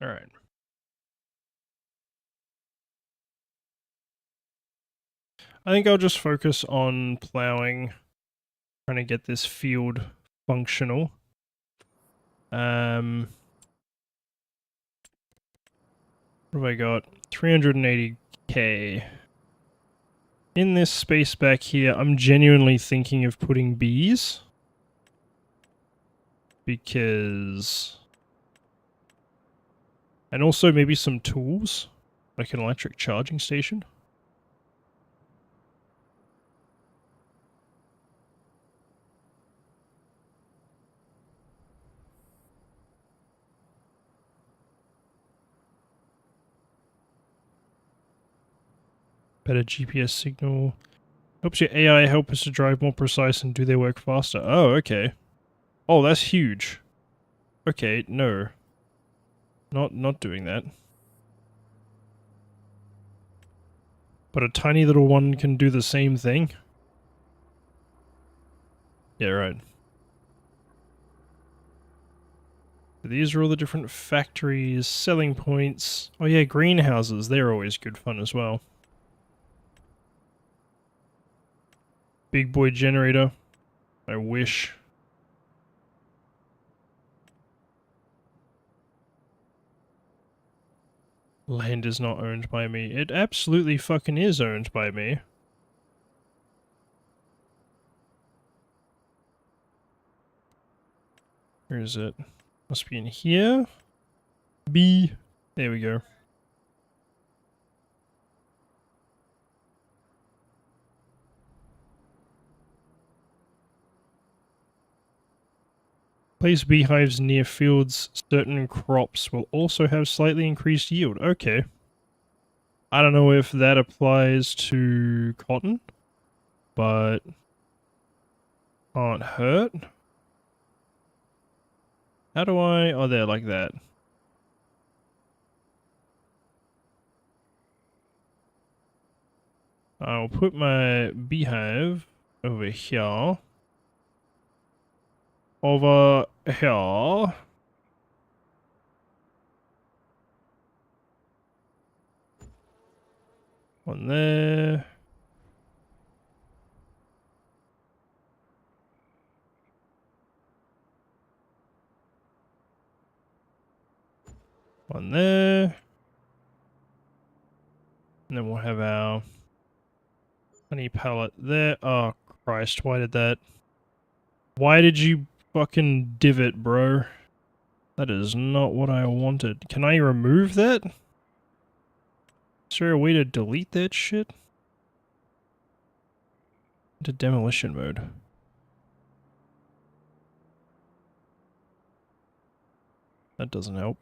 Alright. I think I'll just focus on ploughing, trying to get this field functional. What have I got? 380k. In this space back here, I'm genuinely thinking of putting bees. Because... And also maybe some tools, like an electric charging station. Better GPS signal. Helps your AI help us to drive more precise and do their work faster. Oh, okay. Oh, that's huge. Okay, no. Not doing that. But a tiny little one can do the same thing? Yeah, right. These are all the different factories, selling points. Oh yeah, greenhouses. They're always good fun as well. Big boy generator. I wish. Land is not owned by me. It absolutely fucking is owned by me. Where is it? Must be in here. B. There we go. Place beehives near fields. Certain crops will also have slightly increased yield. Okay. I don't know if that applies to cotton, but can't hurt. How do I... Oh, there, like that. I'll put my beehive over here. Over here. One there. One there. And then we'll have our honey pallet there. Oh, Christ, why did that... Why did you fucking divot, bro? That is not what I wanted. Can I remove that? Is there a way to delete that shit? Into demolition mode. That doesn't help.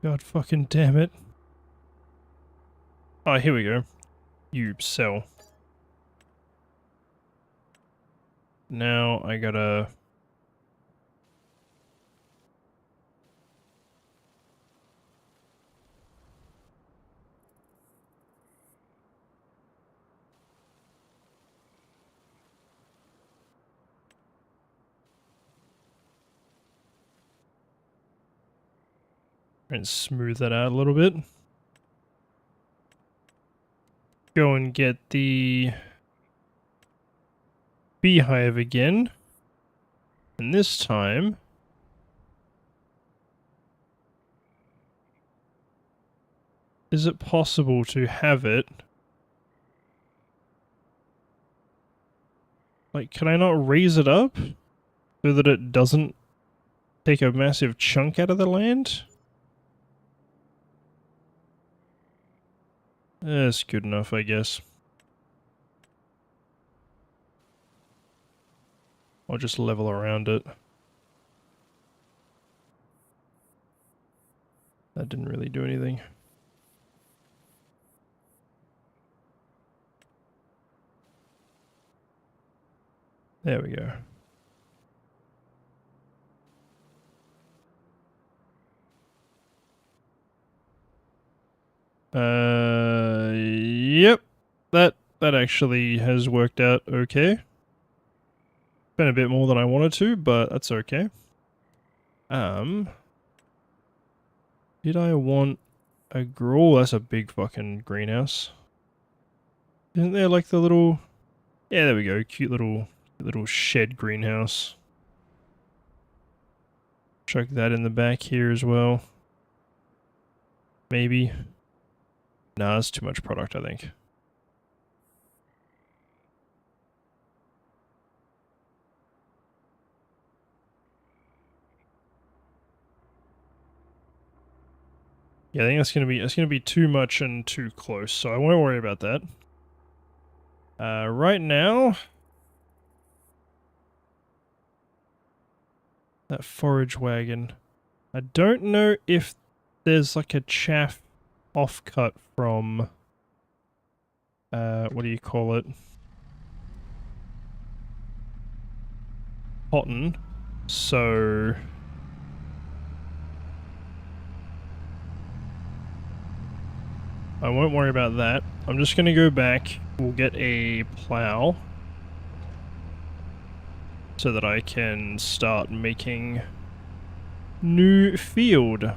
God fucking damn it. Oh, here we go. You sell. Now I gotta... and smooth that out a little bit. Go and get the beehive again. And this time... is it possible to have it... like, can I not raise it up? So that it doesn't take a massive chunk out of the land? That's good enough, I guess. I'll just level around it. That didn't really do anything. There we go. Yep. That actually has worked out okay. Been a bit more than I wanted to, but that's okay. Did I want a grow? That's a big fucking greenhouse. Isn't there like the little... yeah, there we go. Cute little shed greenhouse. Chuck that in the back here as well. Maybe. Nah, that's too much product, I think. Yeah, I think that's gonna be too much and too close, so I won't worry about that. Right now, that forage wagon. I don't know if there's like a chaff offcut from what do you call it? Cotton. So I won't worry about that. I'm just gonna go back. We'll get a plow so that I can start making new field.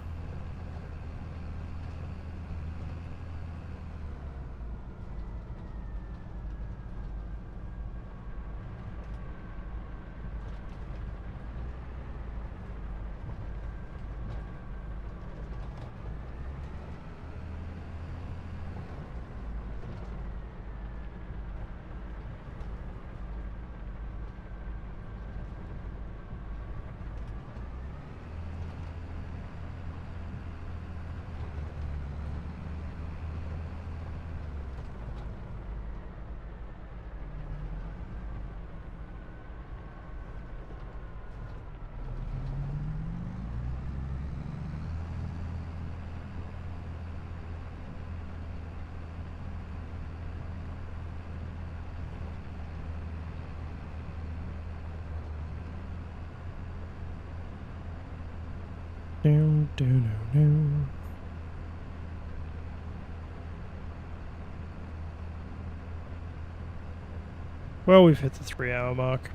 Well, we've hit the 3-hour mark.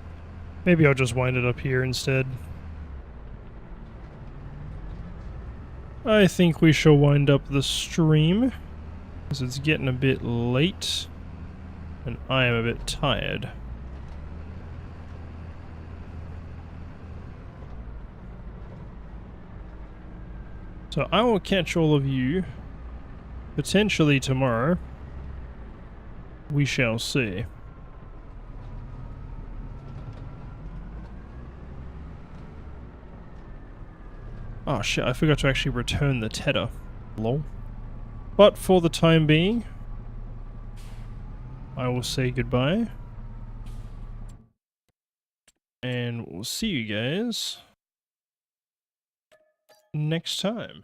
Maybe I'll just wind it up here instead. I think we shall wind up the stream, because it's getting a bit late, and I am a bit tired. So I will catch all of you, potentially tomorrow. We shall see. Oh shit, I forgot to actually return the tether. Lol. But for the time being, I will say goodbye. And we'll see you guys next time.